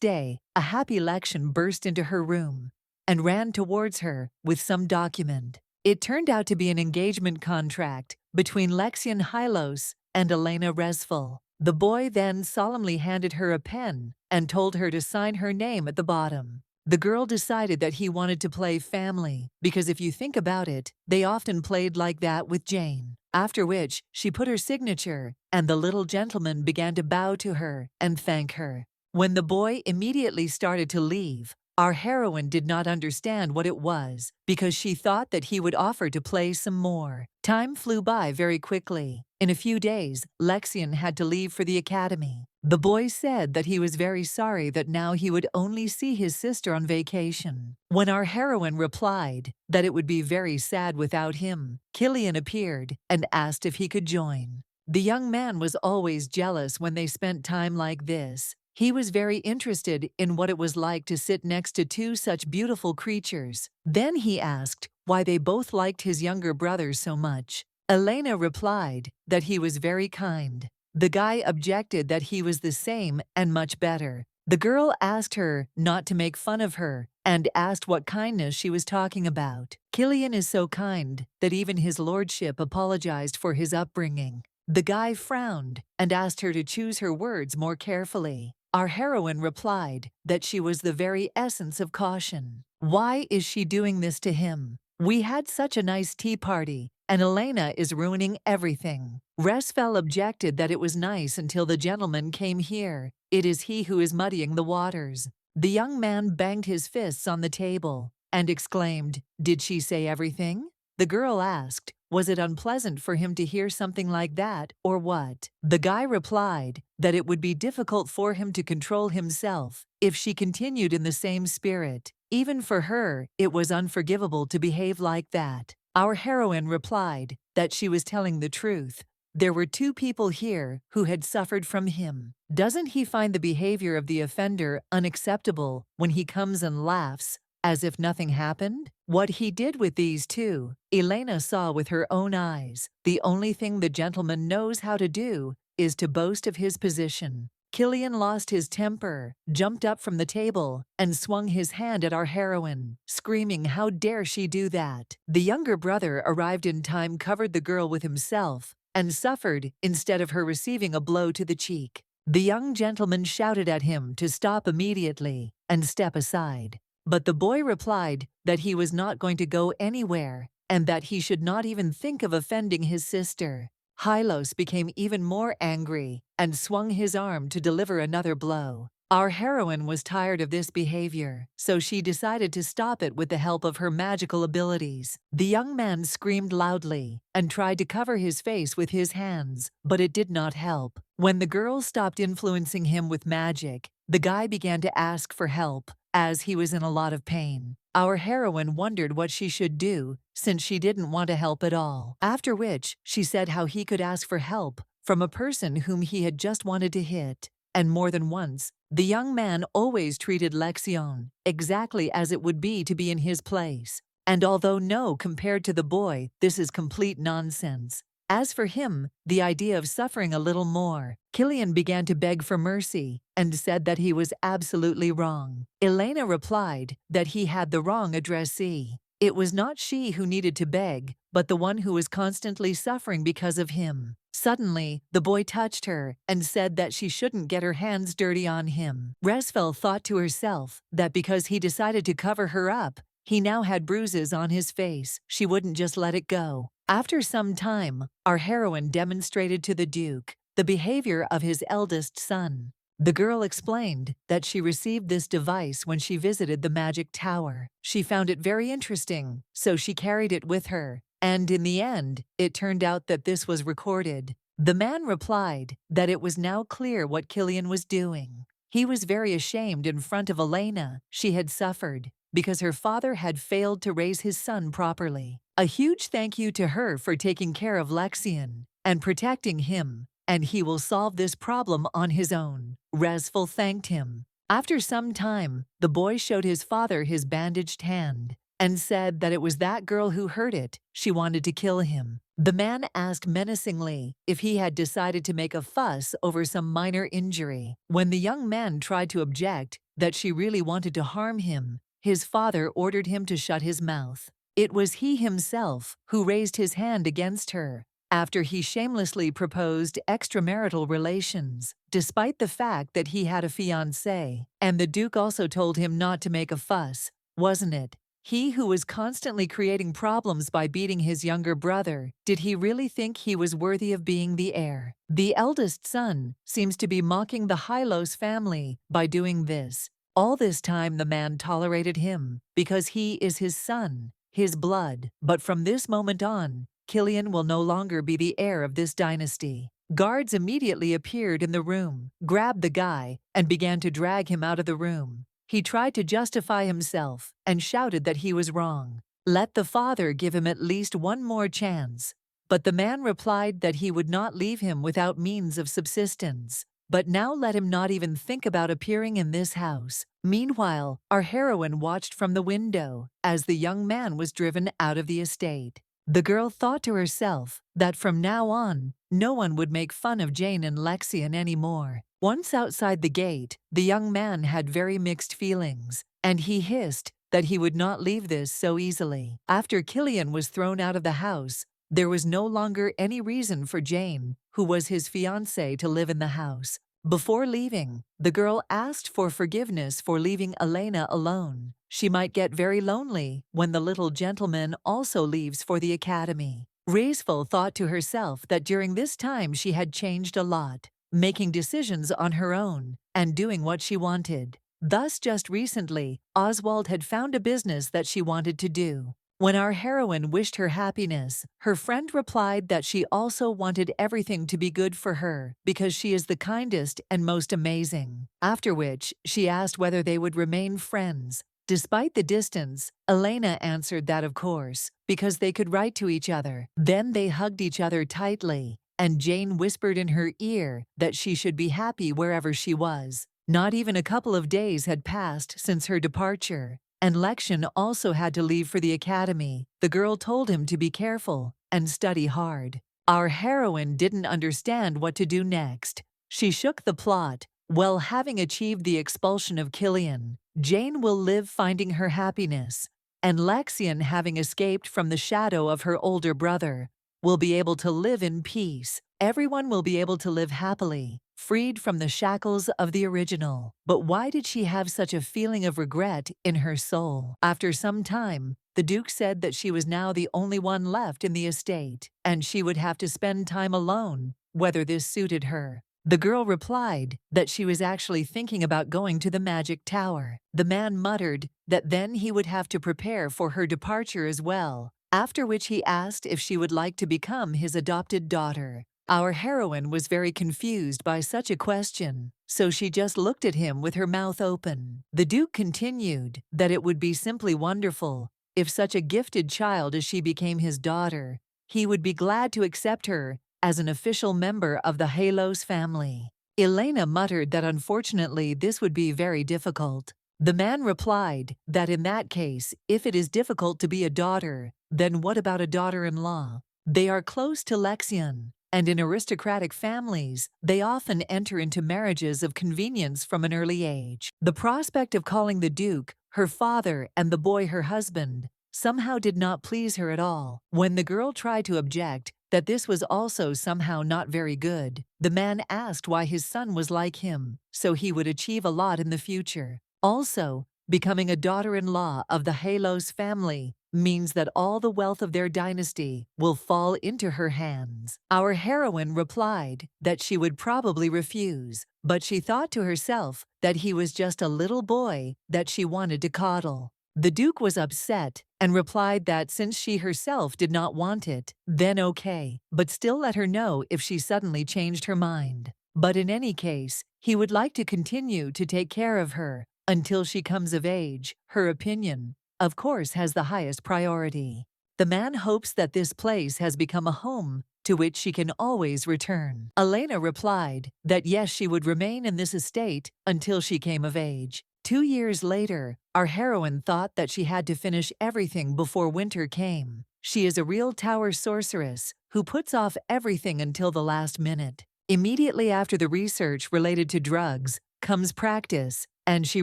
day, a happy Lexian burst into her room and ran towards her with some document. It turned out to be an engagement contract between Lexian Hylos and Elena Resfel. The boy then solemnly handed her a pen and told her to sign her name at the bottom. The girl decided that he wanted to play family, because if you think about it, they often played like that with Jane. After which, she put her signature, and the little gentleman began to bow to her and thank her. When the boy immediately started to leave, our heroine did not understand what it was, because she thought that he would offer to play some more. Time flew by very quickly. In a few days, Lexian had to leave for the academy. The boy said that he was very sorry that now he would only see his sister on vacation. When our heroine replied that it would be very sad without him, Killian appeared and asked if he could join. The young man was always jealous when they spent time like this. He was very interested in what it was like to sit next to two such beautiful creatures. Then he asked why they both liked his younger brother so much. Elena replied that he was very kind. The guy objected that he was the same and much better. The girl asked her not to make fun of her and asked what kindness she was talking about. Killian is so kind that even his lordship apologized for his upbringing. The guy frowned and asked her to choose her words more carefully. Our heroine replied that she was the very essence of caution. Why is she doing this to him? We had such a nice tea party, and Elena is ruining everything. Resfel objected that it was nice until the gentleman came here. It is he who is muddying the waters. The young man banged his fists on the table and exclaimed, "Did she say everything?" The girl asked, was it unpleasant for him to hear something like that, or what? The guy replied that it would be difficult for him to control himself if she continued in the same spirit. Even for her, it was unforgivable to behave like that. Our heroine replied that she was telling the truth. There were two people here who had suffered from him. Doesn't he find the behavior of the offender unacceptable when he comes and laughs as if nothing happened? What he did with these two, Elena saw with her own eyes. The only thing the gentleman knows how to do is to boast of his position. Killian lost his temper, jumped up from the table, and swung his hand at our heroine, screaming, "How dare she do that?" The younger brother arrived in time, covered the girl with himself, and suffered instead of her receiving a blow to the cheek. The young gentleman shouted at him to stop immediately and step aside. But the boy replied that he was not going to go anywhere and that he should not even think of offending his sister. Hylos became even more angry and swung his arm to deliver another blow. Our heroine was tired of this behavior, so she decided to stop it with the help of her magical abilities. The young man screamed loudly and tried to cover his face with his hands, but it did not help. When the girl stopped influencing him with magic, the guy began to ask for help, as he was in a lot of pain. Our heroine wondered what she should do, since she didn't want to help at all. After which, she said how he could ask for help from a person whom he had just wanted to hit. And more than once, the young man always treated Lexian exactly as it would be to be in his place. And although no, compared to the boy, this is complete nonsense. As for him, the idea of suffering a little more, Killian began to beg for mercy and said that he was absolutely wrong. Elena replied that he had the wrong addressee. It was not she who needed to beg, but the one who was constantly suffering because of him. Suddenly, the boy touched her and said that she shouldn't get her hands dirty on him. Resfel thought to herself that because he decided to cover her up, he now had bruises on his face. She wouldn't just let it go. After some time, our heroine demonstrated to the Duke the behavior of his eldest son. The girl explained that she received this device when she visited the magic tower. She found it very interesting, so she carried it with her. And in the end, it turned out that this was recorded. The man replied that it was now clear what Killian was doing. He was very ashamed in front of Elena. She had suffered because her father had failed to raise his son properly. A huge thank you to her for taking care of Lexian and protecting him, and he will solve this problem on his own. Resfel thanked him. After some time, the boy showed his father his bandaged hand and said that it was that girl who hurt it. She wanted to kill him. The man asked menacingly if he had decided to make a fuss over some minor injury. When the young man tried to object that she really wanted to harm him, his father ordered him to shut his mouth. It was he himself who raised his hand against her after he shamelessly proposed extramarital relations, despite the fact that he had a fiancée. And the Duke also told him not to make a fuss, wasn't it? He who was constantly creating problems by beating his younger brother, did he really think he was worthy of being the heir? The eldest son seems to be mocking the Hylos family by doing this. All this time the man tolerated him because he is his son, his blood. But from this moment on, Killian will no longer be the heir of this dynasty. Guards immediately appeared in the room, grabbed the guy, and began to drag him out of the room. He tried to justify himself and shouted that he was wrong. Let the father give him at least one more chance. But the man replied that he would not leave him without means of subsistence. But now let him not even think about appearing in this house. Meanwhile, our heroine watched from the window as the young man was driven out of the estate. The girl thought to herself that from now on, no one would make fun of Jane and Lexian anymore. Once outside the gate, the young man had very mixed feelings, and he hissed that he would not leave this so easily. After Killian was thrown out of the house, there was no longer any reason for Jane, who was his fiancée, to live in the house. Before leaving, the girl asked for forgiveness for leaving Elena alone. She might get very lonely when the little gentleman also leaves for the academy. Resfel thought to herself that during this time she had changed a lot, making decisions on her own and doing what she wanted. Thus, just recently, Oswald had found a business that she wanted to do. When our heroine wished her happiness, her friend replied that she also wanted everything to be good for her because she is the kindest and most amazing. After which, she asked whether they would remain friends. Despite the distance, Elena answered that of course, because they could write to each other. Then they hugged each other tightly, and Jane whispered in her ear that she should be happy wherever she was. Not even a couple of days had passed since her departure, and Lexian also had to leave for the academy. The girl told him to be careful and study hard. Our heroine didn't understand what to do next. She shook the plot. Well, having achieved the expulsion of Killian, Jane will live finding her happiness, and Lexian, having escaped from the shadow of her older brother, will be able to live in peace. Everyone will be able to live happily, freed from the shackles of the original. But why did she have such a feeling of regret in her soul? After some time, the Duke said that she was now the only one left in the estate, and she would have to spend time alone, whether this suited her. The girl replied that she was actually thinking about going to the magic tower. The man muttered that then he would have to prepare for her departure as well, after which he asked if she would like to become his adopted daughter. Our heroine was very confused by such a question, so she just looked at him with her mouth open. The Duke continued that it would be simply wonderful if such a gifted child as she became his daughter. He would be glad to accept her as an official member of the Halos family. Elena muttered that unfortunately this would be very difficult. The man replied that in that case, if it is difficult to be a daughter, then what about a daughter-in-law? They are close to Lexian, and in aristocratic families, they often enter into marriages of convenience from an early age. The prospect of calling the Duke her father and the boy her husband somehow did not please her at all. When the girl tried to object that this was also somehow not very good, the man asked why his son was like him, so he would achieve a lot in the future. Also, becoming a daughter-in-law of the Halos family means that all the wealth of their dynasty will fall into her hands. Our heroine replied that she would probably refuse, but she thought to herself that he was just a little boy that she wanted to coddle. The Duke was upset and replied that since she herself did not want it, then okay, but still let her know if she suddenly changed her mind. But in any case, he would like to continue to take care of her until she comes of age. Her opinion, of course, has the highest priority. The man hopes that this place has become a home to which she can always return. Elena replied that yes, she would remain in this estate until she came of age. 2 years later, our heroine thought that she had to finish everything before winter came. She is a real tower sorceress who puts off everything until the last minute. Immediately after the research related to drugs comes practice, and she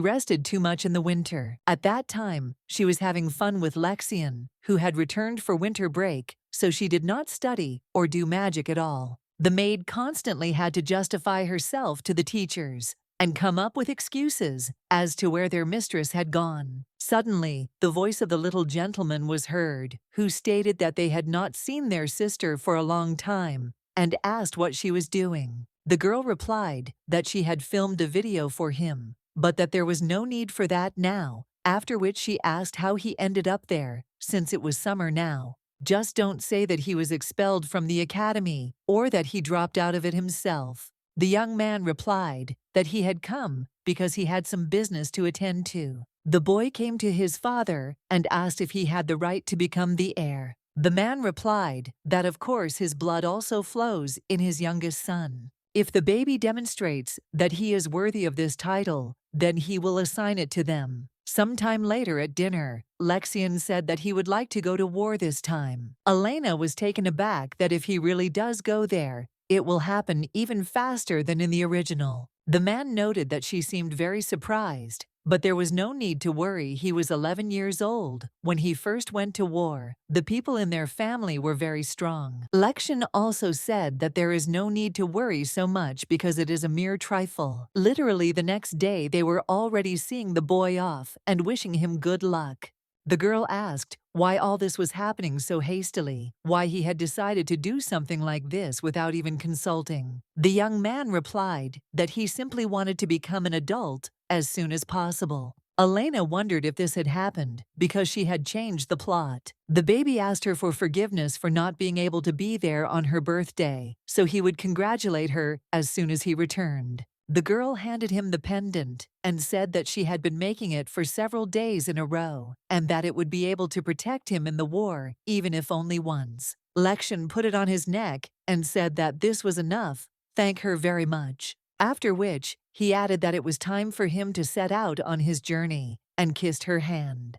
rested too much in the winter. At that time, she was having fun with Lexian, who had returned for winter break, so she did not study or do magic at all. The maid constantly had to justify herself to the teachers and come up with excuses as to where their mistress had gone. Suddenly, the voice of the little gentleman was heard, who stated that they had not seen their sister for a long time, and asked what she was doing. The girl replied that she had filmed a video for him, but that there was no need for that now, after which she asked how he ended up there, since it was summer now. Just don't say that he was expelled from the academy, or that he dropped out of it himself. The young man replied that he had come because he had some business to attend to. The boy came to his father and asked if he had the right to become the heir. The man replied that of course his blood also flows in his youngest son. If the baby demonstrates that he is worthy of this title, then he will assign it to them. Sometime later at dinner, Lexian said that he would like to go to war this time. Elena was taken aback that if he really does go there, it will happen even faster than in the original. The man noted that she seemed very surprised, but there was no need to worry. He was 11 years old when he first went to war. The people in their family were very strong. Lexian also said that there is no need to worry so much because it is a mere trifle. Literally the next day they were already seeing the boy off and wishing him good luck. The girl asked why all this was happening so hastily, why he had decided to do something like this without even consulting. The young man replied that he simply wanted to become an adult as soon as possible. Elena wondered if this had happened because she had changed the plot. The baby asked her for forgiveness for not being able to be there on her birthday, so he would congratulate her as soon as he returned. The girl handed him the pendant and said that she had been making it for several days in a row and that it would be able to protect him in the war, even if only once. Lexian put it on his neck and said that this was enough, thank her very much. After which, he added that it was time for him to set out on his journey and kissed her hand.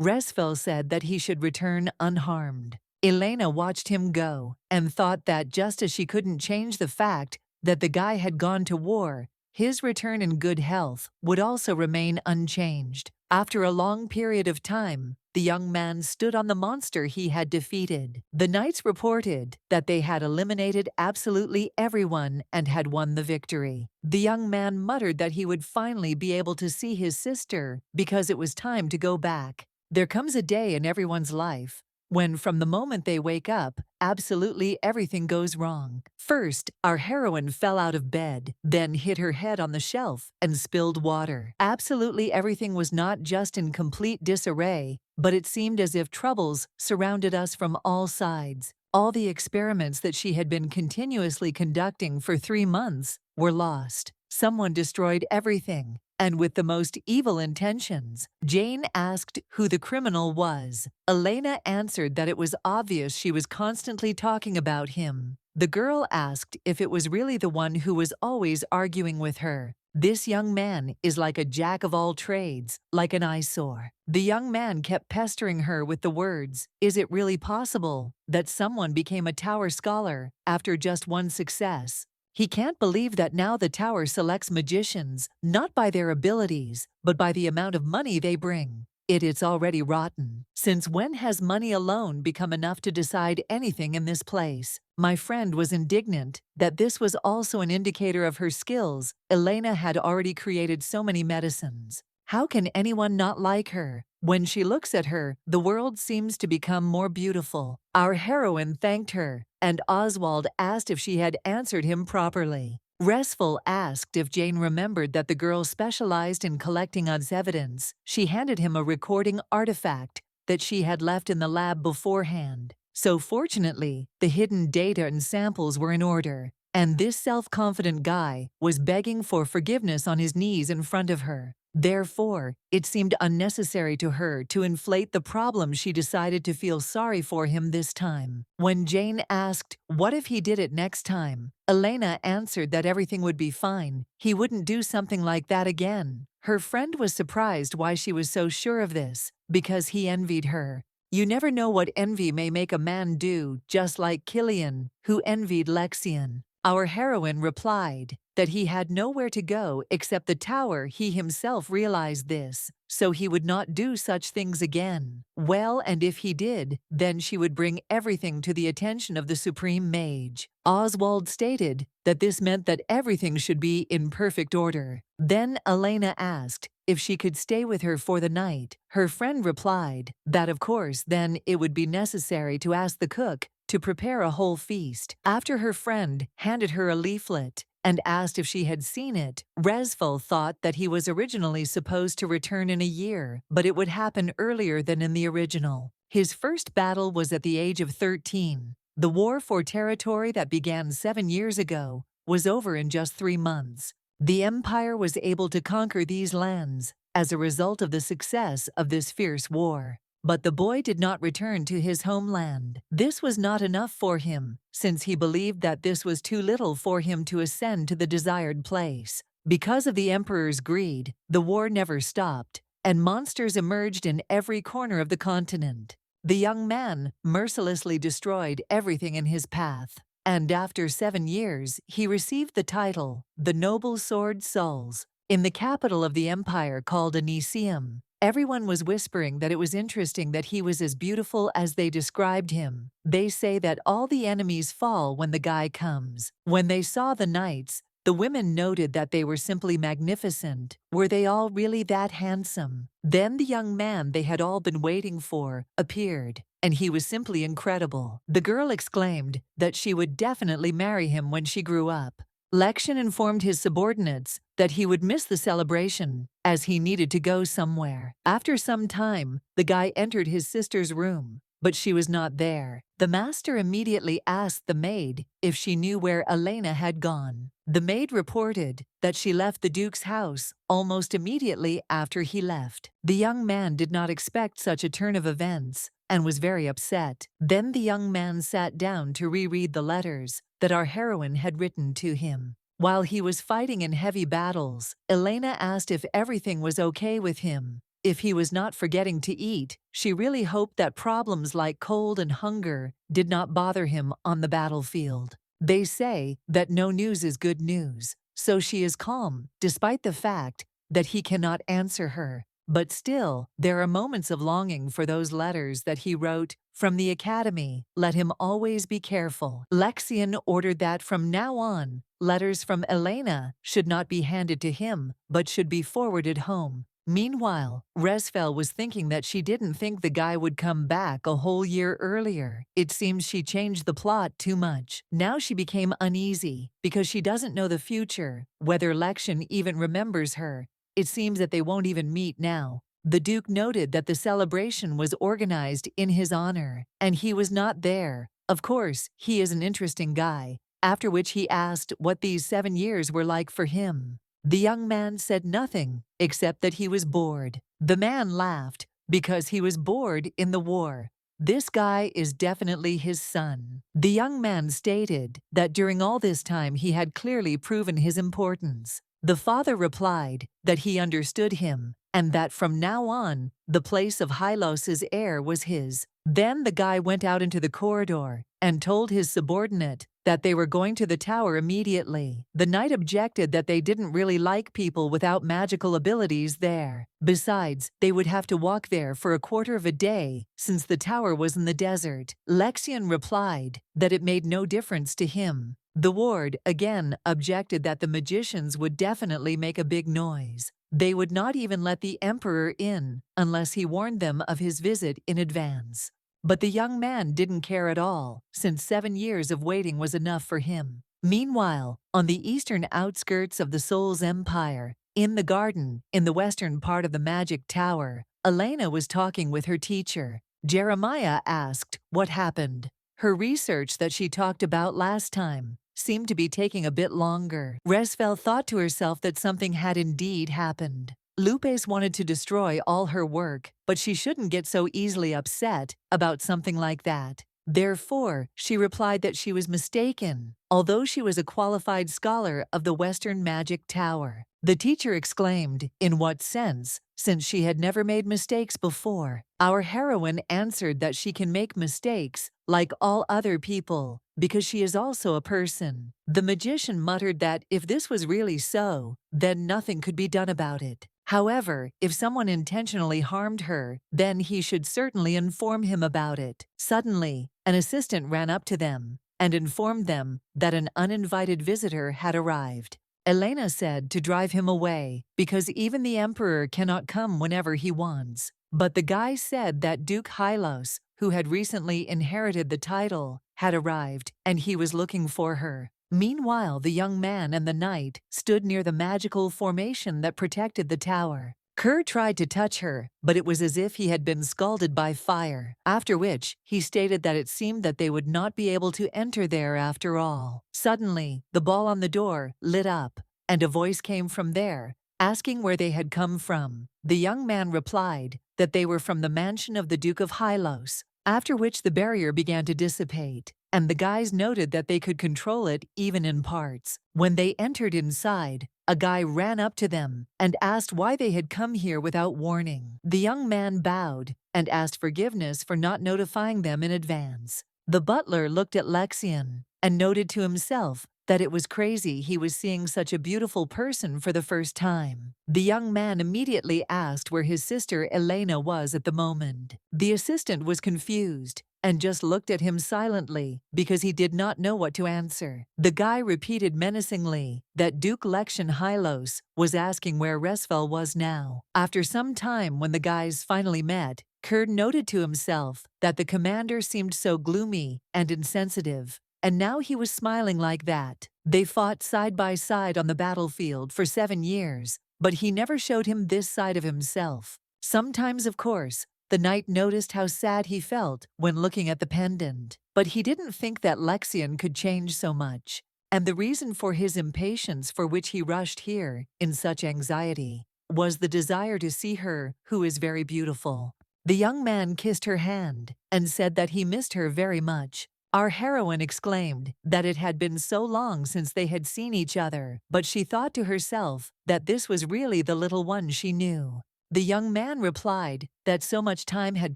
Resfel said that he should return unharmed. Elena watched him go and thought that just as she couldn't change the fact that the guy had gone to war, his return in good health would also remain unchanged. After a long period of time, the young man stood on the monster he had defeated. The knights reported that they had eliminated absolutely everyone and had won the victory. The young man muttered that he would finally be able to see his sister because it was time to go back. There comes a day in everyone's life when from the moment they wake up, absolutely everything goes wrong. First, our heroine fell out of bed, then hit her head on the shelf and spilled water. Absolutely everything was not just in complete disarray, but it seemed as if troubles surrounded us from all sides. All the experiments that she had been continuously conducting for 3 months were lost. Someone destroyed everything, and with the most evil intentions. Jane asked who the criminal was. Elena answered that it was obvious she was constantly talking about him. The girl asked if it was really the one who was always arguing with her. This young man is like a jack of all trades, like an eyesore. The young man kept pestering her with the words, "Is it really possible that someone became a Tower scholar after just one success?" He can't believe that now the Tower selects magicians, not by their abilities, but by the amount of money they bring. It's already rotten. Since when has money alone become enough to decide anything in this place? My friend was indignant that this was also an indicator of her skills. Elena had already created so many medicines. How can anyone not like her? When she looks at her, the world seems to become more beautiful. Our heroine thanked her, and Oswald asked if she had answered him properly. Restful asked if Jane remembered that the girl specialized in collecting odds evidence. She handed him a recording artifact that she had left in the lab beforehand. So fortunately, the hidden data and samples were in order, and this self-confident guy was begging for forgiveness on his knees in front of her. Therefore, it seemed unnecessary to her to inflate the problem. She decided to feel sorry for him this time. When Jane asked, what if he did it next time? Elena answered that everything would be fine. He wouldn't do something like that again. Her friend was surprised why she was so sure of this, because he envied her. You never know what envy may make a man do, just like Killian, who envied Lexian. Our heroine replied that he had nowhere to go except the Tower. He himself realized this, so he would not do such things again. Well, and if he did, then she would bring everything to the attention of the Supreme Mage. Oswald stated that this meant that everything should be in perfect order. Then Elena asked if she could stay with her for the night. Her friend replied that of course then it would be necessary to ask the cook to prepare a whole feast. After her friend handed her a leaflet and asked if she had seen it, Resful thought that he was originally supposed to return in a year, but it would happen earlier than in the original. His first battle was at the age of 13. The war for territory that began 7 years ago was over in just 3 months. The Empire was able to conquer these lands as a result of the success of this fierce war. But the boy did not return to his homeland. This was not enough for him, since he believed that this was too little for him to ascend to the desired place. Because of the Emperor's greed, the war never stopped, and monsters emerged in every corner of the continent. The young man mercilessly destroyed everything in his path, and after 7 years, he received the title, the Noble Sword Souls, in the capital of the empire called Elysium. Everyone was whispering that it was interesting that he was as beautiful as they described him. They say that all the enemies fall when the guy comes. When they saw the knights, the women noted that they were simply magnificent. Were they all really that handsome? Then the young man they had all been waiting for appeared, and he was simply incredible. The girl exclaimed that she would definitely marry him when she grew up. Lexian informed his subordinates that he would miss the celebration, as he needed to go somewhere. After some time, the guy entered his sister's room, but she was not there. The master immediately asked the maid if she knew where Elena had gone. The maid reported that she left the Duke's house almost immediately after he left. The young man did not expect such a turn of events and was very upset. Then the young man sat down to reread the letters that our heroine had written to him. While he was fighting in heavy battles, Elena asked if everything was okay with him. If he was not forgetting to eat, she really hoped that problems like cold and hunger did not bother him on the battlefield. They say that no news is good news, so she is calm, despite the fact that he cannot answer her. But still, there are moments of longing for those letters that he wrote from the academy. Let him always be careful. Lexian ordered that from now on, letters from Elena should not be handed to him, but should be forwarded home. Meanwhile, Resfel was thinking that she didn't think the guy would come back a whole year earlier. It seems she changed the plot too much. Now she became uneasy because she doesn't know the future, whether Lexian even remembers her. It seems that they won't even meet now. The Duke noted that the celebration was organized in his honor, and he was not there. Of course, he is an interesting guy. After which he asked what these 7 years were like for him. The young man said nothing, except that he was bored. The man laughed, because he was bored in the war. This guy is definitely his son. The young man stated that during all this time he had clearly proven his importance. The father replied that he understood him, and that from now on, the place of Hylos's heir was his. Then the guy went out into the corridor and told his subordinate that they were going to the tower immediately. The knight objected that they didn't really like people without magical abilities there. Besides, they would have to walk there for a quarter of a day, since the tower was in the desert. Lexian replied that it made no difference to him. The ward, again, objected that the magicians would definitely make a big noise. They would not even let the emperor in unless he warned them of his visit in advance. But the young man didn't care at all, since 7 years of waiting was enough for him. Meanwhile, on the eastern outskirts of the Soul's Empire, in the garden, in the western part of the Magic Tower, Elena was talking with her teacher. Jeremiah asked what happened. Her research that she talked about last time seemed to be taking a bit longer. Resfel thought to herself that something had indeed happened. Lupes wanted to destroy all her work, but she shouldn't get so easily upset about something like that. Therefore, she replied that she was mistaken, although she was a qualified scholar of the Western Magic Tower. The teacher exclaimed, "In what sense, since she had never made mistakes before?" Our heroine answered that she can make mistakes, like all other people, because she is also a person. The magician muttered that if this was really so, then nothing could be done about it. However, if someone intentionally harmed her, then he should certainly inform him about it. Suddenly, an assistant ran up to them and informed them that an uninvited visitor had arrived. Elena said to drive him away, because even the emperor cannot come whenever he wants. But the guy said that Duke Hylos, who had recently inherited the title, had arrived, and he was looking for her. Meanwhile, the young man and the knight stood near the magical formation that protected the tower. Kerr tried to touch her, but it was as if he had been scalded by fire, after which he stated that it seemed that they would not be able to enter there after all. Suddenly, the ball on the door lit up, and a voice came from there, asking where they had come from. The young man replied that they were from the mansion of the Duke of Hylos, after which the barrier began to dissipate, and the guys noted that they could control it even in parts. When they entered inside, a guy ran up to them and asked why they had come here without warning. The young man bowed and asked forgiveness for not notifying them in advance. The butler looked at Lexian and noted to himself that it was crazy he was seeing such a beautiful person for the first time. The young man immediately asked where his sister Elena was at the moment. The assistant was confused and just looked at him silently because he did not know what to answer. The guy repeated menacingly that Duke Lexian Hylos was asking where Resfel was now. After some time, when the guys finally met, Kerr noted to himself that the commander seemed so gloomy and insensitive, and now he was smiling like that. They fought side by side on the battlefield for 7 years, but he never showed him this side of himself. Sometimes, of course, the knight noticed how sad he felt when looking at the pendant, but he didn't think that Lexian could change so much, and the reason for his impatience, for which he rushed here in such anxiety, was the desire to see her, who is very beautiful. The young man kissed her hand and said that he missed her very much. Our heroine exclaimed that it had been so long since they had seen each other, but she thought to herself that this was really the little one she knew. The young man replied that so much time had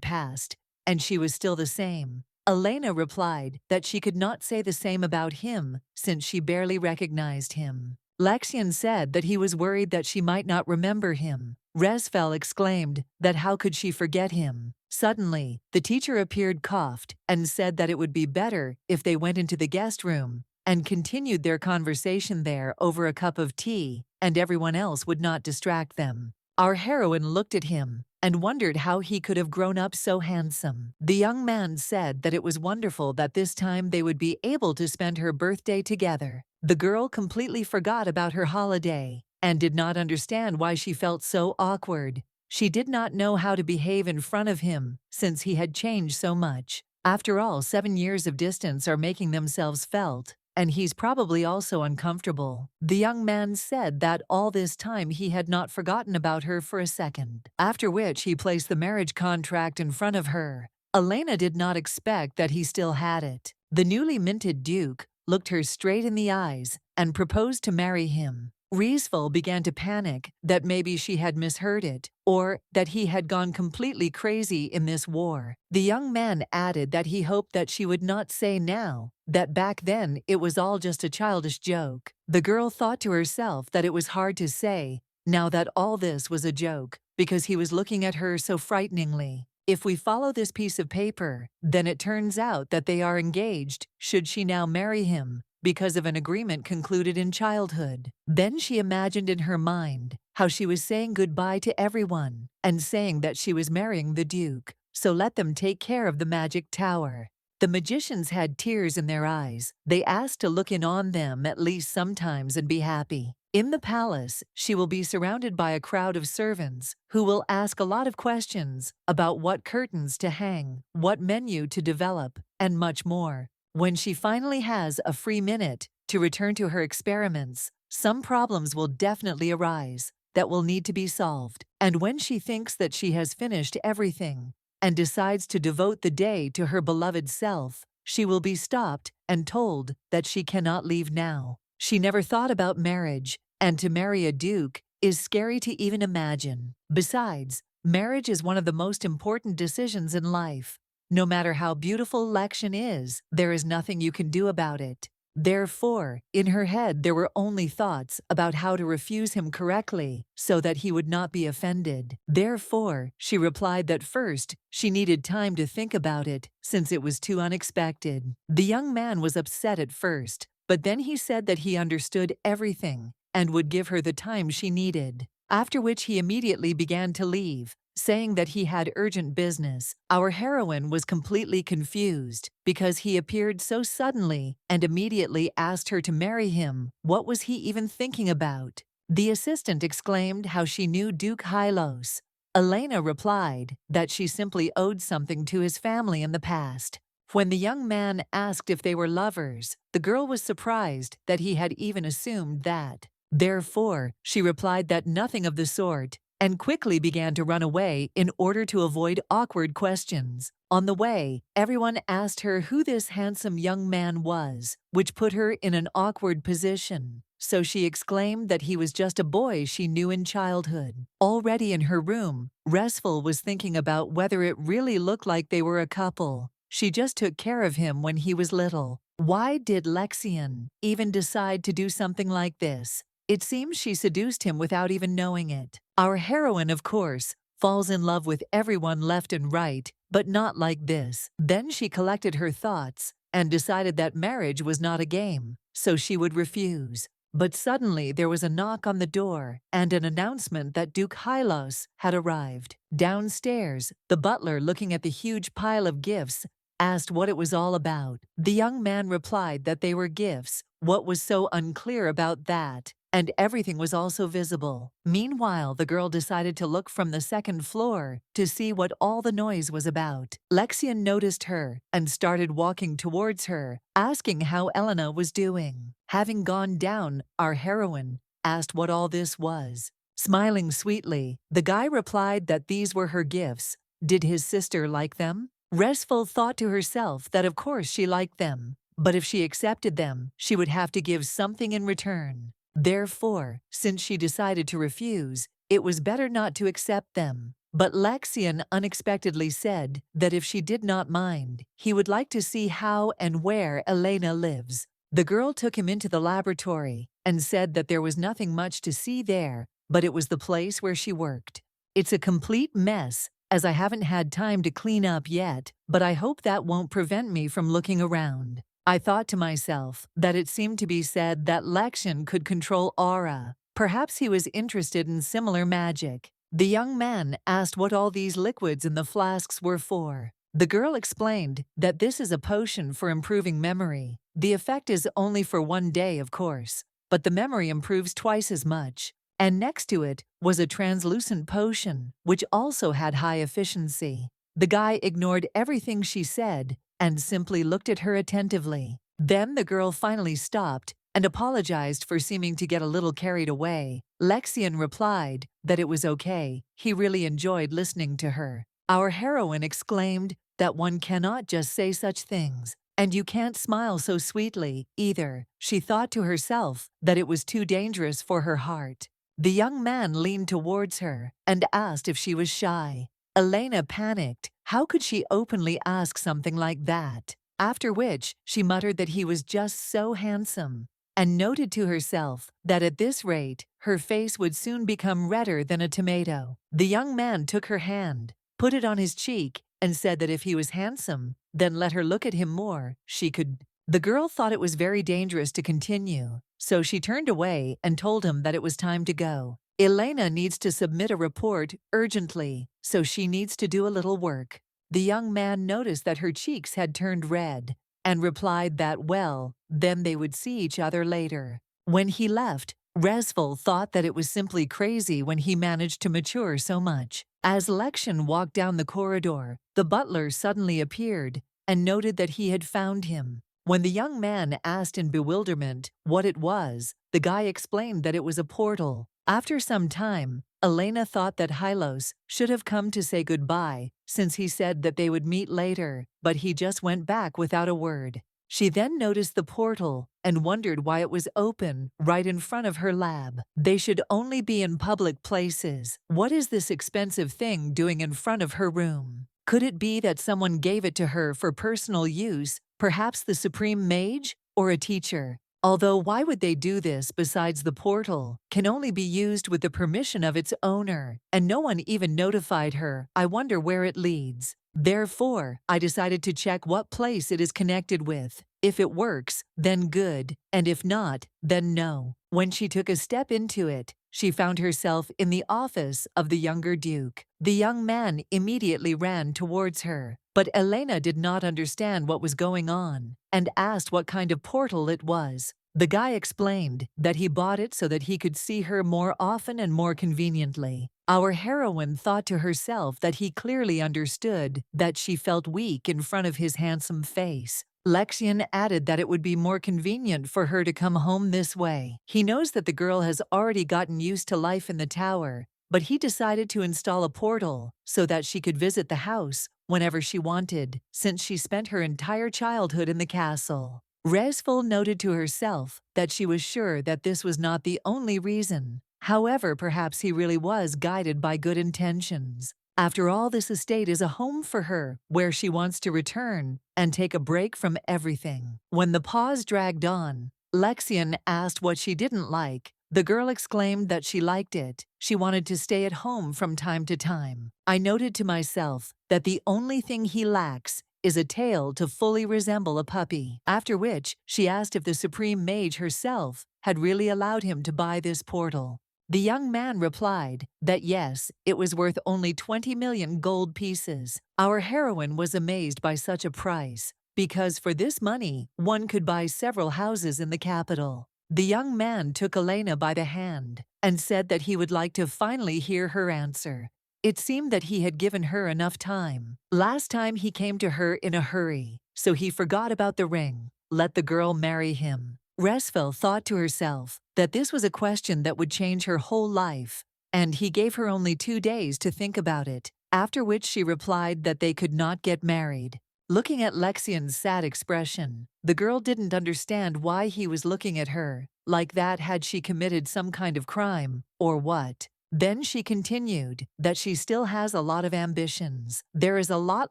passed, and she was still the same. Elena replied that she could not say the same about him, since she barely recognized him. Lexian said that he was worried that she might not remember him. Resfel exclaimed that how could she forget him? Suddenly, the teacher appeared, coughed, and said that it would be better if they went into the guest room and continued their conversation there over a cup of tea, and everyone else would not distract them. Our heroine looked at him and wondered how he could have grown up so handsome. The young man said that it was wonderful that this time they would be able to spend her birthday together. The girl completely forgot about her holiday and did not understand why she felt so awkward. She did not know how to behave in front of him since he had changed so much. After all, 7 years of distance are making themselves felt, and he's probably also uncomfortable. The young man said that all this time he had not forgotten about her for a second, after which he placed the marriage contract in front of her. Elena did not expect that he still had it. The newly minted Duke looked her straight in the eyes and proposed to marry him. Reincarnated began to panic that maybe she had misheard it, or that he had gone completely crazy in this war. The young man added that he hoped that she would not say now that back then it was all just a childish joke. The girl thought to herself that it was hard to say now that all this was a joke, because he was looking at her so frighteningly. If we follow this piece of paper, then it turns out that they are engaged, should she now marry him, because of an agreement concluded in childhood. Then she imagined in her mind how she was saying goodbye to everyone and saying that she was marrying the Duke, so let them take care of the magic tower. The magicians had tears in their eyes. They asked to look in on them at least sometimes and be happy. In the palace, she will be surrounded by a crowd of servants who will ask a lot of questions about what curtains to hang, what menu to develop, and much more. When she finally has a free minute to return to her experiments, some problems will definitely arise that will need to be solved. And when she thinks that she has finished everything and decides to devote the day to her beloved self, she will be stopped and told that she cannot leave now. She never thought about marriage, and to marry a duke is scary to even imagine. Besides, marriage is one of the most important decisions in life. No matter how beautiful Lexian is, there is nothing you can do about it. Therefore, in her head there were only thoughts about how to refuse him correctly so that he would not be offended. Therefore, she replied that first she needed time to think about it since it was too unexpected. The young man was upset at first, but then he said that he understood everything and would give her the time she needed. After which he immediately began to leave, saying that he had urgent business. Our heroine was completely confused because he appeared so suddenly and immediately asked her to marry him. What was he even thinking about? The assistant exclaimed how she knew Duke Hylos. Elena replied that she simply owed something to his family in the past. When the young man asked if they were lovers, the girl was surprised that he had even assumed that. Therefore, she replied that nothing of the sort, and quickly began to run away in order to avoid awkward questions. On the way, everyone asked her who this handsome young man was, which put her in an awkward position. So she exclaimed that he was just a boy she knew in childhood. Already in her room, Restful was thinking about whether it really looked like they were a couple. She just took care of him when he was little. Why did Lexian even decide to do something like this? It seems she seduced him without even knowing it. Our heroine, of course, falls in love with everyone left and right, but not like this. Then she collected her thoughts and decided that marriage was not a game, so she would refuse. But suddenly there was a knock on the door and an announcement that Duke Hylos had arrived. Downstairs, the butler, looking at the huge pile of gifts, asked what it was all about. The young man replied that they were gifts. What was so unclear about that? And everything was also visible. Meanwhile, the girl decided to look from the second floor to see what all the noise was about. Lexian noticed her and started walking towards her, asking how Elena was doing. Having gone down, our heroine asked what all this was. Smiling sweetly, the guy replied that these were her gifts. Did his sister like them? Restful thought to herself that of course she liked them, but if she accepted them, she would have to give something in return. Therefore, since she decided to refuse, it was better not to accept them. But Lexian unexpectedly said that if she did not mind, he would like to see how and where Elena lives. The girl took him into the laboratory and said that there was nothing much to see there, but it was the place where she worked. It's a complete mess, as I haven't had time to clean up yet, but I hope that won't prevent me from looking around. I thought to myself that it seemed to be said that Lexian could control aura. Perhaps he was interested in similar magic. The young man asked what all these liquids in the flasks were for. The girl explained that this is a potion for improving memory. The effect is only for 1 day, of course, but the memory improves twice as much. And next to it was a translucent potion, which also had high efficiency. The guy ignored everything she said and simply looked at her attentively. Then the girl finally stopped and apologized for seeming to get a little carried away. Lexian replied that it was okay. He really enjoyed listening to her. Our heroine exclaimed that one cannot just say such things. And you can't smile so sweetly, either. She thought to herself that it was too dangerous for her heart. The young man leaned towards her and asked if she was shy. Elena panicked. How could she openly ask something like that? After which, she muttered that he was just so handsome, and noted to herself that at this rate, her face would soon become redder than a tomato. The young man took her hand, put it on his cheek, and said that if he was handsome, then let her look at him more. She could. The girl thought it was very dangerous to continue, so she turned away and told him that it was time to go. Elena needs to submit a report urgently, so she needs to do a little work. The young man noticed that her cheeks had turned red and replied that, well, then they would see each other later. When he left, Resful thought that it was simply crazy when he managed to mature so much. As Lexian walked down the corridor, the butler suddenly appeared and noted that he had found him. When the young man asked in bewilderment what it was, the guy explained that it was a portal. After some time, Elena thought that Hylos should have come to say goodbye, since he said that they would meet later, but he just went back without a word. She then noticed the portal and wondered why it was open right in front of her lab. They should only be in public places. What is this expensive thing doing in front of her room? Could it be that someone gave it to her for personal use, perhaps the supreme mage or a teacher? Although why would they do this besides the portal can only be used with the permission of its owner, and no one even notified her. I wonder where it leads. Therefore, I decided to check what place it is connected with. If it works, then good, and if not, then no. When she took a step into it, she found herself in the office of the younger Duke. The young man immediately ran towards her, but Elena did not understand what was going on and asked what kind of portal it was. The guy explained that he bought it so that he could see her more often and more conveniently. Our heroine thought to herself that he clearly understood that she felt weak in front of his handsome face. Lexian added that it would be more convenient for her to come home this way. He knows that the girl has already gotten used to life in the tower, but he decided to install a portal so that she could visit the house whenever she wanted, since she spent her entire childhood in the castle. Resful noted to herself that she was sure that this was not the only reason. However, perhaps he really was guided by good intentions. After all, this estate is a home for her, where she wants to return and take a break from everything. When the pause dragged on, Lexian asked what she didn't like. The girl exclaimed that she liked it. She wanted to stay at home from time to time. I noted to myself that the only thing he lacks is a tail to fully resemble a puppy. After which, she asked if the Supreme Mage herself had really allowed him to buy this portal. The young man replied that yes, it was worth only 20 million gold pieces. Our heroine was amazed by such a price, because for this money, one could buy several houses in the capital. The young man took Elena by the hand and said that he would like to finally hear her answer. It seemed that he had given her enough time. Last time he came to her in a hurry, so he forgot about the ring. Let the girl marry him. Resfel thought to herself that this was a question that would change her whole life, and he gave her only 2 days to think about it, after which she replied that they could not get married. Looking at Lexian's sad expression, the girl didn't understand why he was looking at her like that. Had she committed some kind of crime, or what? Then she continued that she still has a lot of ambitions. There is a lot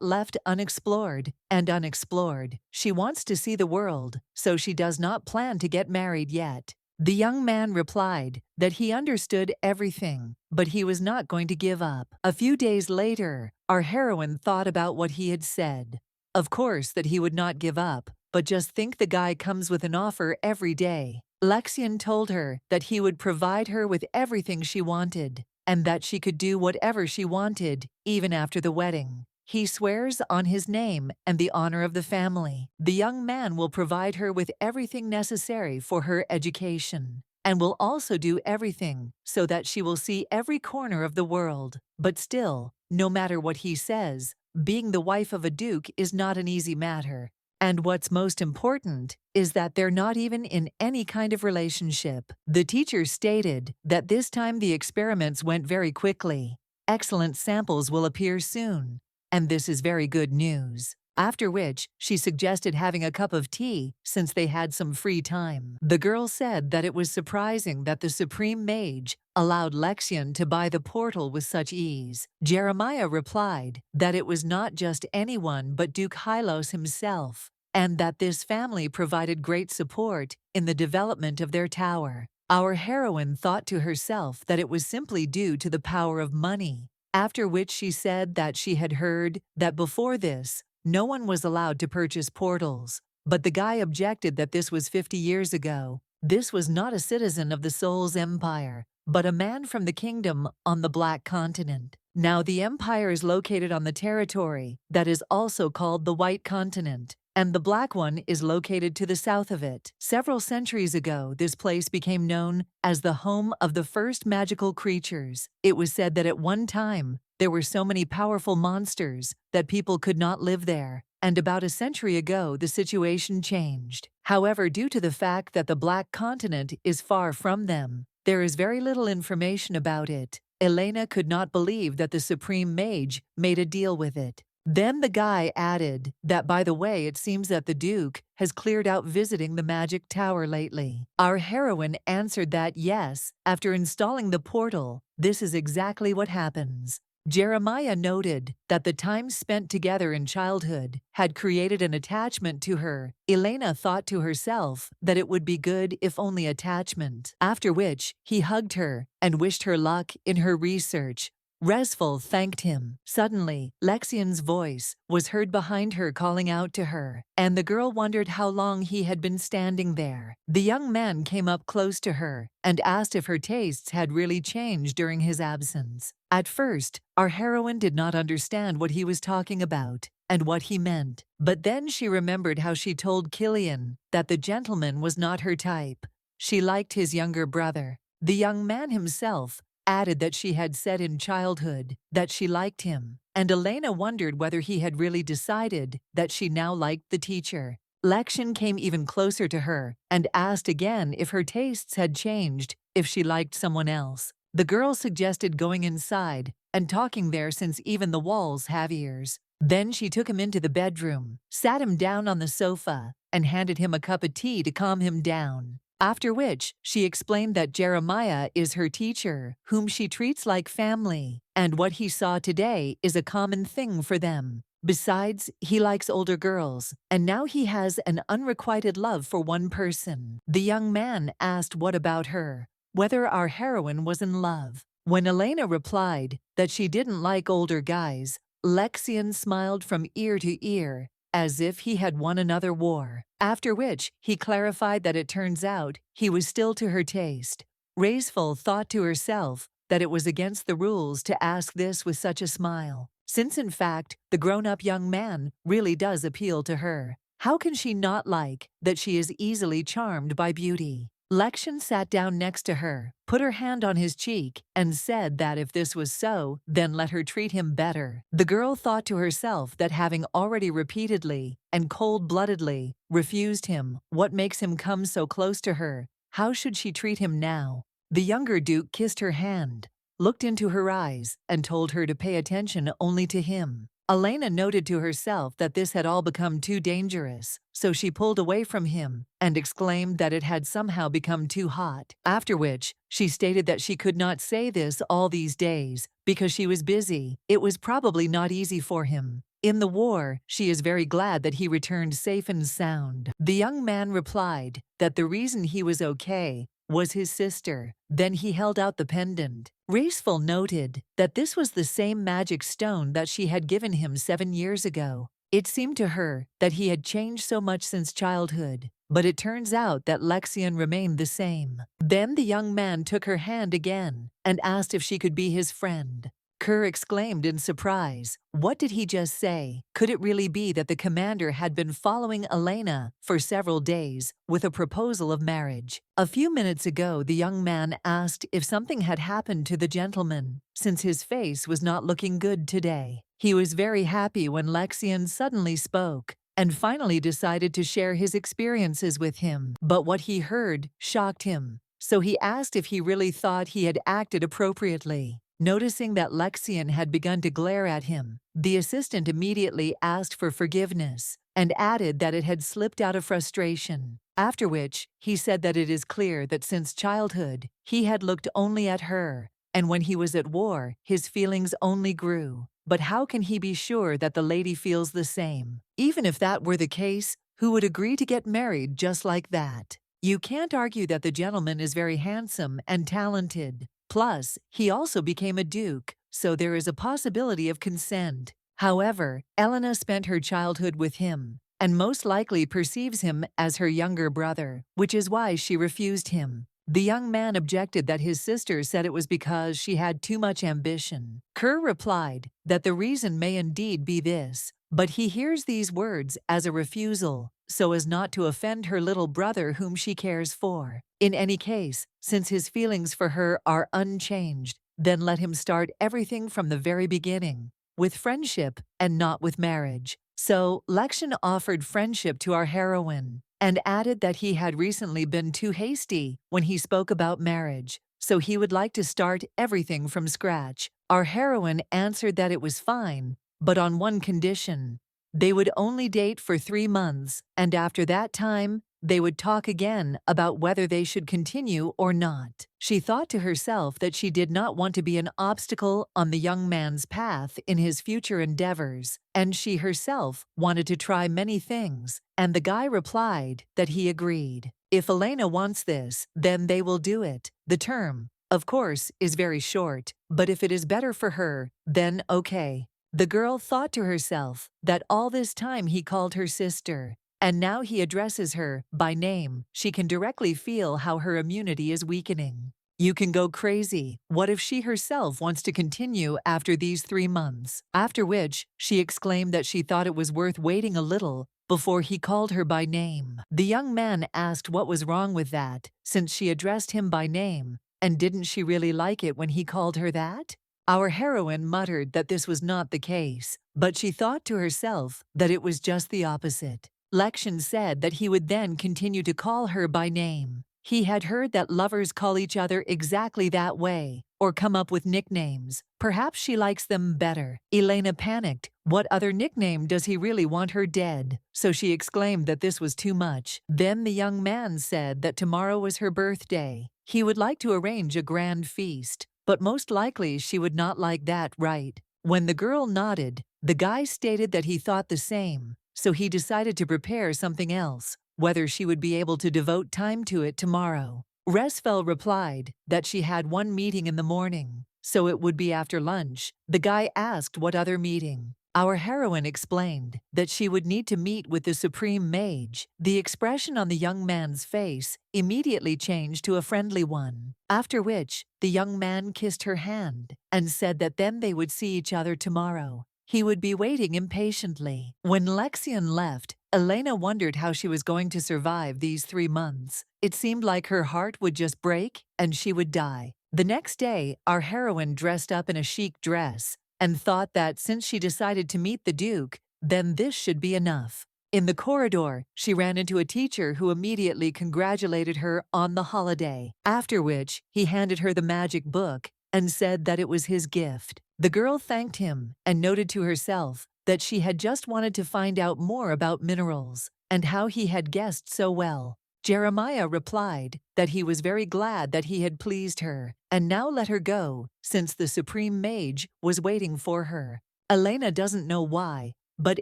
left unexplored and unexplored. She wants to see the world, so she does not plan to get married yet. The young man replied that he understood everything, but he was not going to give up. A few days later, our heroine thought about what he had said. Of course that he would not give up, but just think, the guy comes with an offer every day. Lexian told her that he would provide her with everything she wanted. and that she could do whatever she wanted, even after the wedding. He swears on his name and the honor of the family. The young man will provide her with everything necessary for her education, and will also do everything so that she will see every corner of the world. But still, no matter what he says, being the wife of a duke is not an easy matter. And what's most important is that they're not even in any kind of relationship. The teacher stated that this time the experiments went very quickly. Excellent samples will appear soon, and this is very good news. After which, she suggested having a cup of tea since they had some free time. The girl said that it was surprising that the supreme mage allowed Lexian to buy the portal with such ease. Jeremiah replied that it was not just anyone but Duke Hylos himself, and that this family provided great support in the development of their tower. Our heroine thought to herself that it was simply due to the power of money, after which she said that she had heard that before this, no one was allowed to purchase portals, but the guy objected that this was 50 years ago. This was not a citizen of the Soul's Empire, but a man from the kingdom on the Black Continent. Now the empire is located on the territory that is also called the White Continent, and the Black one is located to the south of it. Several centuries ago, this place became known as the home of the first magical creatures. It was said that at one time, there were so many powerful monsters that people could not live there, and about a century ago the situation changed. However, due to the fact that the Black Continent is far from them, there is very little information about it. Elena could not believe that the Supreme Mage made a deal with it. Then the guy added that, by the way, it seems that the Duke has cleared out visiting the magic tower lately. Our heroine answered that yes, after installing the portal, this is exactly what happens. Jeremiah noted that the time spent together in childhood had created an attachment to her. Elena thought to herself that it would be good if only attachment, after which he hugged her and wished her luck in her research. Resful thanked him. Suddenly, Lexian's voice was heard behind her calling out to her, and the girl wondered how long he had been standing there. The young man came up close to her and asked if her tastes had really changed during his absence. At first, our heroine did not understand what he was talking about and what he meant, but then she remembered how she told Killian that the gentleman was not her type. She liked his younger brother. The young man himself added that she had said in childhood that she liked him, and Elena wondered whether he had really decided that she now liked the teacher. Lexian came even closer to her and asked again if her tastes had changed, if she liked someone else. The girl suggested going inside and talking there since even the walls have ears. Then she took him into the bedroom, sat him down on the sofa, and handed him a cup of tea to calm him down. After which, she explained that Jeremiah is her teacher, whom she treats like family, and what he saw today is a common thing for them. Besides, he likes older girls, and now he has an unrequited love for one person. The young man asked what about her, whether our heroine was in love. When Elena replied that she didn't like older guys, Lexian smiled from ear to ear, as if he had won another war. After which, he clarified that it turns out he was still to her taste. Raiseful thought to herself that it was against the rules to ask this with such a smile, since in fact, the grown-up young man really does appeal to her. How can she not like that she is easily charmed by beauty? Lexian sat down next to her, put her hand on his cheek, and said that if this was so, then let her treat him better. The girl thought to herself that having already repeatedly and cold-bloodedly refused him, what makes him come so close to her? How should she treat him now? The younger Duke kissed her hand, looked into her eyes, and told her to pay attention only to him. Elena noted to herself that this had all become too dangerous, so she pulled away from him and exclaimed that it had somehow become too hot. After which, she stated that she could not say this all these days because she was busy. It was probably not easy for him. In the war, she is very glad that he returned safe and sound. The young man replied that the reason he was okay was his sister. Then he held out the pendant. Raceful noted that this was the same magic stone that she had given him 7 years ago. It seemed to her that he had changed so much since childhood. but it turns out that Lexian remained the same. Then the young man took her hand again and asked if she could be his friend. Kerr exclaimed in surprise. What did he just say? Could it really be that the commander had been following Elena for several days with a proposal of marriage? A few minutes ago, the young man asked if something had happened to the gentleman, since his face was not looking good today. He was very happy when Lexian suddenly spoke and finally decided to share his experiences with him. But what he heard shocked him, so he asked if he really thought he had acted appropriately. Noticing that Lexian had begun to glare at him, the assistant immediately asked for forgiveness and added that it had slipped out of frustration. After which, he said that it is clear that since childhood, he had looked only at her, and when he was at war, his feelings only grew. But how can he be sure that the lady feels the same? Even if that were the case, who would agree to get married just like that? You can't argue that the gentleman is very handsome and talented. Plus, he also became a duke, so there is a possibility of consent. However, Elena spent her childhood with him, and most likely perceives him as her younger brother, which is why she refused him. The young man objected that his sister said it was because she had too much ambition. Kerr replied that the reason may indeed be this, but he hears these words as a refusal, so as not to offend her little brother whom she cares for. In any case, since his feelings for her are unchanged, then let him start everything from the very beginning, with friendship and not with marriage. So, Lexian offered friendship to our heroine, and added that he had recently been too hasty when he spoke about marriage, so he would like to start everything from scratch. Our heroine answered that it was fine, but on one condition. They would only date for 3 months, and after that time, they would talk again about whether they should continue or not. She thought to herself that she did not want to be an obstacle on the young man's path in his future endeavors, and she herself wanted to try many things, and the guy replied that he agreed. If Elena wants this, then they will do it. The term, of course, is very short, but if it is better for her, then okay. The girl thought to herself that all this time he called her sister, and now he addresses her by name. She can directly feel how her immunity is weakening. You can go crazy. What if she herself wants to continue after these 3 months? After which, she exclaimed that she thought it was worth waiting a little before he called her by name. The young man asked what was wrong with that, since she addressed him by name, and didn't she really like it when he called her that? Our heroine muttered that this was not the case, but she thought to herself that it was just the opposite. Lexian said that he would then continue to call her by name. He had heard that lovers call each other exactly that way, or come up with nicknames. Perhaps she likes them better. Elena panicked. What other nickname does he really want her dead? So she exclaimed that this was too much. Then the young man said that tomorrow was her birthday. He would like to arrange a grand feast, but most likely she would not like that, right? When the girl nodded, the guy stated that he thought the same, so he decided to prepare something else, whether she would be able to devote time to it tomorrow. Resfel replied that she had one meeting in the morning, so it would be after lunch. The guy asked what other meeting. Our heroine explained that she would need to meet with the supreme mage. The expression on the young man's face immediately changed to a friendly one, after which the young man kissed her hand and said that then they would see each other tomorrow. He would be waiting impatiently. When Lexian left, Elena wondered how she was going to survive these 3 months. It seemed like her heart would just break and she would die. The next day, our heroine dressed up in a chic dress and thought that since she decided to meet the Duke, then this should be enough. In the corridor, she ran into a teacher who immediately congratulated her on the holiday, after which he handed her the magic book and said that it was his gift. The girl thanked him and noted to herself that she had just wanted to find out more about minerals and how he had guessed so well. Jeremiah replied that he was very glad that he had pleased her and now let her go since the supreme mage was waiting for her. Elena doesn't know why, but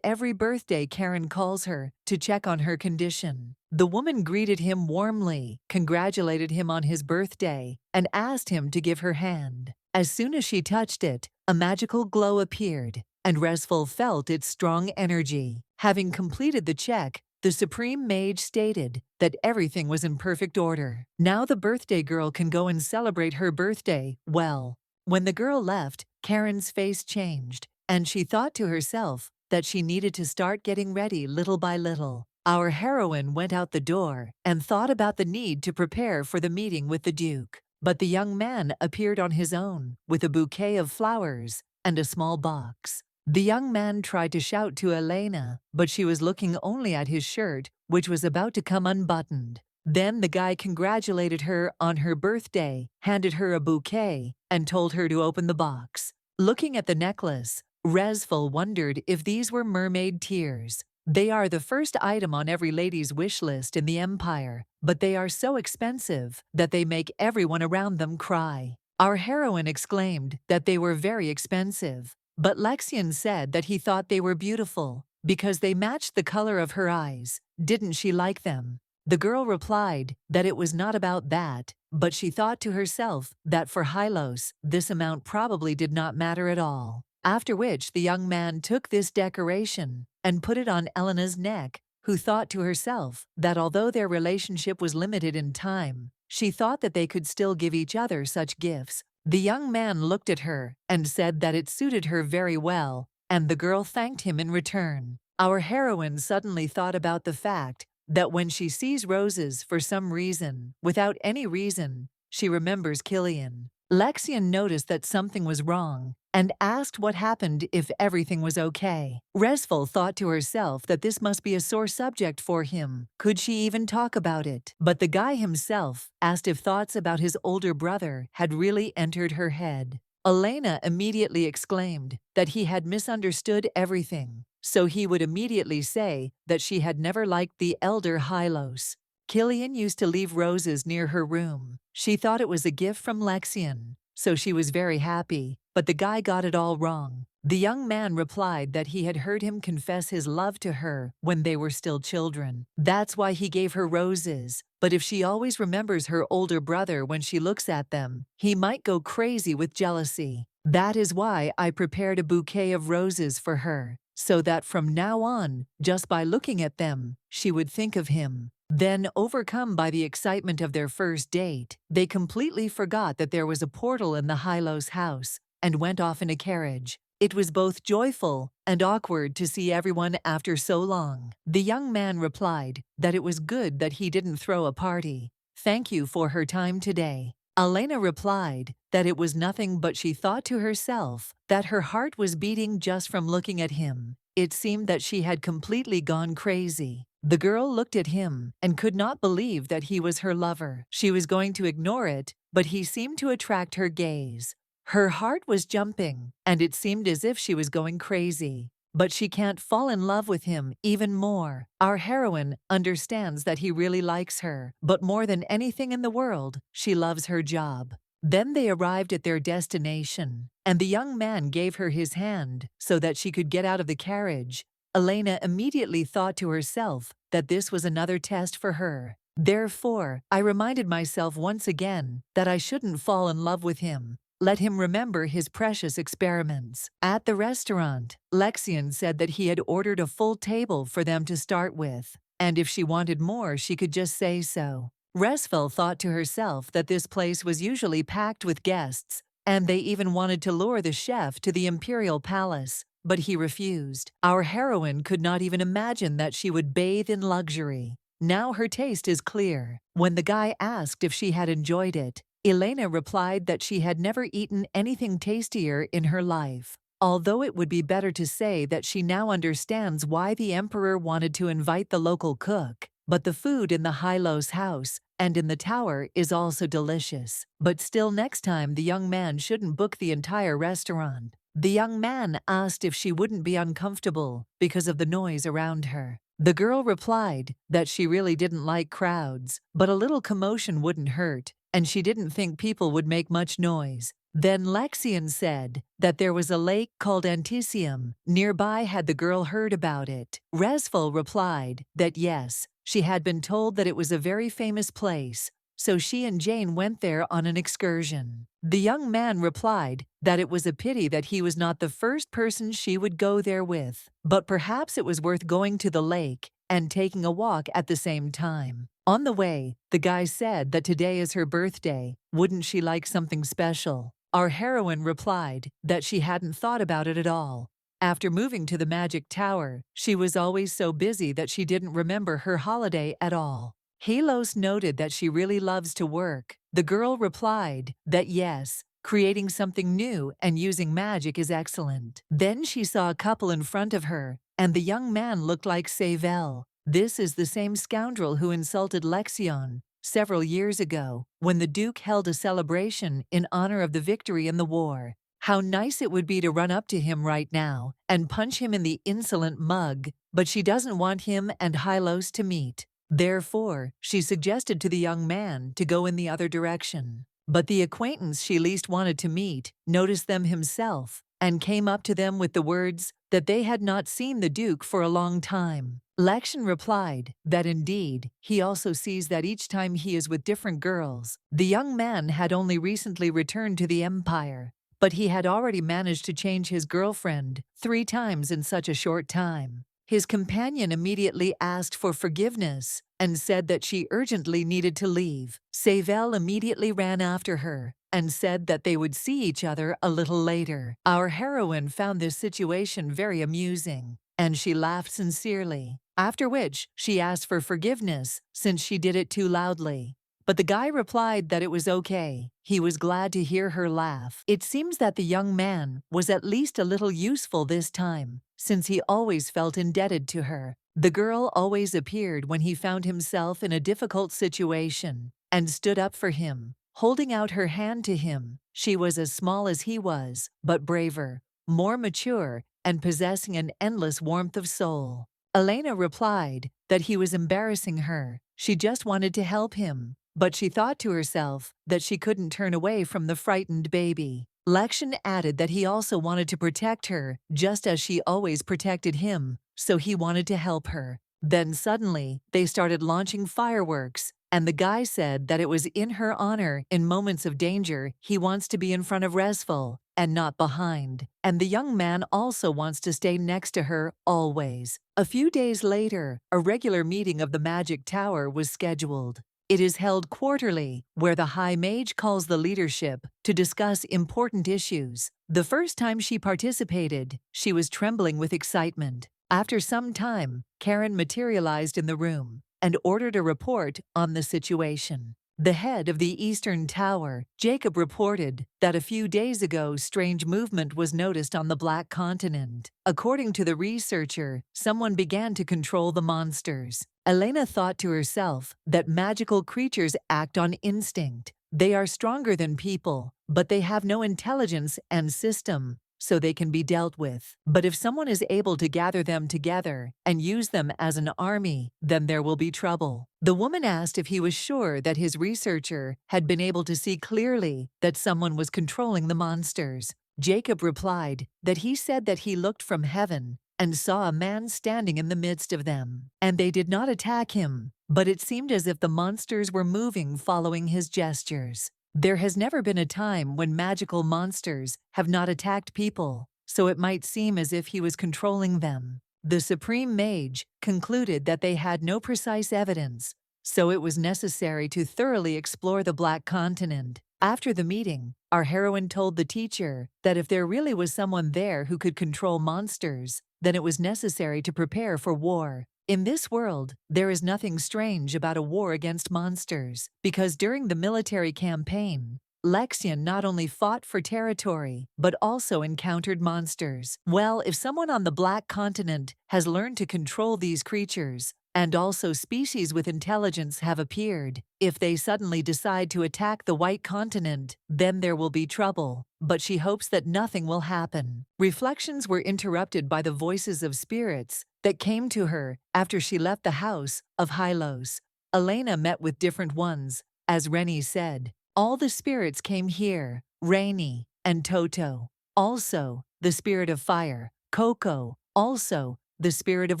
every birthday Karen calls her to check on her condition. The woman greeted him warmly, congratulated him on his birthday, and asked him to give her hand. As soon as she touched it, a magical glow appeared, and Resfel felt its strong energy. Having completed the check, the supreme mage stated that everything was in perfect order. Now the birthday girl can go and celebrate her birthday. Well, when the girl left, Karen's face changed, and she thought to herself that she needed to start getting ready little by little. Our heroine went out the door and thought about the need to prepare for the meeting with the Duke. But the young man appeared on his own with a bouquet of flowers and a small box. The young man tried to shout to Elena, but she was looking only at his shirt, which was about to come unbuttoned. Then the guy congratulated her on her birthday, handed her a bouquet, and told her to open the box. Looking at the necklace, Resful wondered if these were mermaid tears. They are the first item on every lady's wish list in the Empire, but they are so expensive that they make everyone around them cry. Our heroine exclaimed that they were very expensive, but Lexian said that he thought they were beautiful because they matched the color of her eyes. Didn't she like them? The girl replied that it was not about that, but she thought to herself that for Hylos, this amount probably did not matter at all. After which the young man took this decoration and put it on Elena's neck, who thought to herself that although their relationship was limited in time, she thought that they could still give each other such gifts. The young man looked at her and said that it suited her very well, and the girl thanked him in return. Our heroine suddenly thought about the fact that when she sees roses for some reason, without any reason, she remembers Killian. Lexian noticed that something was wrong and asked what happened if everything was okay. Resful thought to herself that this must be a sore subject for him. Could she even talk about it? But the guy himself asked if thoughts about his older brother had really entered her head. Elena immediately exclaimed that he had misunderstood everything, so he would immediately say that she had never liked the elder Hylos. Killian used to leave roses near her room. She thought it was a gift from Lexian, so she was very happy, but the guy got it all wrong. The young man replied that he had heard him confess his love to her when they were still children. That's why he gave her roses, but if she always remembers her older brother when she looks at them, he might go crazy with jealousy. That is why I prepared a bouquet of roses for her, so that from now on, just by looking at them, she would think of him. Then, overcome by the excitement of their first date, they completely forgot that there was a portal in the Hylos house and went off in a carriage. It was both joyful and awkward to see everyone after so long. The young man replied that it was good that he didn't throw a party. Thank you for her time today. Elena replied that it was nothing, but she thought to herself that her heart was beating just from looking at him. It seemed that she had completely gone crazy. The girl looked at him and could not believe that he was her lover. She was going to ignore it, but he seemed to attract her gaze. Her heart was jumping, and it seemed as if she was going crazy. But she can't fall in love with him even more. Our heroine understands that he really likes her, but more than anything in the world, she loves her job. Then they arrived at their destination, and the young man gave her his hand so that she could get out of the carriage. Elena immediately thought to herself that this was another test for her. Therefore, I reminded myself once again that I shouldn't fall in love with him. Let him remember his precious experiments. At the restaurant, Lexian said that he had ordered a full table for them to start with, and if she wanted more, she could just say so. Resful thought to herself that this place was usually packed with guests, and they even wanted to lure the chef to the imperial palace, but he refused. Our heroine could not even imagine that she would bathe in luxury. Now her taste is clear. When the guy asked if she had enjoyed it, Elena replied that she had never eaten anything tastier in her life. Although it would be better to say that she now understands why the emperor wanted to invite the local cook, but the food in the Hylos house and in the tower is also delicious. But still, next time the young man shouldn't book the entire restaurant. The young man asked if she wouldn't be uncomfortable because of the noise around her. The girl replied that she really didn't like crowds, but a little commotion wouldn't hurt, and she didn't think people would make much noise. Then Lexian said that there was a lake called Anticium nearby. Had the girl heard about it? Resful replied that yes, she had been told that it was a very famous place, so she and Jane went there on an excursion. The young man replied that it was a pity that he was not the first person she would go there with, but perhaps it was worth going to the lake and taking a walk at the same time. On the way, the guy said that today is her birthday. Wouldn't she like something special? Our heroine replied that she hadn't thought about it at all. After moving to the magic tower, she was always so busy that she didn't remember her holiday at all. Helos noted that she really loves to work. The girl replied that yes, creating something new and using magic is excellent. Then she saw a couple in front of her, and the young man looked like Savel. This is the same scoundrel who insulted Lexian several years ago, when the Duke held a celebration in honor of the victory in the war. How nice it would be to run up to him right now and punch him in the insolent mug, but she doesn't want him and Hylos to meet. Therefore, she suggested to the young man to go in the other direction. But the acquaintance she least wanted to meet noticed them himself and came up to them with the words that they had not seen the Duke for a long time. Lexian replied that indeed, he also sees that each time he is with different girls. The young man had only recently returned to the Empire, but he had already managed to change his girlfriend 3 times in such a short time. His companion immediately asked for forgiveness and said that she urgently needed to leave. Savel immediately ran after her and said that they would see each other a little later. Our heroine found this situation very amusing, and she laughed sincerely, after which she asked for forgiveness since she did it too loudly. But the guy replied that it was okay. He was glad to hear her laugh. It seems that the young man was at least a little useful this time, since he always felt indebted to her. The girl always appeared when he found himself in a difficult situation and stood up for him, holding out her hand to him. She was as small as he was, but braver, more mature, and possessing an endless warmth of soul. Elena replied that he was embarrassing her. She just wanted to help him, but she thought to herself that she couldn't turn away from the frightened baby. Lexian added that he also wanted to protect her, just as she always protected him, so he wanted to help her. Then suddenly, they started launching fireworks, and the guy said that it was in her honor. In moments of danger, he wants to be in front of Resful and not behind. And the young man also wants to stay next to her always. A few days later, a regular meeting of the Magic Tower was scheduled. It is held quarterly, where the High Mage calls the leadership to discuss important issues. The first time she participated, she was trembling with excitement. After some time, Karen materialized in the room and ordered a report on the situation. The head of the Eastern Tower, Jacob, reported that a few days ago strange movement was noticed on the Black Continent. According to the researcher, someone began to control the monsters. Elena thought to herself that magical creatures act on instinct. They are stronger than people, but they have no intelligence and system, so they can be dealt with. But if someone is able to gather them together and use them as an army, then there will be trouble. The woman asked if he was sure that his researcher had been able to see clearly that someone was controlling the monsters. Jacob replied that he said that he looked from heaven and saw a man standing in the midst of them, and they did not attack him, but it seemed as if the monsters were moving following his gestures. There has never been a time when magical monsters have not attacked people, so it might seem as if he was controlling them. The Supreme Mage concluded that they had no precise evidence, so it was necessary to thoroughly explore the Black Continent. After the meeting, our heroine told the teacher that if there really was someone there who could control monsters, then it was necessary to prepare for war. In this world, there is nothing strange about a war against monsters, because during the military campaign, Lexian not only fought for territory, but also encountered monsters. Well, if someone on the Black Continent has learned to control these creatures, and also species with intelligence have appeared, if they suddenly decide to attack the White Continent, then there will be trouble. But she hopes that nothing will happen. Reflections were interrupted by the voices of spirits that came to her after she left the house of Hylos. Elena met with different ones. As Rennie said, all the spirits came here, Rainy and Toto. Also, the spirit of fire, Coco. Also, the spirit of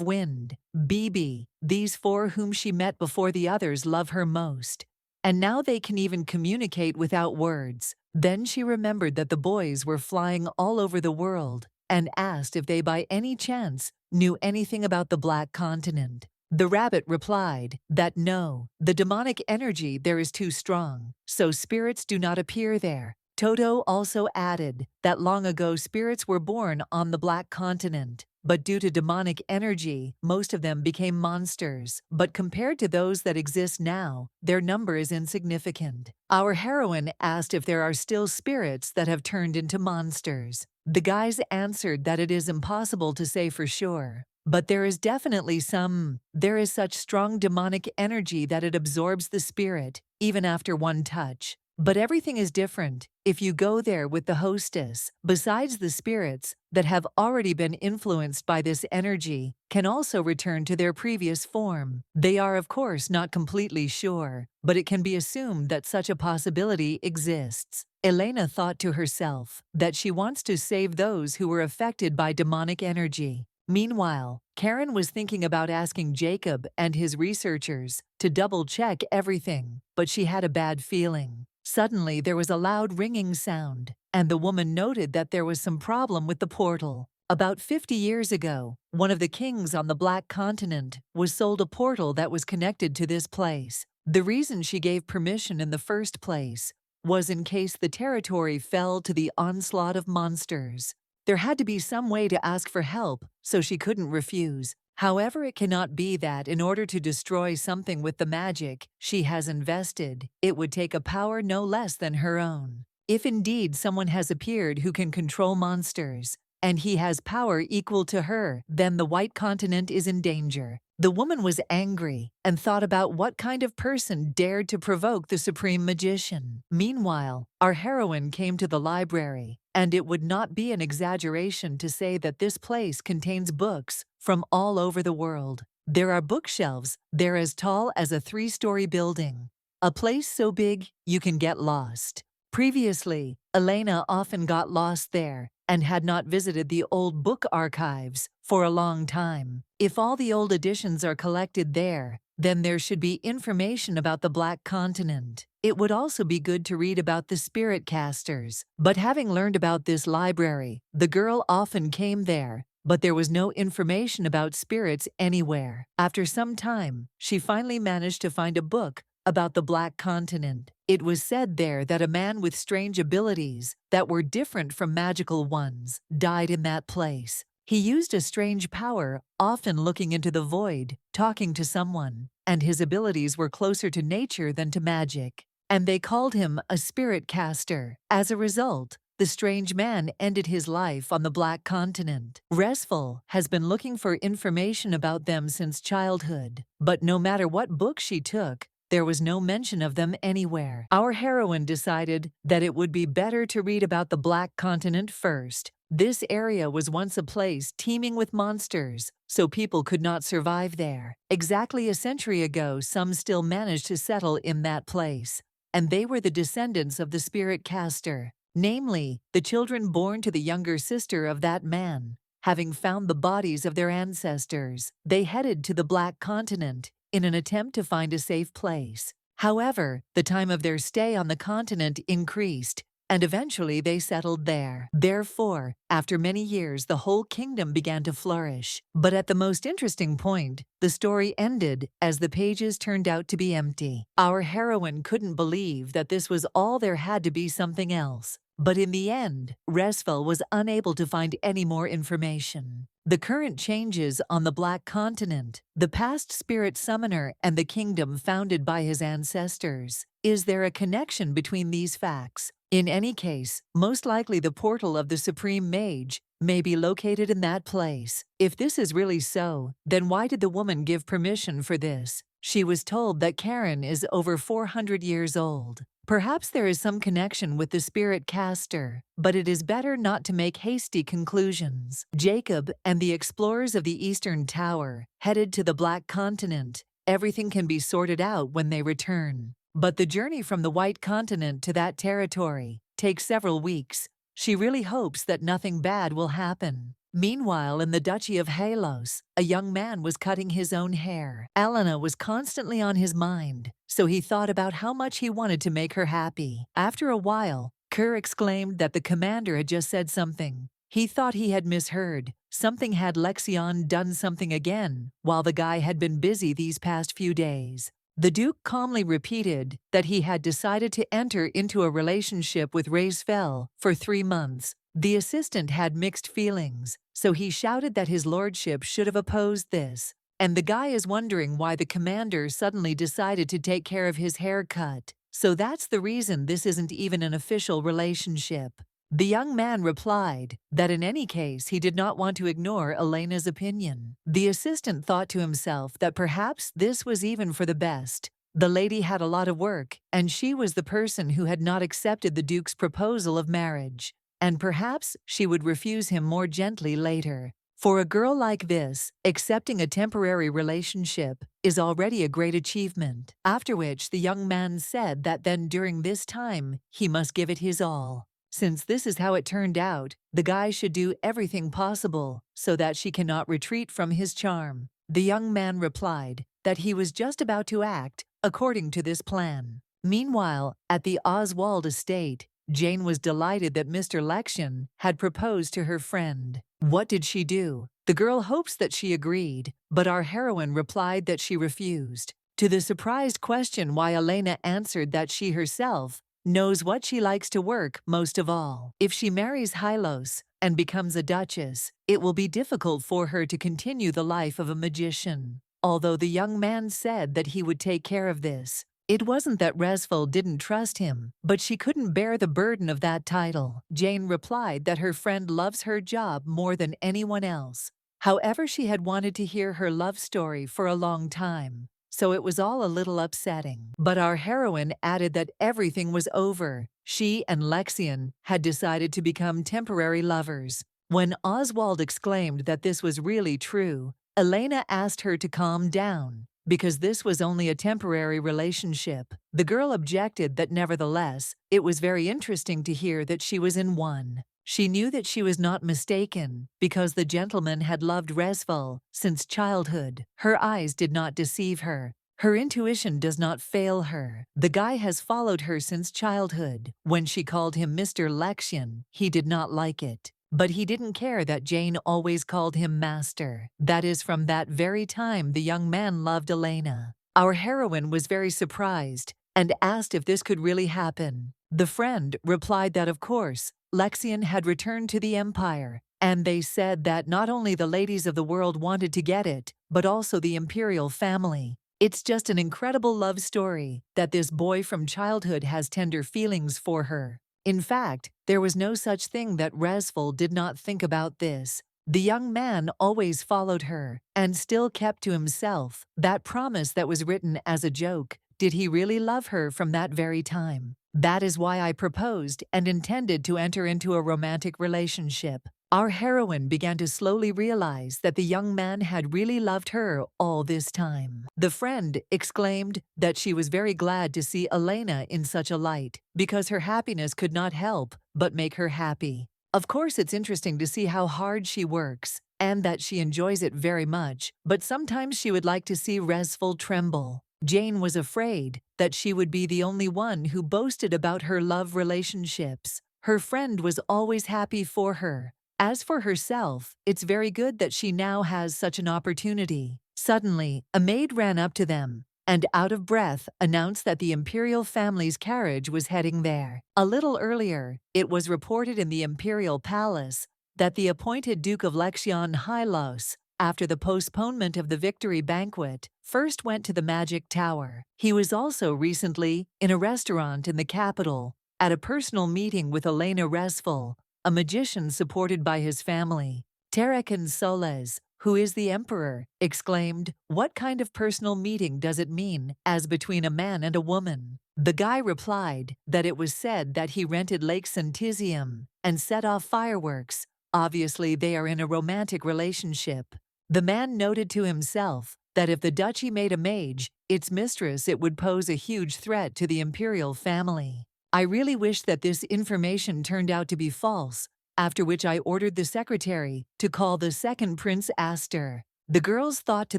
wind, Bibi. These 4 whom she met before the others love her most. And now they can even communicate without words. Then she remembered that the boys were flying all over the world and asked if they by any chance knew anything about the Black Continent. The rabbit replied that no, the demonic energy there is too strong, so spirits do not appear there. Toto also added that long ago spirits were born on the Black Continent, but due to demonic energy, most of them became monsters. But compared to those that exist now, their number is insignificant. Our heroine asked if there are still spirits that have turned into monsters. The guys answered that it is impossible to say for sure. But there is definitely some. There is such strong demonic energy that it absorbs the spirit, even after one touch. But everything is different if you go there with the hostess. Besides, the spirits that have already been influenced by this energy can also return to their previous form. They are, of course, not completely sure, but it can be assumed that such a possibility exists. Elena thought to herself that she wants to save those who were affected by demonic energy. Meanwhile, Karen was thinking about asking Jacob and his researchers to double-check everything, but she had a bad feeling. Suddenly, there was a loud ringing sound, and the woman noted that there was some problem with the portal. About 50 years ago, one of the kings on the Black Continent was sold a portal that was connected to this place. The reason she gave permission in the first place was in case the territory fell to the onslaught of monsters. There had to be some way to ask for help, so she couldn't refuse. However, it cannot be that in order to destroy something with the magic she has invested, it would take a power no less than her own. If indeed someone has appeared who can control monsters, and he has power equal to her, then the White Continent is in danger. The woman was angry and thought about what kind of person dared to provoke the supreme magician. Meanwhile, our heroine came to the library, and it would not be an exaggeration to say that this place contains books from all over the world. There are bookshelves there as tall as a 3-story building, a place so big you can get lost. Previously, Elena often got lost there and had not visited the old book archives for a long time. If all the old editions are collected there, then there should be information about the Black Continent. It would also be good to read about the spirit casters. But having learned about this library, the girl often came there, but there was no information about spirits anywhere. After some time, she finally managed to find a book about the Black Continent. It was said there that a man with strange abilities that were different from magical ones died in that place. He used a strange power, often looking into the void, talking to someone, and his abilities were closer to nature than to magic. And they called him a spirit caster. As a result, the strange man ended his life on the Black Continent. Restful has been looking for information about them since childhood, but no matter what book she took, there was no mention of them anywhere. Our heroine decided that it would be better to read about the Black Continent first. This area was once a place teeming with monsters, so people could not survive there. Exactly a century ago, some still managed to settle in that place, and they were the descendants of the spirit caster, namely, the children born to the younger sister of that man. Having found the bodies of their ancestors, they headed to the Black Continent in an attempt to find a safe place. However, the time of their stay on the continent increased, and eventually they settled there. Therefore, after many years, the whole kingdom began to flourish. But at the most interesting point, the story ended as the pages turned out to be empty. Our heroine couldn't believe that this was all. There had to be something else. But in the end, Restful was unable to find any more information. The current changes on the Black Continent, the past spirit summoner, and the kingdom founded by his ancestors. Is there a connection between these facts? In any case, most likely the portal of the Supreme Mage may be located in that place. If this is really so, then why did the woman give permission for this? She was told that Karen is over 400 years old. Perhaps there is some connection with the spirit caster, but it is better not to make hasty conclusions. Jacob and the explorers of the Eastern Tower headed to the Black Continent. Everything can be sorted out when they return. But the journey from the White Continent to that territory takes several weeks. She really hopes that nothing bad will happen. Meanwhile, in the Duchy of Halos, a young man was cutting his own hair. Elena was constantly on his mind, so he thought about how much he wanted to make her happy. After a while, Kerr exclaimed that the commander had just said something. He thought he had misheard. Something had Lexian done something again, while the guy had been busy these past few days. The Duke calmly repeated that he had decided to enter into a relationship with Raisfell for 3 months. The assistant had mixed feelings, so he shouted that his lordship should have opposed this. And the guy is wondering why the commander suddenly decided to take care of his haircut. So that's the reason this isn't even an official relationship. The young man replied that in any case he did not want to ignore Elena's opinion. The assistant thought to himself that perhaps this was even for the best. The lady had a lot of work, and she was the person who had not accepted the Duke's proposal of marriage. And perhaps she would refuse him more gently later. For a girl like this, accepting a temporary relationship is already a great achievement. After which the young man said that then during this time he must give it his all. Since this is how it turned out, the guy should do everything possible so that she cannot retreat from his charm. The young man replied that he was just about to act according to this plan. Meanwhile, at the Oswald estate, Jane was delighted that Mr. Lexian had proposed to her friend. What did she do? The girl hopes that she agreed, but our heroine replied that she refused. To the surprised question why Elena answered that she herself knows what she likes to work most of all. If she marries Hylos and becomes a duchess, it will be difficult for her to continue the life of a magician. Although the young man said that he would take care of this, it wasn't that Resfel didn't trust him, but she couldn't bear the burden of that title. Jane replied that her friend loves her job more than anyone else. However, she had wanted to hear her love story for a long time, so it was all a little upsetting. But our heroine added that everything was over. She and Lexian had decided to become temporary lovers. When Oswald exclaimed that this was really true, Elena asked her to calm down, because this was only a temporary relationship. The girl objected that nevertheless, it was very interesting to hear that she was in one. She knew that she was not mistaken, because the gentleman had loved Resfel since childhood. Her eyes did not deceive her. Her intuition does not fail her. The guy has followed her since childhood. When she called him Mr. Lexian, he did not like it. But he didn't care that Jane always called him Master. That is, from that very time the young man loved Elena. Our heroine was very surprised and asked if this could really happen. The friend replied that of course, Lexian had returned to the Empire, and they said that not only the ladies of the world wanted to get it, but also the imperial family. It's just an incredible love story that this boy from childhood has tender feelings for her. In fact, there was no such thing that Resfel did not think about this. The young man always followed her and still kept to himself that promise that was written as a joke. Did he really love her from that very time? That is why I proposed and intended to enter into a romantic relationship. Our heroine began to slowly realize that the young man had really loved her all this time. The friend exclaimed that she was very glad to see Elena in such a light, because her happiness could not help but make her happy. Of course, it's interesting to see how hard she works, and that she enjoys it very much, but sometimes she would like to see Resfel tremble. Jane was afraid that she would be the only one who boasted about her love relationships. Her friend was always happy for her. As for herself, it's very good that she now has such an opportunity. Suddenly, a maid ran up to them and, out of breath, announced that the imperial family's carriage was heading there. A little earlier, it was reported in the imperial palace that the appointed Duke of Lexian Hylos, after the postponement of the victory banquet, first went to the magic tower. He was also recently in a restaurant in the capital, at a personal meeting with Elena Resfel, a magician supported by his family. Terekin Soles, who is the emperor, exclaimed, "What kind of personal meeting does it mean, as between a man and a woman?" The guy replied that it was said that he rented Lake Santisium and set off fireworks. Obviously, they are in a romantic relationship. The man noted to himself that if the duchy made a mage its mistress, it would pose a huge threat to the imperial family. I really wish that this information turned out to be false, after which I ordered the secretary to call the second Prince Aster. The girls thought to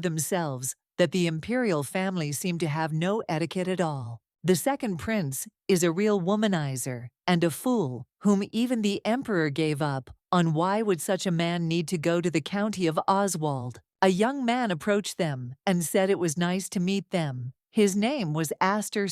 themselves that the imperial family seemed to have no etiquette at all. The second prince is a real womanizer and a fool whom even the emperor gave up on why would such a man need to go to the county of Oswald. A young man approached them and said it was nice to meet them. His name was Aster.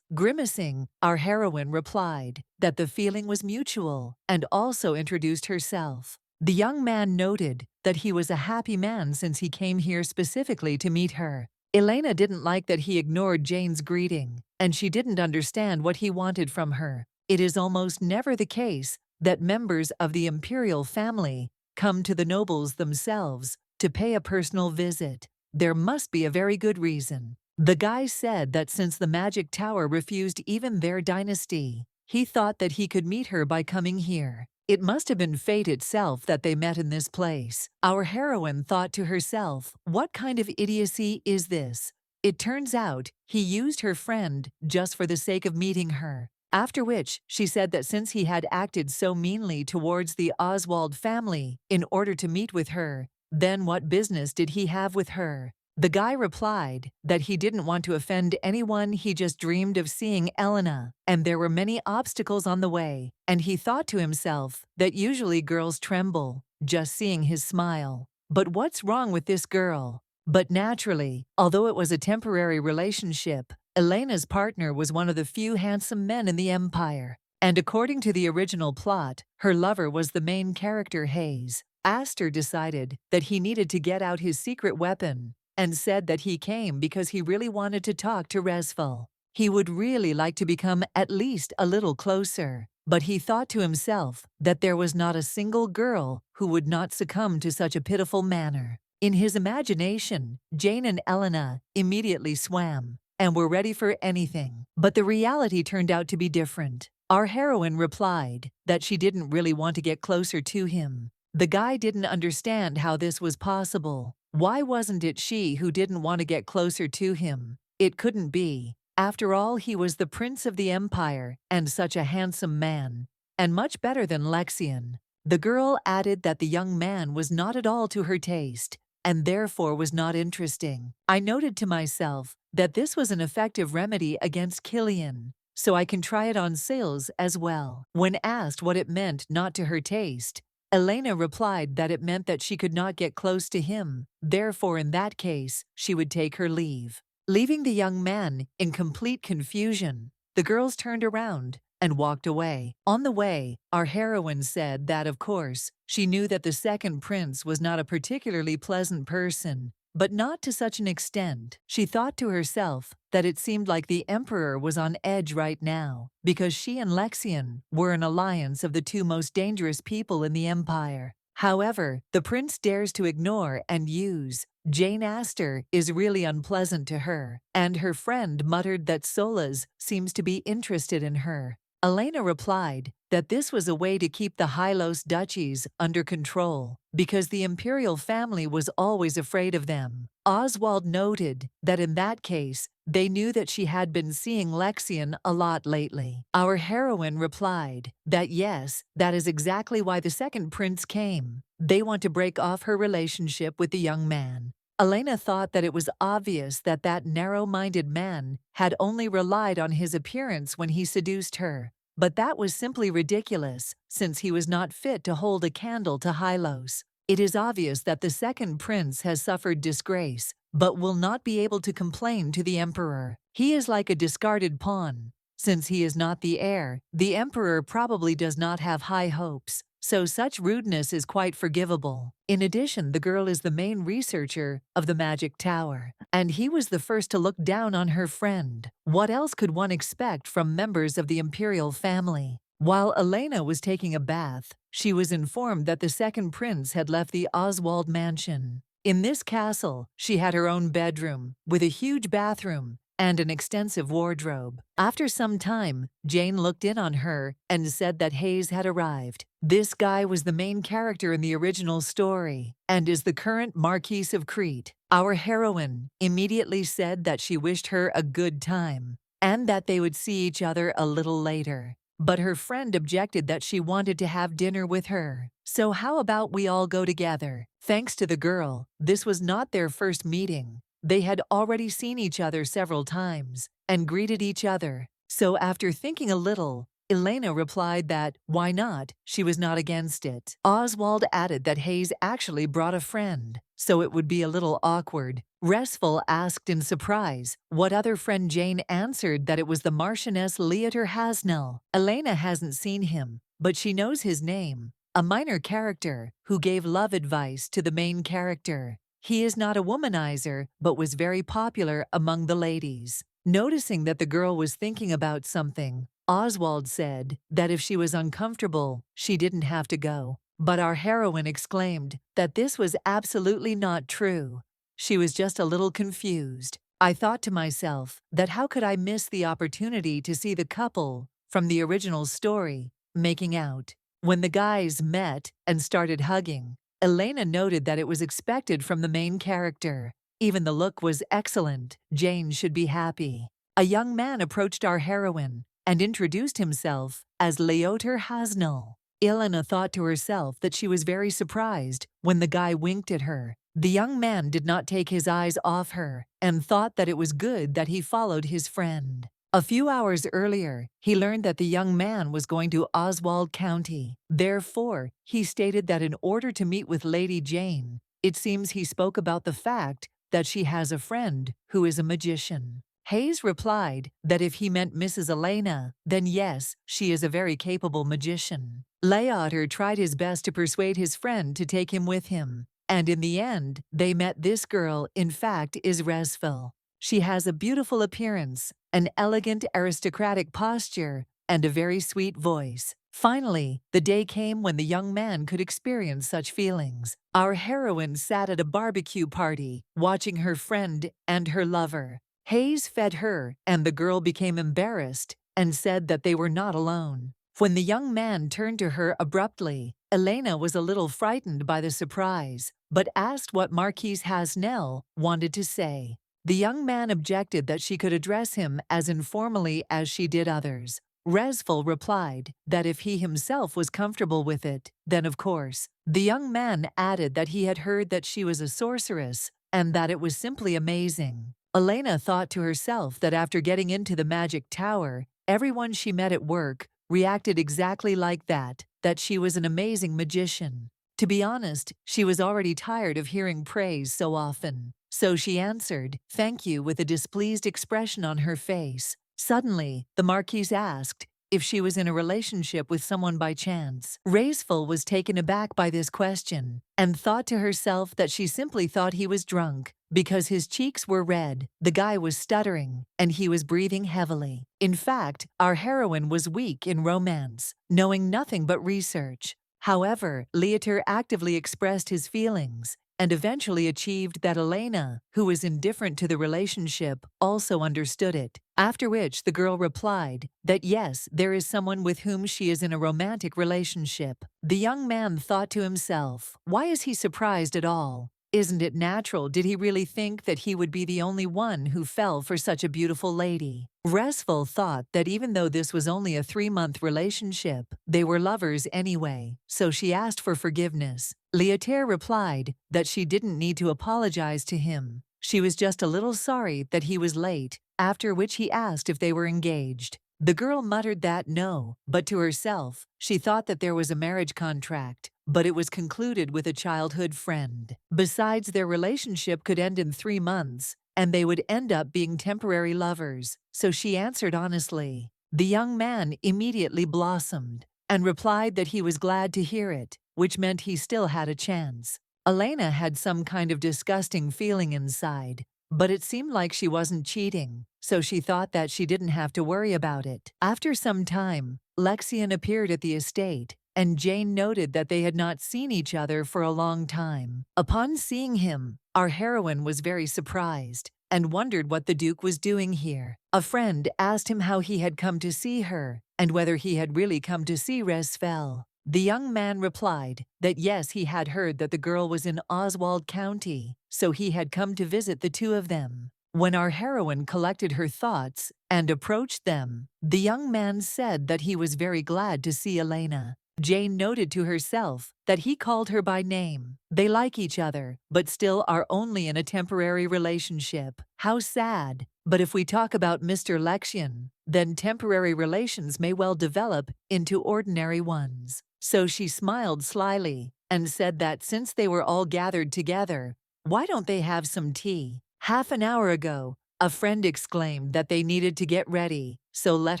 Grimacing, our heroine replied that the feeling was mutual and also introduced herself. The young man noted that he was a happy man since he came here specifically to meet her. Elena didn't like that he ignored Jane's greeting, and she didn't understand what he wanted from her. It is almost never the case that members of the imperial family come to the nobles themselves to pay a personal visit. There must be a very good reason. The guy said that since the magic tower refused even their dynasty, he thought that he could meet her by coming here. It must have been fate itself that they met in this place. Our heroine thought to herself, what kind of idiocy is this? It turns out he used her friend just for the sake of meeting her. After which, she said that since he had acted so meanly towards the Oswald family in order to meet with her, then what business did he have with her? The guy replied that he didn't want to offend anyone, he just dreamed of seeing Elena, and there were many obstacles on the way, and he thought to himself that usually girls tremble just seeing his smile. But what's wrong with this girl? But naturally, although it was a temporary relationship, Elena's partner was one of the few handsome men in the Empire, and according to the original plot, her lover was the main character Hayes. Aster decided that he needed to get out his secret weapon and said that he came because he really wanted to talk to Resful. He would really like to become at least a little closer, but he thought to himself that there was not a single girl who would not succumb to such a pitiful manner. In his imagination, Jane and Elena immediately swam and were ready for anything. But the reality turned out to be different. Our heroine replied that she didn't really want to get closer to him. The guy didn't understand how this was possible. Why wasn't it she who didn't want to get closer to him? It couldn't be. After all, he was the prince of the empire and such a handsome man, and much better than Lexian. The girl added that the young man was not at all to her taste, and therefore was not interesting. I noted to myself that this was an effective remedy against Killian, so I can try it on sales as well. When asked what it meant not to her taste, Elena replied that it meant that she could not get close to him, therefore in that case, she would take her leave. Leaving the young man in complete confusion, the girls turned around and walked away. On the way, our heroine said that, of course, she knew that the second prince was not a particularly pleasant person, but not to such an extent. She thought to herself that it seemed like the emperor was on edge right now, because she and Lexian were an alliance of the two most dangerous people in the empire. However, the prince dares to ignore and use. Jane Aster is really unpleasant to her, and her friend muttered that Solas seems to be interested in her. Elena replied that this was a way to keep the Hylos duchies under control, because the imperial family was always afraid of them. Oswald noted that in that case, they knew that she had been seeing Lexian a lot lately. Our heroine replied that yes, that is exactly why the second prince came. They want to break off her relationship with the young man. Elena thought that it was obvious that that narrow-minded man had only relied on his appearance when he seduced her, but that was simply ridiculous, since he was not fit to hold a candle to Hylos. It is obvious that the second prince has suffered disgrace, but will not be able to complain to the emperor. He is like a discarded pawn. Since he is not the heir, the emperor probably does not have high hopes, so such rudeness is quite forgivable. In addition, the girl is the main researcher of the magic tower, and he was the first to look down on her friend. What else could one expect from members of the imperial family? While Elena was taking a bath, she was informed that the second prince had left the Oswald mansion. In this castle, she had her own bedroom, with a huge bathroom and an extensive wardrobe. After some time, Jane looked in on her and said that Hayes had arrived. This guy was the main character in the original story and is the current Marquis of Crete. Our heroine immediately said that she wished her a good time and that they would see each other a little later. But her friend objected that she wanted to have dinner with her. So how about we all go together? Thanks to the girl, this was not their first meeting. They had already seen each other several times and greeted each other. So after thinking a little, Elena replied that, why not, she was not against it. Oswald added that Hayes actually brought a friend, so it would be a little awkward. Restful asked in surprise what other friend. Jane answered that it was the Marchioness Leater Hasnell. Elena hasn't seen him, but she knows his name. A minor character who gave love advice to the main character. He is not a womanizer, but was very popular among the ladies. Noticing that the girl was thinking about something, Oswald said that if she was uncomfortable, she didn't have to go. But our heroine exclaimed that this was absolutely not true. She was just a little confused. I thought to myself that how could I miss the opportunity to see the couple from the original story making out? When the guys met and started hugging, Elena noted that it was expected from the main character. Even the look was excellent. Jane should be happy. A young man approached our heroine and introduced himself as Leater Hasnell. Elena thought to herself that she was very surprised when the guy winked at her. The young man did not take his eyes off her and thought that it was good that he followed his friend. A few hours earlier, he learned that the young man was going to Oswald County. Therefore, he stated that in order to meet with Lady Jane, it seems he spoke about the fact that she has a friend who is a magician. Hayes replied that if he meant Mrs. Elena, then yes, she is a very capable magician. Leater tried his best to persuade his friend to take him with him, and in the end, they met. This girl, in fact, is Resfel. She has a beautiful appearance, an elegant aristocratic posture, and a very sweet voice. Finally, the day came when the young man could experience such feelings. Our heroine sat at a barbecue party, watching her friend and her lover. Hayes fed her, and the girl became embarrassed and said that they were not alone. When the young man turned to her abruptly, Elena was a little frightened by the surprise, but asked what Marquise Hasnell wanted to say. The young man objected that she could address him as informally as she did others. Resfel replied that if he himself was comfortable with it, then of course. The young man added that he had heard that she was a sorceress and that it was simply amazing. Elena thought to herself that after getting into the magic tower, everyone she met at work reacted exactly like that she was an amazing magician. To be honest, she was already tired of hearing praise so often. So she answered, "Thank you," with a displeased expression on her face. Suddenly, the Marquise asked if she was in a relationship with someone by chance. Resfel was taken aback by this question and thought to herself that she simply thought he was drunk because his cheeks were red, the guy was stuttering, and he was breathing heavily. In fact, our heroine was weak in romance, knowing nothing but research. However, Leater actively expressed his feelings and eventually achieved that Elena, who was indifferent to the relationship, also understood it. After which the girl replied that yes, there is someone with whom she is in a romantic relationship. The young man thought to himself, why is he surprised at all? Isn't it natural? Did he really think that he would be the only one who fell for such a beautiful lady? Resfel thought that even though this was only a 3-month relationship, they were lovers anyway, so she asked for forgiveness. Leater replied that she didn't need to apologize to him. She was just a little sorry that he was late, after which he asked if they were engaged. The girl muttered that no, but to herself, she thought that there was a marriage contract, but it was concluded with a childhood friend. Besides, their relationship could end in 3 months, and they would end up being temporary lovers, so she answered honestly. The young man immediately blossomed and replied that he was glad to hear it, which meant he still had a chance. Elena had some kind of disgusting feeling inside, but it seemed like she wasn't cheating, so she thought that she didn't have to worry about it. After some time, Lexian appeared at the estate, and Jane noted that they had not seen each other for a long time. Upon seeing him, our heroine was very surprised and wondered what the Duke was doing here. A friend asked him how he had come to see her and whether he had really come to see Resfel. The young man replied that yes, he had heard that the girl was in Oswald County, so he had come to visit the two of them. When our heroine collected her thoughts and approached them, the young man said that he was very glad to see Elena. Jane noted to herself that he called her by name. They like each other, but still are only in a temporary relationship. How sad. But if we talk about Mr. Lexian, then temporary relations may well develop into ordinary ones. So she smiled slyly and said that since they were all gathered together, why don't they have some tea? Half an hour ago, a friend exclaimed that they needed to get ready, so let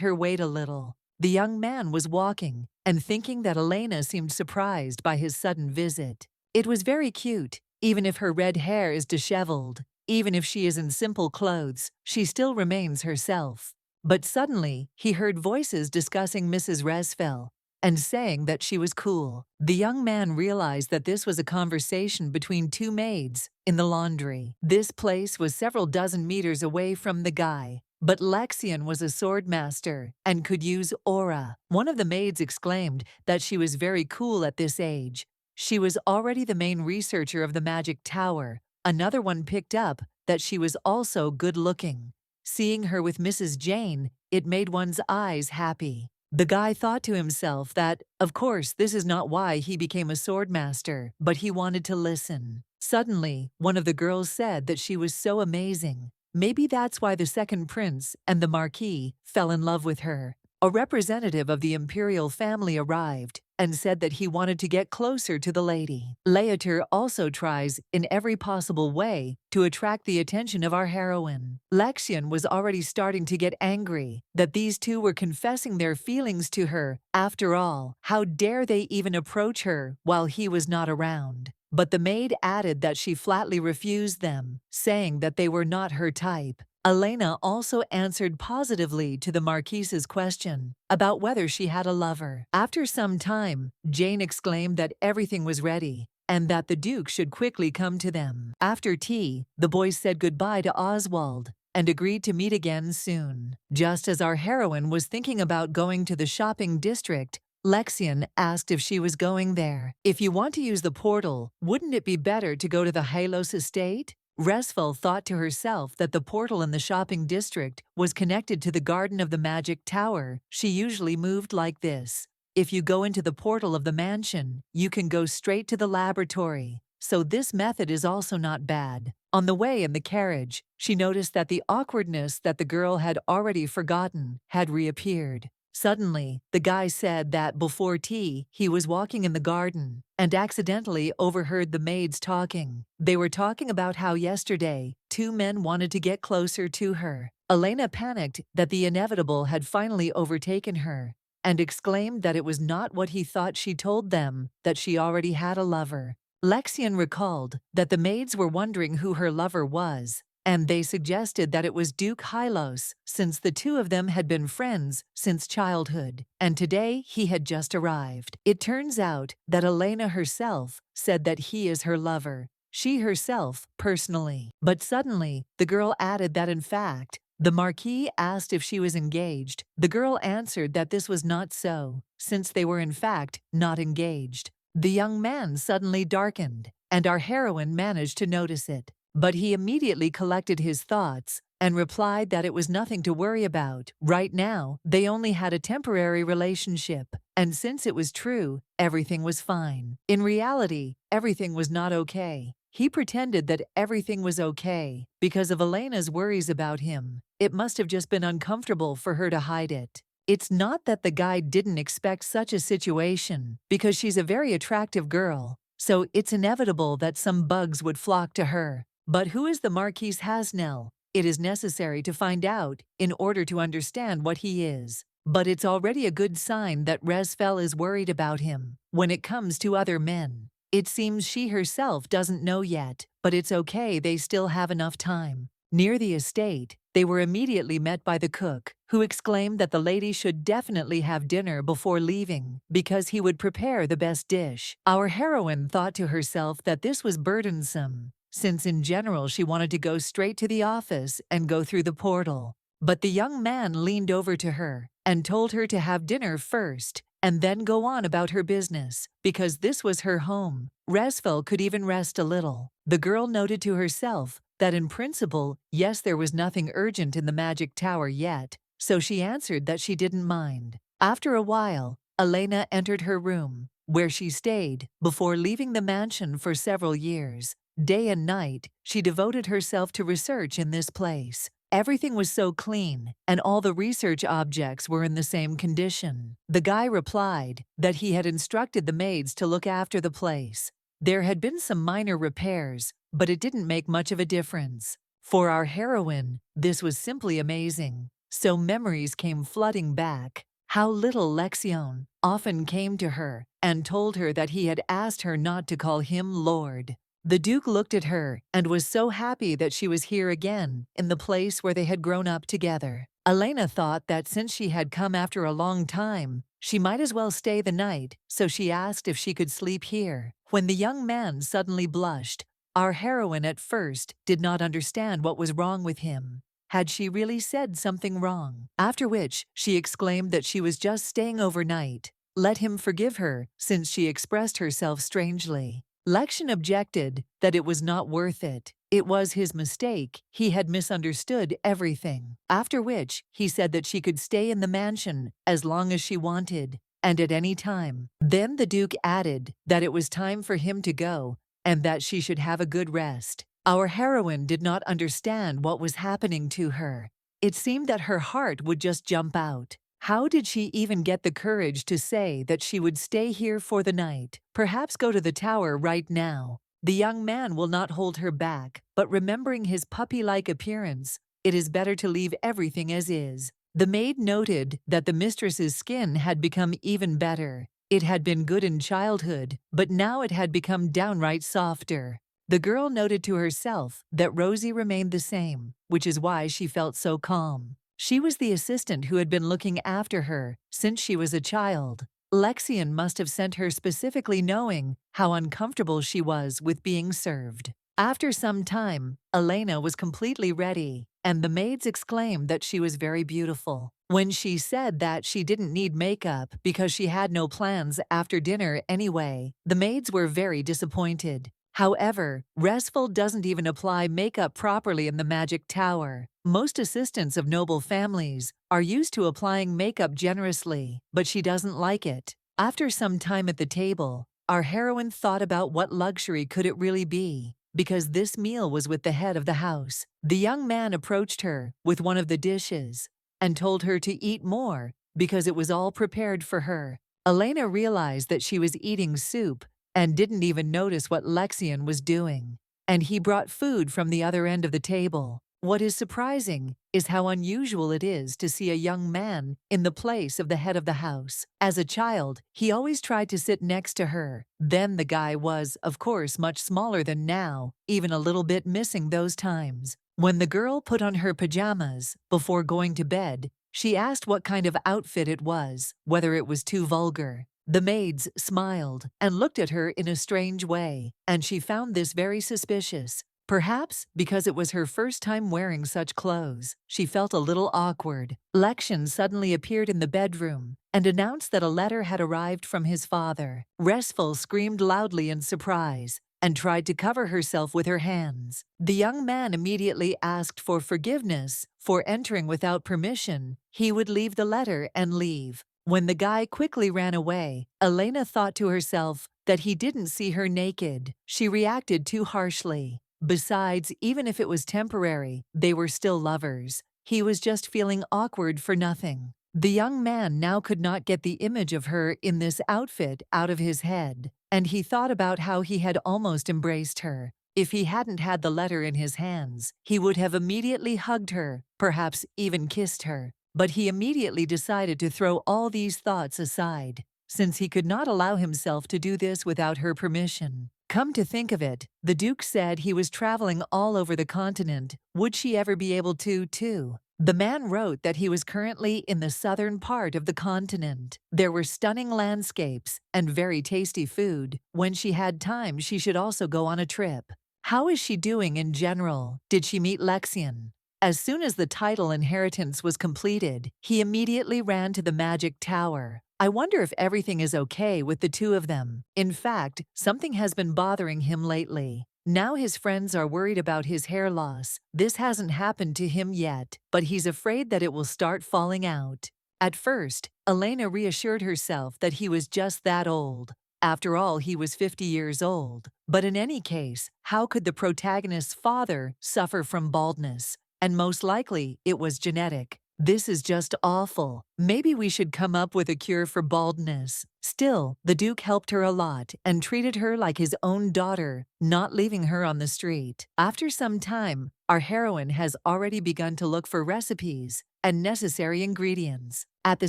her wait a little. The young man was walking and thinking that Elena seemed surprised by his sudden visit. It was very cute, even if her red hair is disheveled. Even if she is in simple clothes, she still remains herself. But suddenly, he heard voices discussing Mrs. Resfell and saying that she was cool. The young man realized that this was a conversation between two maids in the laundry. This place was several dozen meters away from the guy, but Lexian was a sword master and could use aura. One of the maids exclaimed that she was very cool at this age. She was already the main researcher of the magic tower. Another one picked up that she was also good-looking. Seeing her with Mrs. Jane, it made one's eyes happy. The guy thought to himself that, of course, this is not why he became a swordmaster, but he wanted to listen. Suddenly, one of the girls said that she was so amazing. Maybe that's why the second prince and the marquis fell in love with her. A representative of the imperial family arrived and said that he wanted to get closer to the lady. Leater also tries in every possible way to attract the attention of our heroine. Lexian was already starting to get angry that these two were confessing their feelings to her. After all, how dare they even approach her while he was not around? But the maid added that she flatly refused them, saying that they were not her type. Elena also answered positively to the Marquise's question about whether she had a lover. After some time, Jane exclaimed that everything was ready and that the Duke should quickly come to them. After tea, the boys said goodbye to Oswald and agreed to meet again soon. Just as our heroine was thinking about going to the shopping district, Lexian asked if she was going there. If you want to use the portal, wouldn't it be better to go to the Halos estate? Resfell thought to herself that the portal in the shopping district was connected to the garden of the magic tower. She usually moved like this. If you go into the portal of the mansion, you can go straight to the laboratory. So this method is also not bad. On the way in the carriage, she noticed that the awkwardness that the girl had already forgotten had reappeared. Suddenly, the guy said that before tea, he was walking in the garden and accidentally overheard the maids talking. They were talking about how yesterday, two men wanted to get closer to her. Elena panicked that the inevitable had finally overtaken her and exclaimed that it was not what he thought. She told them that she already had a lover. Lexian recalled that the maids were wondering who her lover was, and they suggested that it was Duke Hylos, since the two of them had been friends since childhood, and today he had just arrived. It turns out that Elena herself said that he is her lover, she herself personally. But suddenly, the girl added that in fact, the Marquis asked if she was engaged. The girl answered that this was not so, since they were in fact not engaged. The young man suddenly darkened, and our heroine managed to notice it. But he immediately collected his thoughts and replied that it was nothing to worry about. Right now, they only had a temporary relationship, and since it was true, everything was fine. In reality, everything was not okay. He pretended that everything was okay because of Elena's worries about him. It must have just been uncomfortable for her to hide it. It's not that the guy didn't expect such a situation, because she's a very attractive girl, so it's inevitable that some bugs would flock to her. But who is the Marquis Hasnell? It is necessary to find out in order to understand what he is. But it's already a good sign that Resfell is worried about him when it comes to other men. It seems she herself doesn't know yet, but it's okay, they still have enough time. Near the estate, they were immediately met by the cook, who exclaimed that the lady should definitely have dinner before leaving, because he would prepare the best dish. Our heroine thought to herself that this was burdensome, since in general she wanted to go straight to the office and go through the portal. But the young man leaned over to her and told her to have dinner first and then go on about her business, because this was her home. Resfell could even rest a little. The girl noted to herself that in principle, yes, there was nothing urgent in the magic tower yet, so she answered that she didn't mind. After a while, Elena entered her room, where she stayed before leaving the mansion for several years. Day and night, she devoted herself to research in this place. Everything was so clean, and all the research objects were in the same condition. The guy replied that he had instructed the maids to look after the place. There had been some minor repairs, but it didn't make much of a difference. For our heroine, this was simply amazing. So memories came flooding back. How little Lexian often came to her and told her that he had asked her not to call him Lord. The Duke looked at her and was so happy that she was here again, in the place where they had grown up together. Elena thought that since she had come after a long time, she might as well stay the night, so she asked if she could sleep here. When the young man suddenly blushed, our heroine at first did not understand what was wrong with him. Had she really said something wrong? After which, she exclaimed that she was just staying overnight. Let him forgive her, since she expressed herself strangely. Lexian objected that it was not worth it. It was his mistake. He had misunderstood everything. After which, he said that she could stay in the mansion as long as she wanted, and at any time. Then the Duke added that it was time for him to go, and that she should have a good rest. Our heroine did not understand what was happening to her. It seemed that her heart would just jump out. How did she even get the courage to say that she would stay here for the night? Perhaps go to the tower right now. The young man will not hold her back, but remembering his puppy-like appearance, it is better to leave everything as is. The maid noted that the mistress's skin had become even better. It had been good in childhood, but now it had become downright softer. The girl noted to herself that Rosie remained the same, which is why she felt so calm. She was the assistant who had been looking after her since she was a child. Lexian must have sent her specifically knowing how uncomfortable she was with being served. After some time, Elena was completely ready, and the maids exclaimed that she was very beautiful. When she said that she didn't need makeup because she had no plans after dinner anyway, the maids were very disappointed. However, Restful doesn't even apply makeup properly in the Magic Tower. Most assistants of noble families are used to applying makeup generously, but she doesn't like it. After some time at the table, our heroine thought about what luxury could it really be, because this meal was with the head of the house. The young man approached her with one of the dishes and told her to eat more because it was all prepared for her. Elena realized that she was eating soup and didn't even notice what Lexian was doing. And he brought food from the other end of the table. What is surprising is how unusual it is to see a young man in the place of the head of the house. As a child, he always tried to sit next to her. Then the guy was, of course, much smaller than now, even a little bit missing those times. When the girl put on her pajamas before going to bed, she asked what kind of outfit it was, whether it was too vulgar. The maids smiled and looked at her in a strange way, and she found this very suspicious. Perhaps because it was her first time wearing such clothes, she felt a little awkward. Lexian suddenly appeared in the bedroom and announced that a letter had arrived from his father. Restful screamed loudly in surprise and tried to cover herself with her hands. The young man immediately asked for forgiveness for entering without permission. He would leave the letter and leave. When the guy quickly ran away, Elena thought to herself that he didn't see her naked. She reacted too harshly. Besides, even if it was temporary, they were still lovers. He was just feeling awkward for nothing. The young man now could not get the image of her in this outfit out of his head, and he thought about how he had almost embraced her. If he hadn't had the letter in his hands, he would have immediately hugged her, perhaps even kissed her. But he immediately decided to throw all these thoughts aside, since he could not allow himself to do this without her permission. Come to think of it, the Duke said he was traveling all over the continent. Would she ever be able to, too? The man wrote that he was currently in the southern part of the continent. There were stunning landscapes and very tasty food. When she had time, she should also go on a trip. How is she doing in general? Did she meet Lexian? As soon as the title inheritance was completed, he immediately ran to the Magic Tower. I wonder if everything is okay with the two of them. In fact, something has been bothering him lately. Now his friends are worried about his hair loss. This hasn't happened to him yet, but he's afraid that it will start falling out. At first, Elena reassured herself that he was just that old. After all, he was 50 years old. But in any case, how could the protagonist's father suffer from baldness? and most likely it was genetic. This is just awful. Maybe we should come up with a cure for baldness. Still, the Duke helped her a lot and treated her like his own daughter, not leaving her on the street. After some time, our heroine has already begun to look for recipes and necessary ingredients. At the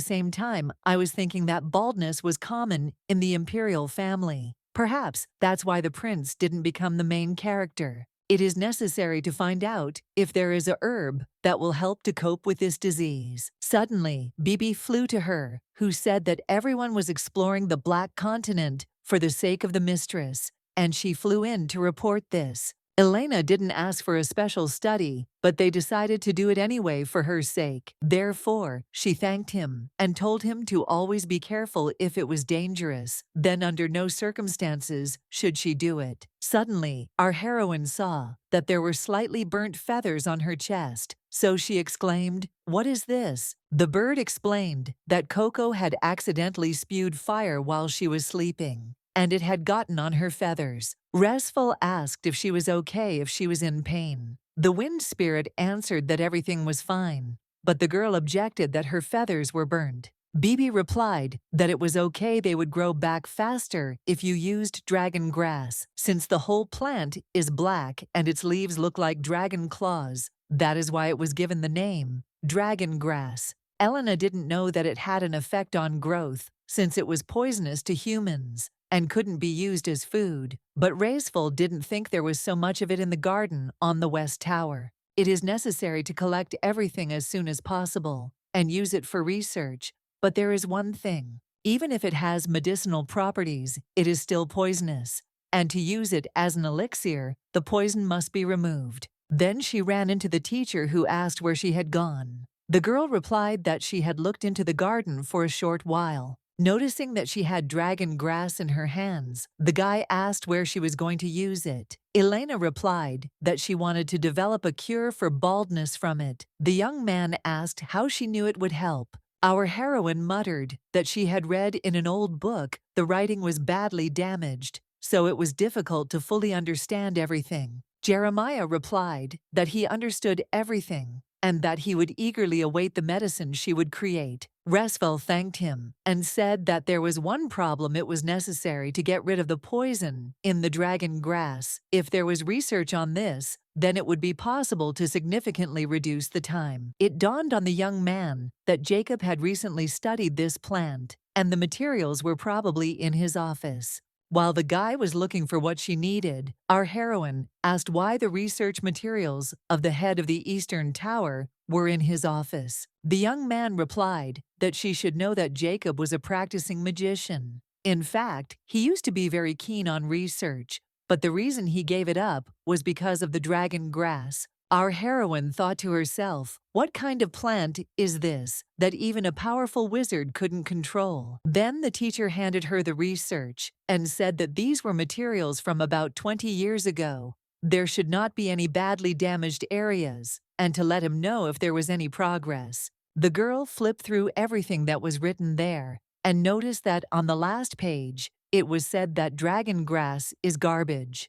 same time, I was thinking that baldness was common in the imperial family. Perhaps that's why the prince didn't become the main character. It is necessary to find out if there is a herb that will help to cope with this disease. Suddenly, Bibi flew to her, who said that everyone was exploring the Black Continent for the sake of the mistress, and she flew in to report this. Elena didn't ask for a special study, but they decided to do it anyway for her sake. Therefore, she thanked him and told him to always be careful if it was dangerous. Then under no circumstances should she do it. Suddenly, our heroine saw that there were slightly burnt feathers on her chest, so she exclaimed, "What is this?" The bird explained that Coco had accidentally spewed fire while she was sleeping, and it had gotten on her feathers. Resful asked if she was okay if she was in pain. The wind spirit answered that everything was fine, but the girl objected that her feathers were burned. Bibi replied that it was okay, they would grow back faster if you used dragon grass. Since the whole plant is black and its leaves look like dragon claws, that is why it was given the name dragon grass. Elena didn't know that it had an effect on growth, since it was poisonous to humans and couldn't be used as food. But Raisful didn't think there was so much of it in the garden on the West Tower. It is necessary to collect everything as soon as possible and use it for research. But there is one thing. Even if it has medicinal properties, it is still poisonous. And to use it as an elixir, the poison must be removed. Then she ran into the teacher, who asked where she had gone. The girl replied that she had looked into the garden for a short while. Noticing that she had dragon grass in her hands, the guy asked where she was going to use it. Elena replied that she wanted to develop a cure for baldness from it. The young man asked how she knew it would help. Our heroine muttered that she had read in an old book the writing was badly damaged, so it was difficult to fully understand everything. Jeremiah replied that he understood everything and that he would eagerly await the medicine she would create. Resfel thanked him and said that there was one problem: it was necessary to get rid of the poison in the dragon grass. If there was research on this, then it would be possible to significantly reduce the time. It dawned on the young man that Jacob had recently studied this plant, and the materials were probably in his office. While the guy was looking for what she needed, our heroine asked why the research materials of the head of the Eastern Tower were in his office. The young man replied that she should know that Jacob was a practicing magician. In fact, he used to be very keen on research, but the reason he gave it up was because of the dragon grass. Our heroine thought to herself, what kind of plant is this that even a powerful wizard couldn't control? Then the teacher handed her the research and said that these were materials from about 20 years ago. There should not be any badly damaged areas, and to let him know if there was any progress. The girl flipped through everything that was written there and noticed that on the last page, it was said that dragon grass is garbage.